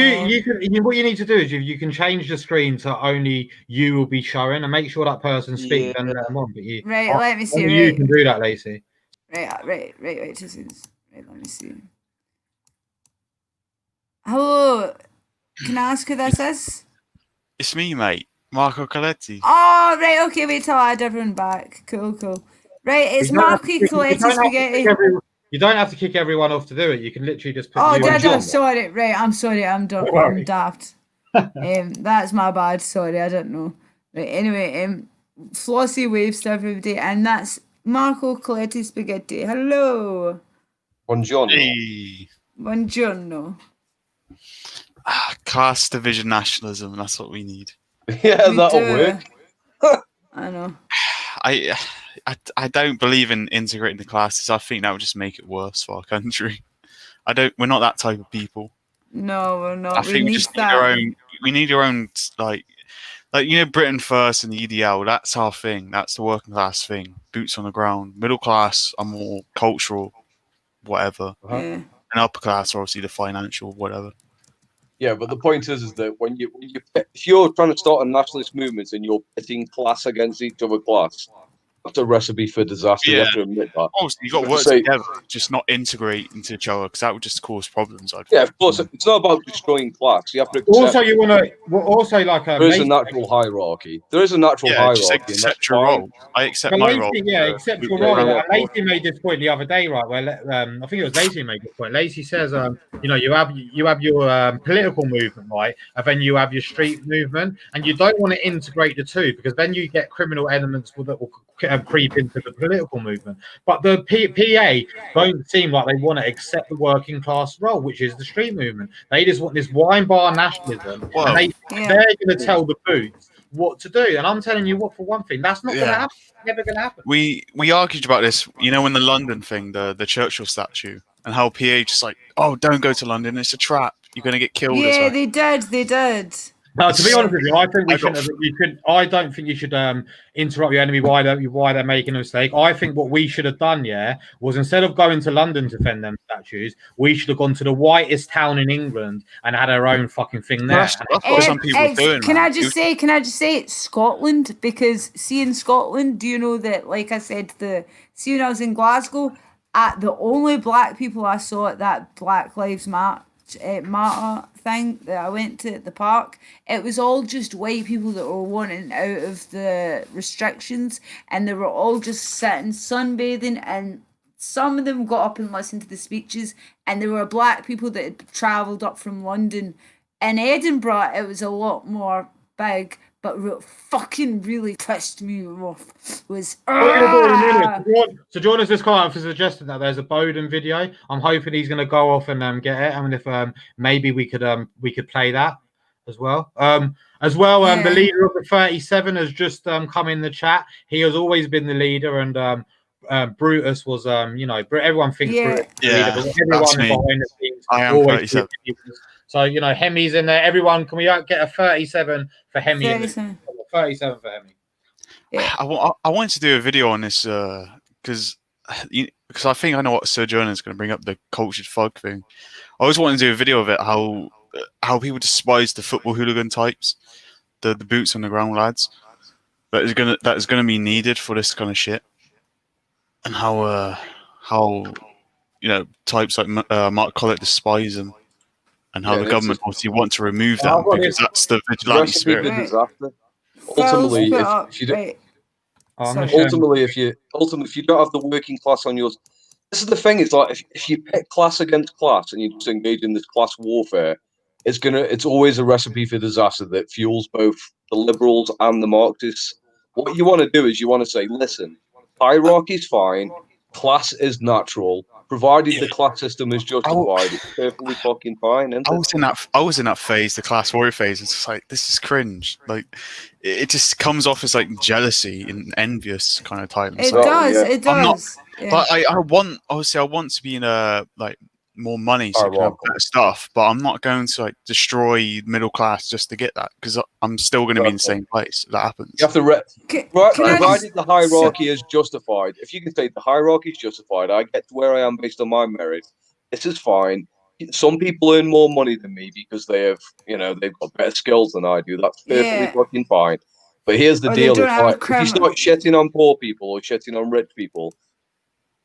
what you need to do is you can change the screen so only you will be showing and make sure that person speaks and let them on. But Right, let me see. only Right, you can do that, Lacy. Right. Right, let me see. Hello, can I ask who this is? It's me, mate. Marco Coletti. Oh, right, okay, wait till I add everyone back. Cool. Right, it's Marco Coletti Spaghetti. You don't have to kick everyone off to do it. You can literally just put. Sorry. Right, I'm sorry. I'm daft. That's my bad. Sorry, I didn't know. Right, anyway, Flossie waves to everybody, and that's Marco Coletti Spaghetti. Hello. Buongiorno. Hey. Buongiorno. Class division nationalism. That's what we need. Yeah, that'll work. I know. I don't believe in integrating the classes. I think that would just make it worse for our country. We're not that type of people. No, we're not. I think we just need our own. We need our own, like Britain First and the EDL. That's our thing. That's the working class thing. Boots on the ground. Middle class are more cultural, whatever. Yeah. And upper class are obviously the financial, whatever. Yeah, but the point is that if you're trying to start a nationalist movement and you're pitting class against each other class, that's a recipe for disaster. You have to admit that. Obviously, you've got to work together, just not integrate into each other, because that would just cause problems. Yeah, of course. It's not about destroying class. You have to accept. Also, you want to. Also, like there is a natural hierarchy. There is a natural hierarchy. Just accept your role. I accept my role. Yeah, accept your role. Lacy made this point the other day, right? Where I think it was Lacy made this point. Lacy says, you have your political movement, right, and then you have your street movement, and you don't want to integrate the two because then you get criminal elements that will creep into the political movement. But the PA don't seem like they want to accept the working class role, which is the street movement. They just want this wine bar nationalism, and they're going to tell the boots what to do. And I'm telling you what, for one thing, that's not going to happen. It's never going to happen. We argued about this, in the London thing, the Churchill statue, and how PA just like, oh, don't go to London, it's a trap. You're going to get killed. Yeah, they did. No, to be honest with you, I think we shouldn't. I don't think you should interrupt your enemy while they're making a mistake. I think what we should have done, was instead of going to London to defend them statues, we should have gone to the whitest town in England and had our own fucking thing there. That's what some people are doing. Can I just say Scotland? Because see, in Scotland, do you know that? Like I said, when I was in Glasgow, the only black people I saw at that Black Lives Matter thing that I went to at the park, it was all just white people that were wanting out of the restrictions, and they were all just sitting sunbathing, and some of them got up and listened to the speeches, and there were black people that had travelled up from London. In Edinburgh, it was a lot more big, but what fucking really pissed me off was... So Jordan has just come out for suggesting that there's a Bowden video. I'm hoping he's going to go off and get it. I mean, if maybe we could play that. as well. The Yeah. leader of the 37 has just come in the chat. He has always been the leader, and Brutus was, everyone thinks Yeah. Brutus is the leader, but that's everyone me. behind the scenes I am always 37. So, Hemi's in there. Everyone, can we get a 37 for Hemi? 37. 37 for Hemi. Yeah. I wanted to do a video on this because I think I know what Sir Jonah is going to bring up, the cultured thug thing. I always wanted to do a video of it, how people despise the football hooligan types, the boots on the ground lads. That is gonna be needed for this kind of shit, and how types like Mark Collett despise them, and how Yeah, the and it's government just obviously want to remove I've them got because this. that's the it's vigilante recipe for spirit. Right. disaster. Phil's Ultimately, put up. if you do, Right. I'm Sorry. gonna show ultimately if you don't have the working class on yours, this is the thing. It's like if you pick class against class and you just engage in this class warfare, it's always a recipe for disaster that fuels both the liberals and the Marxists. What you want to do is you want to say, listen, hierarchy is fine, class is natural, provided the class system is justified. It's perfectly fucking fine, isn't I it? was in that phase, the class warrior phase. It's just like, this is cringe. Like, it just comes off as like jealousy and envious kind of type. It's It like, Exactly, does. yeah. It I'm not. does. Yeah. But I want to be in a more money so I can have Hierarchical. better stuff. But I'm not going to destroy middle class just to get that, because I'm still going to be in the Exactly. same place if that happens. You have to Can I just? provided the hierarchy is justified. If you can say the hierarchy is justified, I get to where I am based on my merit. This is fine. Some people earn more money than me because they've got better skills than I do. That's perfectly Yeah. fucking fine. But here's the Or they deal: don't have a if you criminal. start shitting on poor people or shitting on rich people,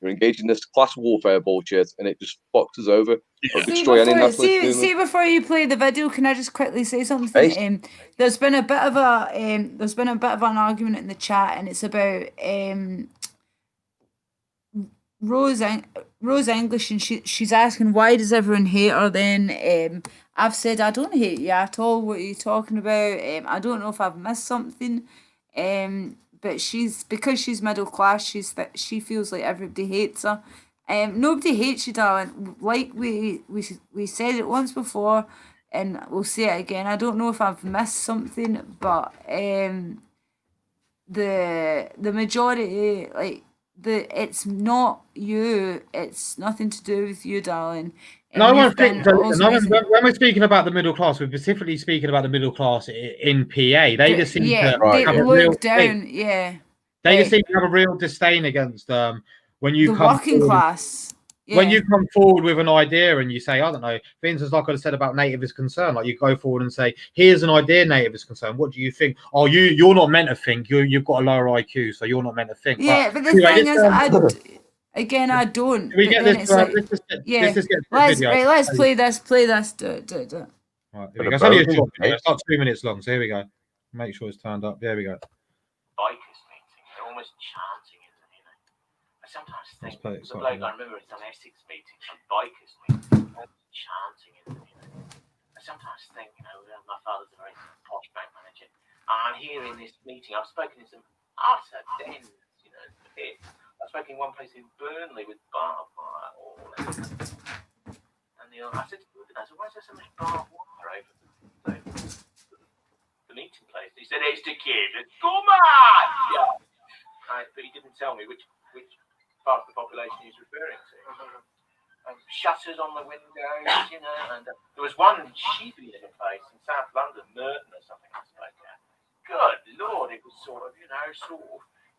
you're engaged in this class warfare bullshit, and it just fucks us over. It'll destroy any nationalist movement. See before you play the video, can I just quickly say something? Hey, There's been a bit of an argument in the chat, and it's about Rose English, and she's asking, why does everyone hate her? Then I've said, I don't hate you at all. What are you talking about? I don't know if I've missed something. But because she's middle class, she feels like everybody hates her. Nobody hates you, darling. Like we said it once before, and we'll say it again. I don't know if I've missed something, but the majority, it's not you. It's nothing to do with you, darling. No And one you've thinks. been organising. When we're speaking about the middle class, we're specifically speaking about the middle class in PA. They just seem to Right, have They a real look down. Yeah. They just seem to have a real disdain against when you The come working forward. class. When Yeah. you come forward with an idea and you say, I don't know, for instance, like I said about native is concerned, like you go forward and say, here's an idea, native is concerned. What do you think? Oh, you're not meant to think. You've got a lower IQ, so you're not meant to think. Yeah, but the anyway, thing is, I don't. can we But get then this? it's like, Let's just get to the let's video. play this. Do it. Right, here we go. It's only a short video. It's not 2 minutes long. So here we go. Make sure it's turned up. There we go. Bikers meeting. They're almost chanting, isn't it? I sometimes think there's a bloke I remember at some Essex meeting, some bikers meeting, almost chanting, isn't it? I sometimes think, my father's a very posh bank manager, and I'm here in this meeting. I've spoken to some utter dens, I've spoken in one place in Burnley with barbed wire all over. And I said to him, why is there so much barbed wire over the meeting place? He said, it's to keep it. Come on! Yeah. But he didn't tell me which part of the population he's referring to. Shutters on the windows, and there was one cheapy little place in South London, Merton or something I spoke at. Good Lord, it was sort of,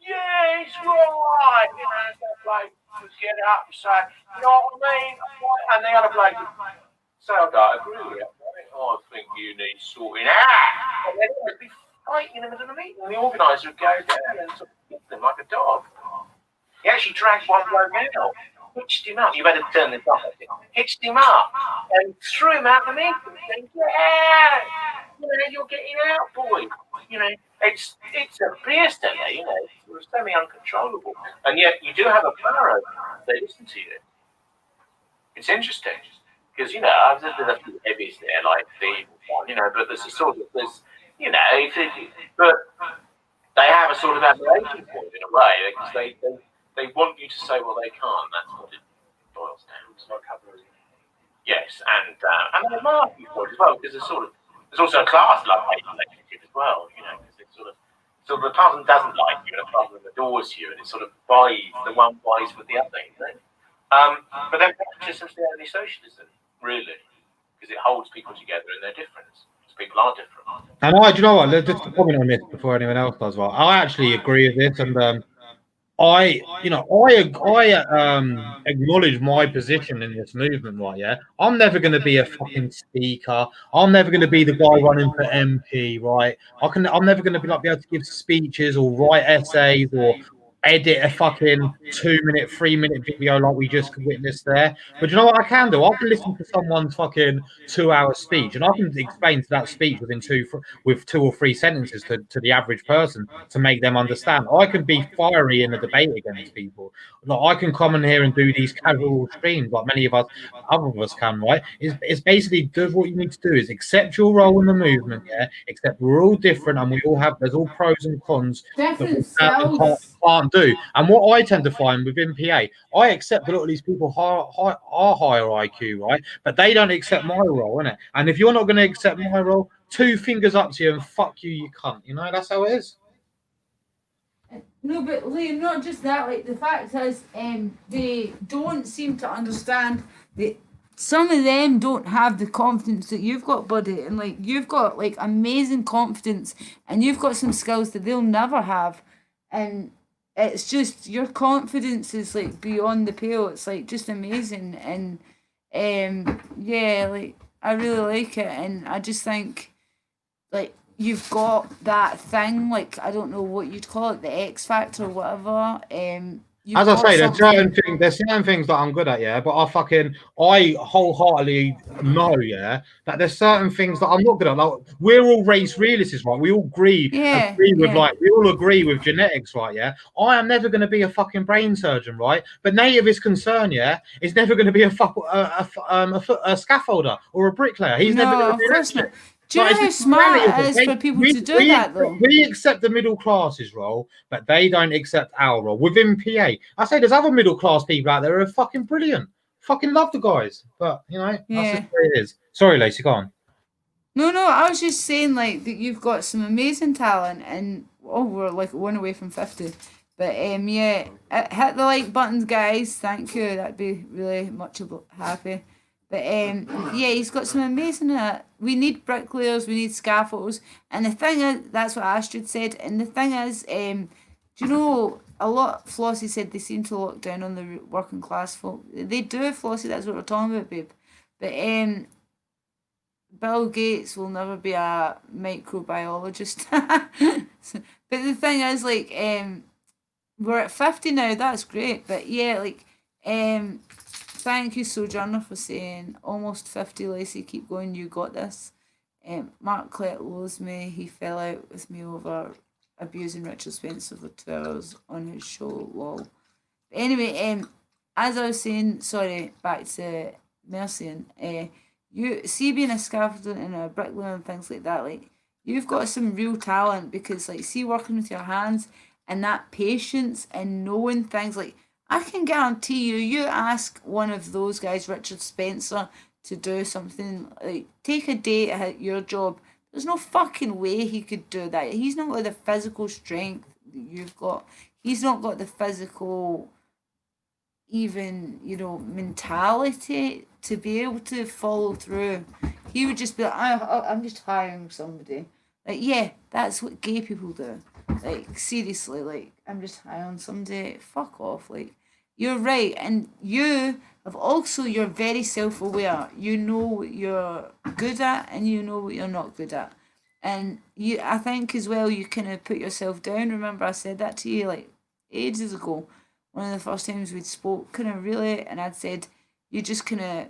yeah, it's right, that bloke would get up and say, you know what I mean? And the other bloke would say, I don't agree with it. I think you need sorting out. And then they'd be fighting in the middle of the meeting, and the organiser would go down and sort of hit them like a dog. He actually dragged one bloke out, hitched him up. You better turn this off, I think. Hitched him up and threw him out the meeting. Saying, get out! You're getting out, boy. It's a beast in there, You're semi-uncontrollable. And yet you do have a power over them. They listen to you. It's interesting. Because, there's a few heavies there, like the one, but there's a sort of, but they have a sort of admiration for it in a way, because they want you to say, well, they can't. That's what it boils down to. Yes, and they mark you for it as well, because there's also a class relationship as well, you know, because it's sort of a person doesn't like you and a person adores you, and it sort of buys the one buys with the other, you know. But then pragmatism is the only socialism, really, because it holds people together in their difference. Because people are different. And do you know what? Just to comment on this before anyone else does. Right, I actually agree with this, and I acknowledge my position in this movement, right? Yeah, I'm never going to be a fucking speaker. I'm never going to be the guy running for MP, right? I'm never going to be be able to give speeches or write essays or edit a fucking 2-minute, 3-minute video like we just witnessed there. But you know what I can do? I can listen to someone's fucking 2-hour speech, and I can explain to that speech with 2 or 3 sentences to the average person to make them understand. I can be fiery in a debate against people. Like I can come in here and do these casual streams like many of us, other of us can, right? It's basically do what you need to do is accept your role in the movement, yeah. Except we're all different and there's all pros and cons that we Different can and skills. can't do. And what I tend to find within PA, I accept a lot of these people are higher IQ, right? But they don't accept my role, innit? And if you're not going to accept my role, 2 fingers up to you and fuck you, you cunt. You know, that's how it is. No, but Liam, not just that. Like the fact is, they don't seem to understand that some of them don't have the confidence that you've got, buddy, and like you've got like amazing confidence, and you've got some skills that they'll never have, and it's just your confidence is like beyond the pale. It's like just amazing, and yeah, like I really like it, and I just think like you've got that thing, like I don't know what you'd call it, the X factor or whatever. You've As I got say, something. there's certain things that I'm good at, yeah, but I wholeheartedly know, yeah, that there's certain things that I'm not good at. Like we're all race realists, right? We all Yeah, yeah. we all agree with genetics, right? Yeah. I am never going to be a fucking brain surgeon, right? But native is concern, yeah, is never going to be a scaffolder or a bricklayer. He's never going No, to of do that course shit. not. Do you Like, know it's how just the reality smart of it it. is for people to do that though? We accept the middle classes role, but they don't accept our role within PA. I say there's other middle class people out there who are fucking brilliant. Fucking love the guys, but you know that's just Yeah. the way it is. Sorry, Lacey, go on. No, no, I was just saying like that you've got some amazing talent, and oh, we're like 1 away from 50. But yeah, hit the like buttons, guys. Thank you. That'd be really much happy. But yeah, he's got some amazing. We need bricklayers. We need scaffolders. And the thing is, that's what Astrid said. And the thing is, do you know a lot? Flossie said they seem to look down on the working class folk. They do, Flossie. That's what we're talking about, babe. But Bill Gates will never be a microbiologist. But the thing is, like, we're at 50 now. That's great. But yeah, like, thank you, Sojourner, for saying almost 50, Lacey. Keep going. You got this. Mark Clett loathes me. He fell out with me over abusing Richard Spencer for 2 hours on his show. Lol. Anyway, as I was saying, sorry, back to Mercian. You see, being a scaffolder and a bricklayer and things like that, like you've got some real talent because, like, see, working with your hands and that patience and knowing things. Like, I can guarantee you, you ask one of those guys, Richard Spencer, to do something like take a day at your job. There's no fucking way he could do that. He's not got the physical strength that you've got. He's not got the physical even mentality to be able to follow through. He would just be like, I'm just hiring somebody. Like, yeah, that's what gay people do. Like, seriously, like, I'm just hiring somebody. Fuck off. Like, you're right, and you're very self-aware. You know what you're good at and you know what you're not good at. And I think as well, you kind of put yourself down. Remember I said that to you like ages ago, one of the first times we'd spoke, kind of really, and I'd said, you just kind of,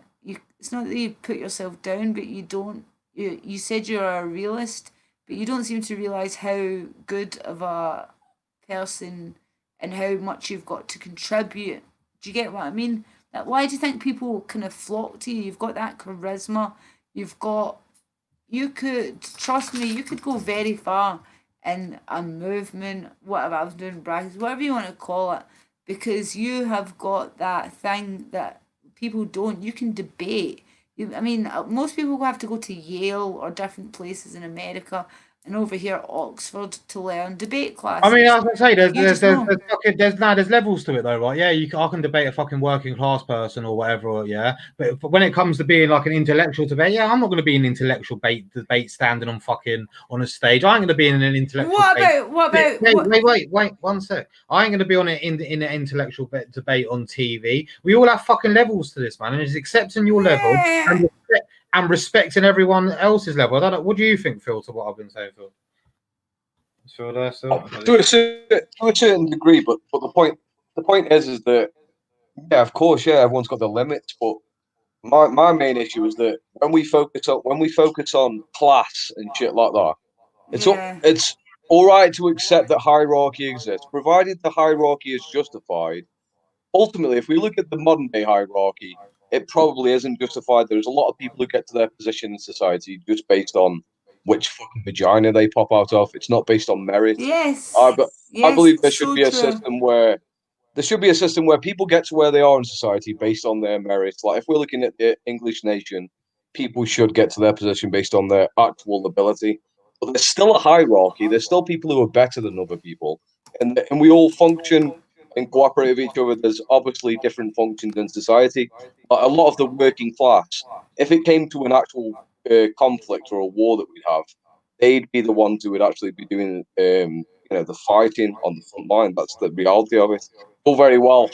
it's not that you put yourself down, but you said you're a realist, but you don't seem to realise how good of a person and how much you've got to contribute. Do you get what I mean? Like, why do you think people kind of flock to you? You've got that charisma, you could, trust me, you could go very far in a movement, whatever, I was doing brackets, whatever you want to call it, because you have got that thing that people don't. You can debate. I mean, most people have to go to Yale or different places in America and over here Oxford to learn debate I mean, classes. I was gonna say You just know. there's levels to it though, right? Yeah, I can debate a fucking working class person or whatever, yeah. But when it comes to being like an intellectual debate, yeah, I'm not going to be an intellectual debate standing on a stage. I ain't going to be in an intellectual debate. Wait, 1 sec. I ain't going to be on in an intellectual debate on TV. We all have fucking levels to this, man, and it's accepting your level and respecting everyone else's level. I don't know. What do you think, Phil, to what I've been saying, Phil? Phil there still? To a certain degree, but the point is that yeah, of course, yeah, everyone's got their limits, but my main issue is that when we focus on class and shit like that, it's all right to accept that hierarchy exists, provided the hierarchy is justified. Ultimately, if we look at the modern day hierarchy, it probably isn't justified. There's a lot of people who get to their position in society just based on which fucking vagina they pop out of. It's not based on merit. Yes. I believe there should So be a true. system where people get to where they are in society based on their merit. Like if we're looking at the English nation, people should get to their position based on their actual ability. But there's still a hierarchy. There's still people who are better than other people, and we all function and cooperate with each other. There's obviously different functions in society. But a lot of the working class, if it came to an actual conflict or a war that we'd have, they'd be the ones who would actually be doing the fighting on the front line. That's the reality of it. All very well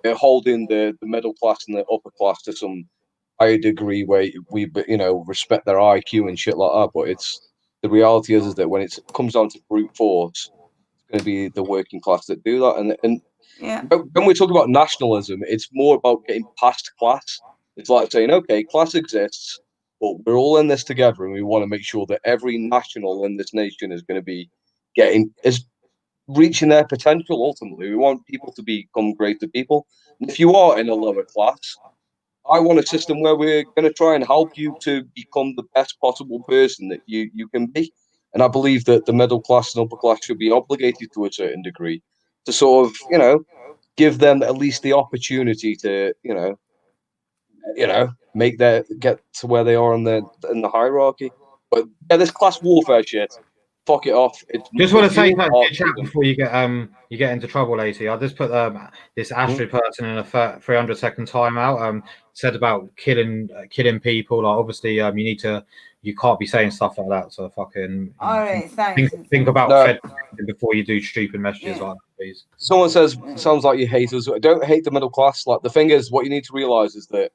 holding the middle class and the upper class to some higher degree where we respect their IQ and shit like that. But it's the reality is that when it comes down to brute force, it's going to be the working class that do that. And when we talk about nationalism, it's more about getting past class. It's like saying, okay, class exists, but we're all in this together, and we want to make sure that every national in this nation is going to be reaching their potential. Ultimately, we want people to become greater people. And if you are in a lower class, I want a system where we're going to try and help you to become the best possible person that you can be. And I believe that the middle class and upper class should be obligated to a certain degree to sort of, give them at least the opportunity to, make their get to where they are in the hierarchy. But yeah, this class warfare shit, fuck it off. Just want to say fuel something our to chat freedom. before you get into trouble, Lacy. I just put this Astrid person in a 300-second timeout. Said about killing people. Like obviously, you can't be saying stuff like that. So fucking All right, thanks. think about No. Fed before you do stupid messages like that, please. Someone says, sounds like you hate us. Don't hate the middle class. Like the thing is, what you need to realize is that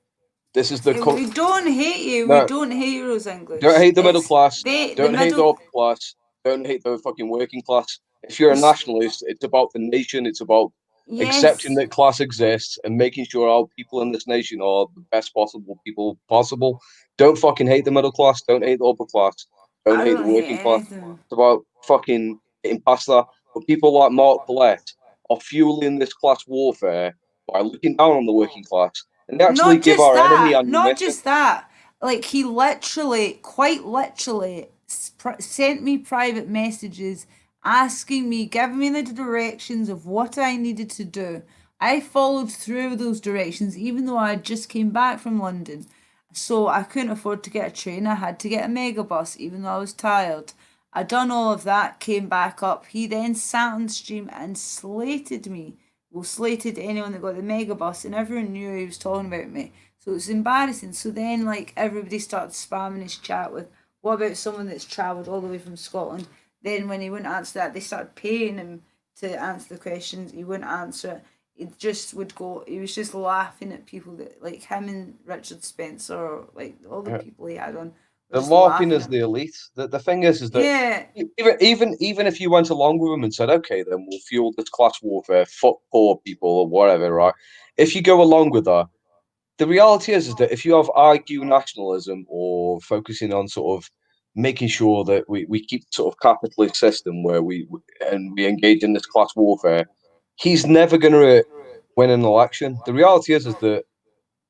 this is We don't hate you. No. We don't hate Rose English. Don't hate the middle class. The Don't hate the middle. upper class. Don't hate the fucking working class. If you're a nationalist, it's about the nation. It's about accepting that class exists and making sure our people in this nation are the best possible people possible. Don't fucking hate the middle class. Don't hate the upper class. Don't hate the working class. It's about fucking getting past that. But people like Mark Collette are fueling this class warfare by looking down on the working class, and they actually give our enemy ammunition. Not just that. Like he literally, quite literally, sent me private messages asking me, giving me the directions of what I needed to do. I followed through those directions, even though I just came back from London. So I couldn't afford to get a train. I had to get a megabus, even though I was tired. I done all of that, came back up. He then sat on the stream and slated me. Well, slated anyone that got the megabus, and everyone knew he was talking about me. So it was embarrassing. So then, like, everybody started spamming his chat with, what about someone that's travelled all the way from Scotland? Then when he wouldn't answer that, they started paying him to answer the questions. He wouldn't answer it. He just would go, he was just laughing at people that, like him and Richard Spencer, like all the people he had on. The LARPing is the elite. The thing is that even if you went along with them and said, okay, then we'll fuel this class warfare, fuck poor people or whatever, right? If you go along with that, the reality is that if you have IQ nationalism or focusing on sort of making sure that we keep sort of capitalist system where we engage in this class warfare, he's never going to win an election. The reality is that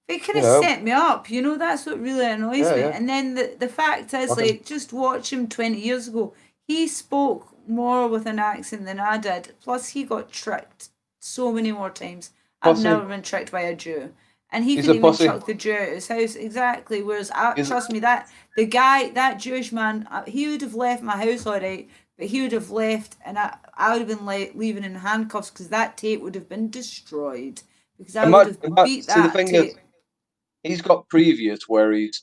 they kind of set me up, that's what really annoys me. Yeah. And then the fact is, like, just watch him 20 years ago. He spoke more with an accent than I did. Plus, he got tricked so many more times. I've never been tricked by a Jew. And he He's couldn't a even pussy. chuck the Jew out of his house. Exactly. Whereas, He's- trust me, that that Jewish man, he would have left my house all right, but he would have left, and I would have been leaving in handcuffs because that tape would have been destroyed because I would have beat See, the that thing tape. is, he's got previous where he's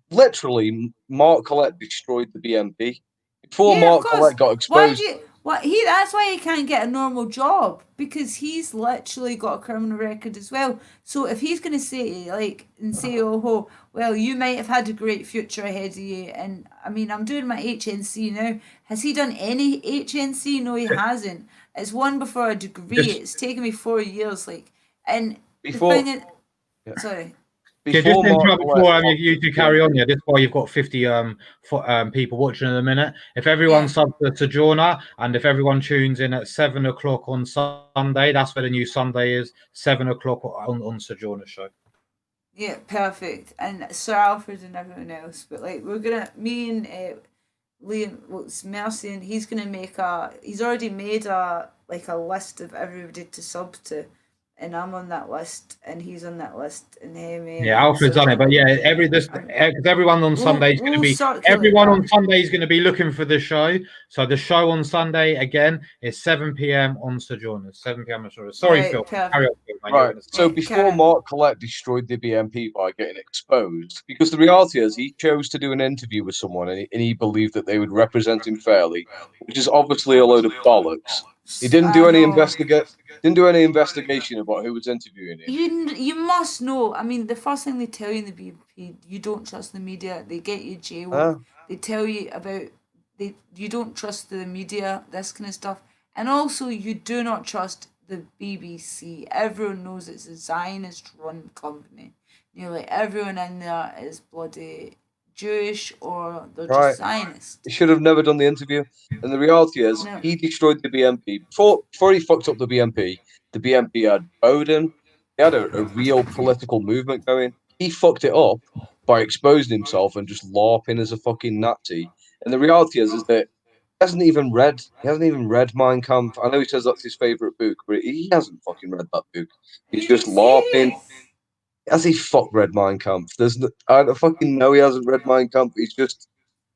literally Mark Collette destroyed the BNP before Yeah, of Mark course. Collette got Why do exposed. you? What he? That's why he can't get a normal job because he's literally got a criminal record as well. So if he's going to say and say, "Oh, well, you might have had a great future ahead of you," and I mean, I'm doing my HNC now. Has he done any HNC? No, he hasn't. It's one before a degree. Just It's taken me 4 years. And the Before, thing is, yeah. sorry. just Before Mark interrupt Collette, before you two carry on. Yeah, this is why you've got 50 people watching in a minute. If everyone Yeah. subs to Sojourner and if everyone tunes in at 7 o'clock on Sunday, that's where the new Sunday is. 7 o'clock on Sojourner show. Yeah, perfect. And Sir Alfred and everyone else. But we're gonna me and Liam, well, it's Mercian, he's already made a list of everybody to sub to, and I'm on that list, and he's on that list, and Hemi Yeah, and Alfred's on it, but yeah, because everyone on Sunday is going to be circulate looking for the show. So the show on Sunday again is 7 p.m. on Sojourner. 7 p.m. on Sojourner. Sorry, Right, Phil. perfect. Carry on, Phil, man. right? So Yeah, before Karen. Mark Collette destroyed the BNP by getting exposed, because the reality is he chose to do an interview with someone and he believed that they would represent him fairly, which is obviously a load of bollocks. He didn't do any investigation about who was interviewing him. You must know. I mean, the first thing they tell you in the BP, you don't trust the media. They get you jailed. They tell you about you don't trust the media, this kind of stuff, and also you do not trust the BBC. Everyone knows it's a Zionist-run company. Everyone in there is bloody Jewish or they're just Zionist. He should have never done the interview. And the reality is, No. he destroyed the BNP. Before he fucked up the BNP had Bowden. They had a real political movement going. He fucked it up by exposing himself and just LARPing as a fucking Nazi. And the reality is that he hasn't even read Mein Kampf. I know he says that's his favorite book, but he hasn't fucking read that book. He's just LARPing. Has he fucked read Mein Kampf? I fucking know he hasn't read Mein Kampf. He's just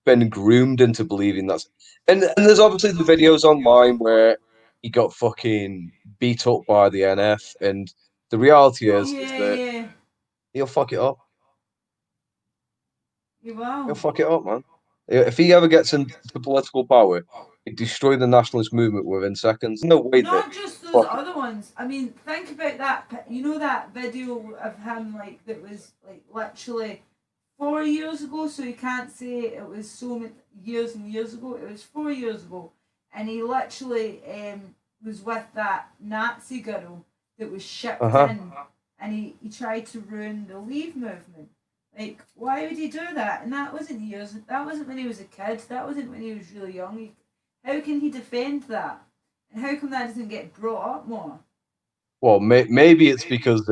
been groomed into believing that's. And there's obviously the videos online where he got fucking beat up by the NF, and the reality is that he'll fuck it up. He'll fuck it up, man. If he ever gets into political power, he'd destroy the nationalist movement within seconds. No way. Not just those other ones. I mean, think about that. You know that video of him that was literally 4 years ago. So you can't say it was so many years and years ago. It was 4 years ago, and he literally was with that Nazi girl that was shipped in, and he tried to ruin the Leave movement. Why would he do that? And that wasn't years. That wasn't when he was a kid. That wasn't when he was really young. How can he defend that? And how come that doesn't get brought up more? Well, maybe it's because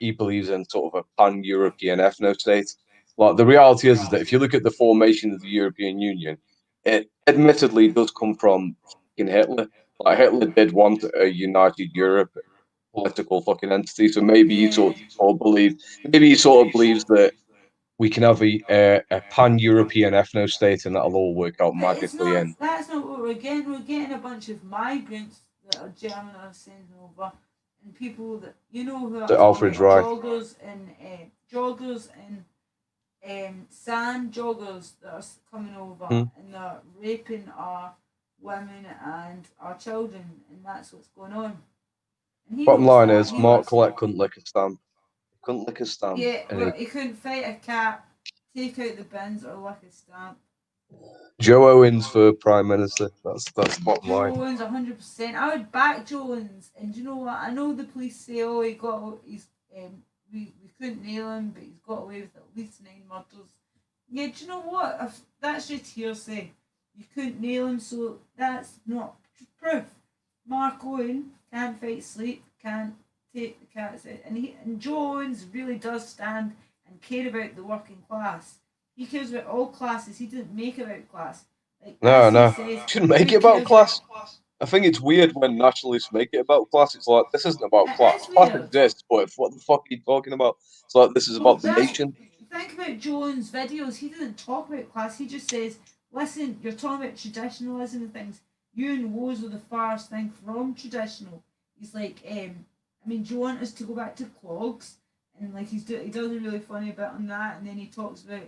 he believes in sort of a pan-European ethno-state. Like the reality is that if you look at the formation of the European Union, it admittedly does come from fucking Hitler. Like Hitler did want a united Europe political fucking entity. So maybe he sort of believes that we can have a pan-European ethno-state and that'll all work out magically. And that's not what we're getting. We're getting a bunch of migrants that are German are sending over, and people that who are Alfred's right. joggers and sand joggers that are coming over, and they're raping our women and our children, and that's what's going on. Bottom line is, Mark Collette couldn't lick a stamp. Yeah, well, he couldn't fight a cat, take out the bins, or lick a stamp. Joe Owens for Prime Minister. That's the bottom line. Joe Owens, 100%. I would back Joe Owens, and do you know what? I know the police say, "Oh, we couldn't nail him, but he's got away with at least 9 murders." Yeah, do you know what? That's just hearsay. You couldn't nail him, so that's not proof. Mark Owen can't fight sleep, can't take the cats out, and Joe Owens really does stand and care about the working class. He cares about all classes. He didn't make it about class. No. Shouldn't make it about class. I think it's weird when nationalists make it about class. It's like, this isn't about It class. is Class weird. exists, but what the fuck are you talking about? It's like, this is Well, about the nation. think about Jones' videos. He doesn't talk about class. He just says, listen, you're talking about traditionalism and things. You and Woes are the farthest thing from traditional. He's like, I mean, do you want us to go back to clogs? And like he does a really funny bit on that, and then he talks about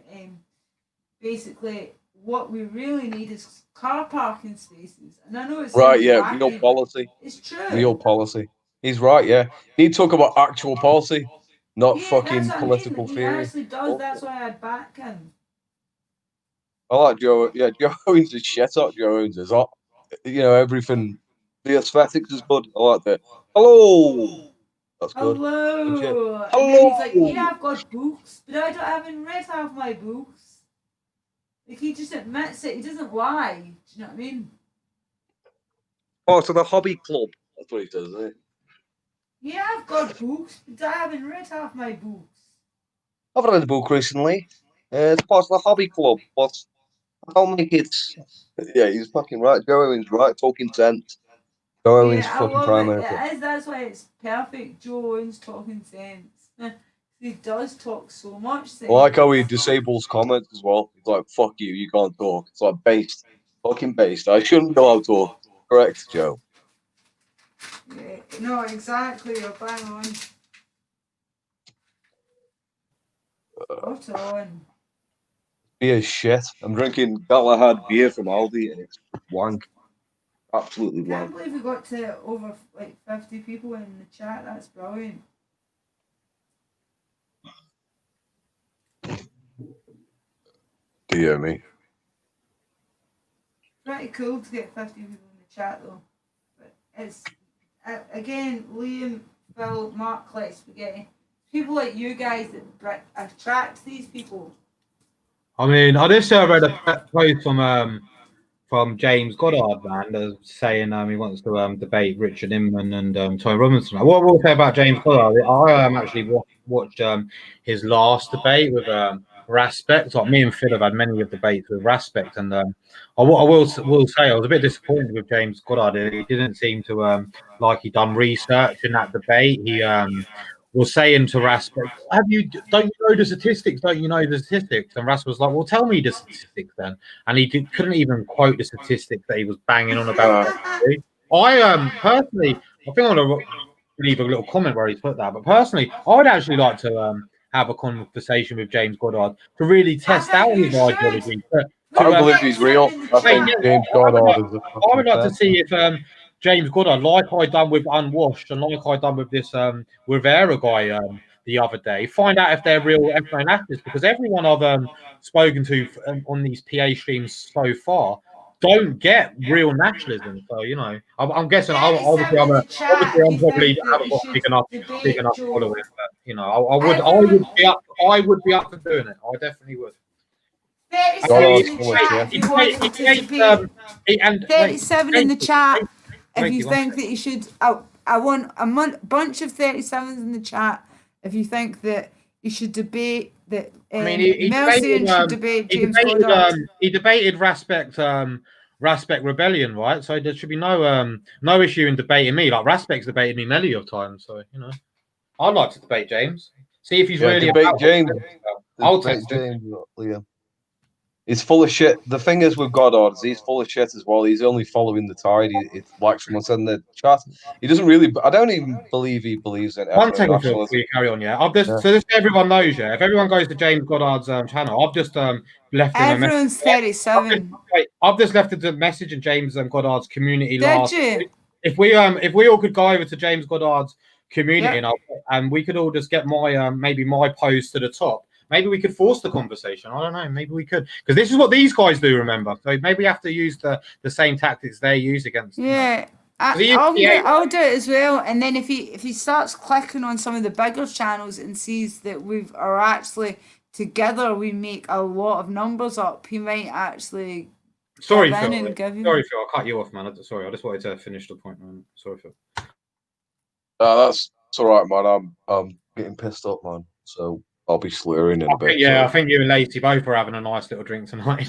basically what we really need is car parking spaces. And I know it Right, sounds yeah, wacky, real policy. it's true. Real policy. He's right, yeah. He talk about actual policy, not Yeah, that's fucking what I mean. political He theory. actually does. That's why I'd back him. I like Joe. Yeah, Joe Owens is shit up. Joe Owens is hot. You know, everything. The aesthetics is good. I like that. Hello. That's good. Good shit. Hello. And then Hello. he's like, yeah, I've got books, but I haven't read half my books. Like he just admits it. He doesn't lie. Do you know what I mean? Part of the hobby club. That's what he says, isn't it? Yeah, I've got books, but I haven't read half my books. I've read a book recently. It's part of the hobby club, but I don't think it's. Yeah, he's fucking right. Joe Owens right. Talking sense. Joe Owens Yeah, I fucking love prime it. minister. It is. That's why it's perfect. Joe Owens talking sense. He does talk so much sense. I like how he disables comments as well. He's like, fuck you, you can't talk. It's like based. Fucking based. I shouldn't be allowed to talk. Correct, Joe. Yeah, no, exactly. You're bang on. Spot on. Beer shit. I'm drinking Galahad beer from Aldi and it's wank. Absolutely I can't wank. believe we got to over like 50 people in the chat. That's brilliant. Do you hear me? Pretty cool to get 50 people in the chat though. But it's again, Liam, Phil, Mark, Clay Spaghetti. People like you guys that attract these people. I mean, I just read a post from James Goddard, man, saying he wants to debate Richard Inman and Tony Robinson. What will say about James Goddard? I actually watched his last debate with Raspect. Like me and Phil have had many debates with Raspect, and I will say I was a bit disappointed with James Goddard. He didn't seem to like he done research in that debate. He was saying to Raspect, don't you know the statistics? Don't you know the statistics? And Raspect was like, well, tell me the statistics then. And he couldn't even quote the statistics that he was banging on about. I personally, I think I'm gonna leave a little comment where he put that. But personally, I'd actually like to have a conversation with James Goddard to really test out his ideology. I don't believe he's real. I think James Goddard is a I would like to fucking see if James Goddard, like I done with Unwashed and like I done with this Rivera guy the other day, find out if they're real ethno nationalists, because everyone I've spoken to on these PA streams so far don't get real nationalism. So you know, I'm guessing. Obviously, I'm probably haven't got big enough following, but you know, I would be up for doing it. I definitely would. 37 in the chat if you want him to debate. 37 in the chat if you think that you should. I want a bunch of 37s in the chat if you think that you should debate that. I mean, he Mercian should debate James Goddard. He debated Raspect Rebellion, right? So there should be no issue in debating me. Like Raspect's debated me many of times, so you know, I'd like to debate James. See if he's really debate about James. I'll Debate test it. James, Liam. He's full of shit. The thing is with Goddard, he's full of shit as well. He's only following the tide. It's like someone said in the chat. He doesn't really. I don't even believe he believes in One second, Phil, ethno-nationalism. before you carry on. Yeah, so just so everyone knows, yeah, if everyone goes to James Goddard's channel, I've just left him a message. Everyone's 37. I've just left a message in James Goddard's community Did last you? week. If we all could go over to James Goddard's community and we could all just get my maybe my post to the top. Maybe we could force the conversation. I don't know. Maybe we could, because this is what these guys do. Remember, so maybe we have to use the same tactics they use against. Yeah, I'll do it as well. And then if he starts clicking on some of the bigger channels and sees that we are actually together, we make a lot of numbers up. He might actually. Sorry, Phil. Sorry, Phil. I cut you off, man. Sorry, I just wanted to finish the point, man. Sorry, Phil. That's all right, man. I'm getting pissed up, man. So I'll be slurring in a bit. Yeah, I think you and Lacy both are having a nice little drink tonight.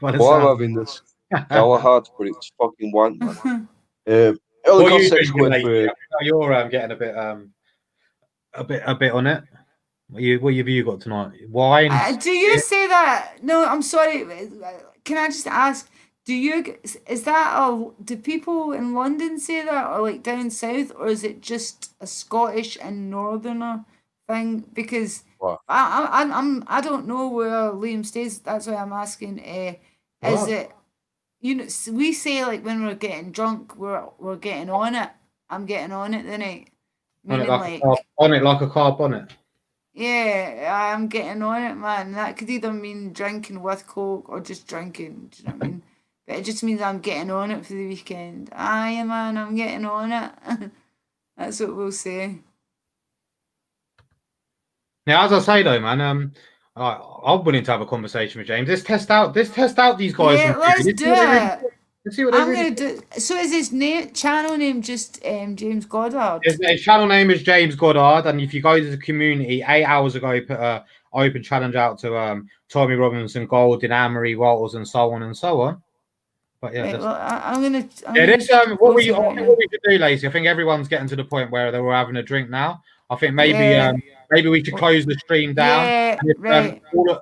Well, I'm having this Galahad, but it's fucking wank, man. Other What are you context doing, with Lacy? You're getting a bit on it. What have you got tonight? Wine. Do you say that? No, I'm sorry. Can I just ask? Is that do people in London say that, or like down south, or is it just a Scottish and Northerner thing? Because What? I don't know where Liam stays. That's why I'm asking. Is What? it we say like when we're getting drunk, we're getting on it. I'm getting on it the night, On it meaning like a car, like. on it like a car bonnet. Yeah, I'm getting on it, man. That could either mean drinking with Coke or just drinking. Do you know what I mean? But it just means I'm getting on it for the weekend. Aye, man, I'm getting on it. That's what we'll say. Now, as I say though, man, I'm willing to have a conversation with James. Let's test out these guys on Yeah, TV. let's Let's do see what they really. it. Let's see what they I'm really. gonna do. So is his channel name just James Goddard? His channel name is James Goddard, and if you go to the community, 8 hours ago, he put a open challenge out to Tommy Robinson, Goldin, Amory, Walters, and so on and so on. But yeah, Right. that's. Well, I'm gonna. Yeah, this Go through right what now. we could do, Lacey. I think everyone's getting to the point where they're all having a drink now. I think Yeah. maybe we should close the stream down. Yeah. And if, Right. all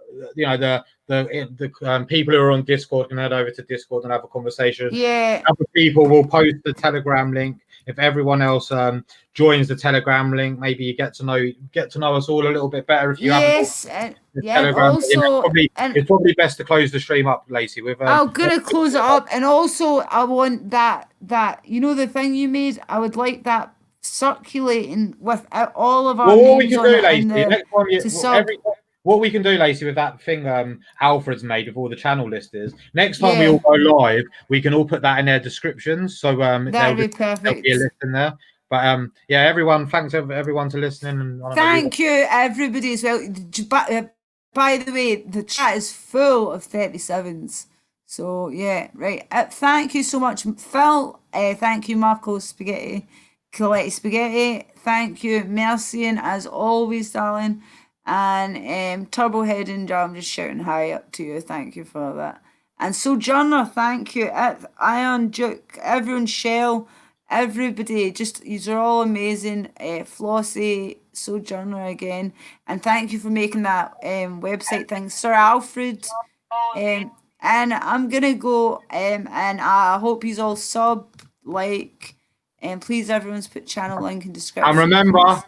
the people who are on Discord can head over to Discord and have a conversation. Yeah. Other people will post the Telegram link. If everyone else joins the Telegram link, maybe you get to know us all a little bit better if you haven't. Yes. And The yeah. And Telegram. But, also, and it's probably best to close the stream up, Lacey. With I'm gonna close it up, and also I want that the thing you made. I would like that circulating with all of our Well, what we names can on do, it and Lacey, next time to sub. what we can do, Lacey, with that thing Alfred's made with all the channel listers. Next time we Yeah, all go live, we can all put that in their descriptions, so that'd be there'll be a perfect. list in there. But yeah, everyone, thanks everyone to listening, and I don't know you. Thank you, everybody, as well. By the way, the chat is full of 37s. So, yeah, right. Thank you so much, Phil. Thank you, Marco Spaghetti, Coletti Spaghetti. Thank you, Mercian, as always, darling. And Turbo Head and I'm just shouting hi up to you. Thank you for that. And Sojourner, thank you. Iron Duke, everyone, Shell. Everybody, just these are all amazing. Flossie, Sojourner again, and thank you for making that website thing, Sir Alfred. And I'm gonna go. And I hope he's all and please everyone's put channel link in And description, please.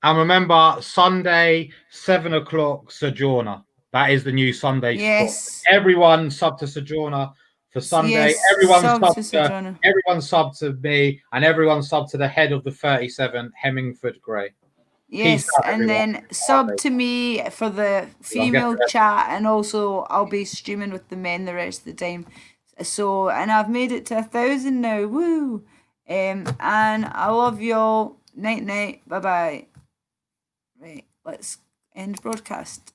remember, Sunday 7 o'clock, Sojourner. That is the new Sunday spot. Yes, Everyone sub to Sojourner for Sunday. yes, sub to Sojourner. Everyone sub to me, and everyone sub to the head of the 37, Hemmingford Gray. Peace Yes, out, and everyone. then sub to me for the female chat, and also I'll be streaming with the men the rest of the time. So, and I've made it to 1,000 now. Woo! And I love y'all. Night night. Bye bye. Right, let's end broadcast.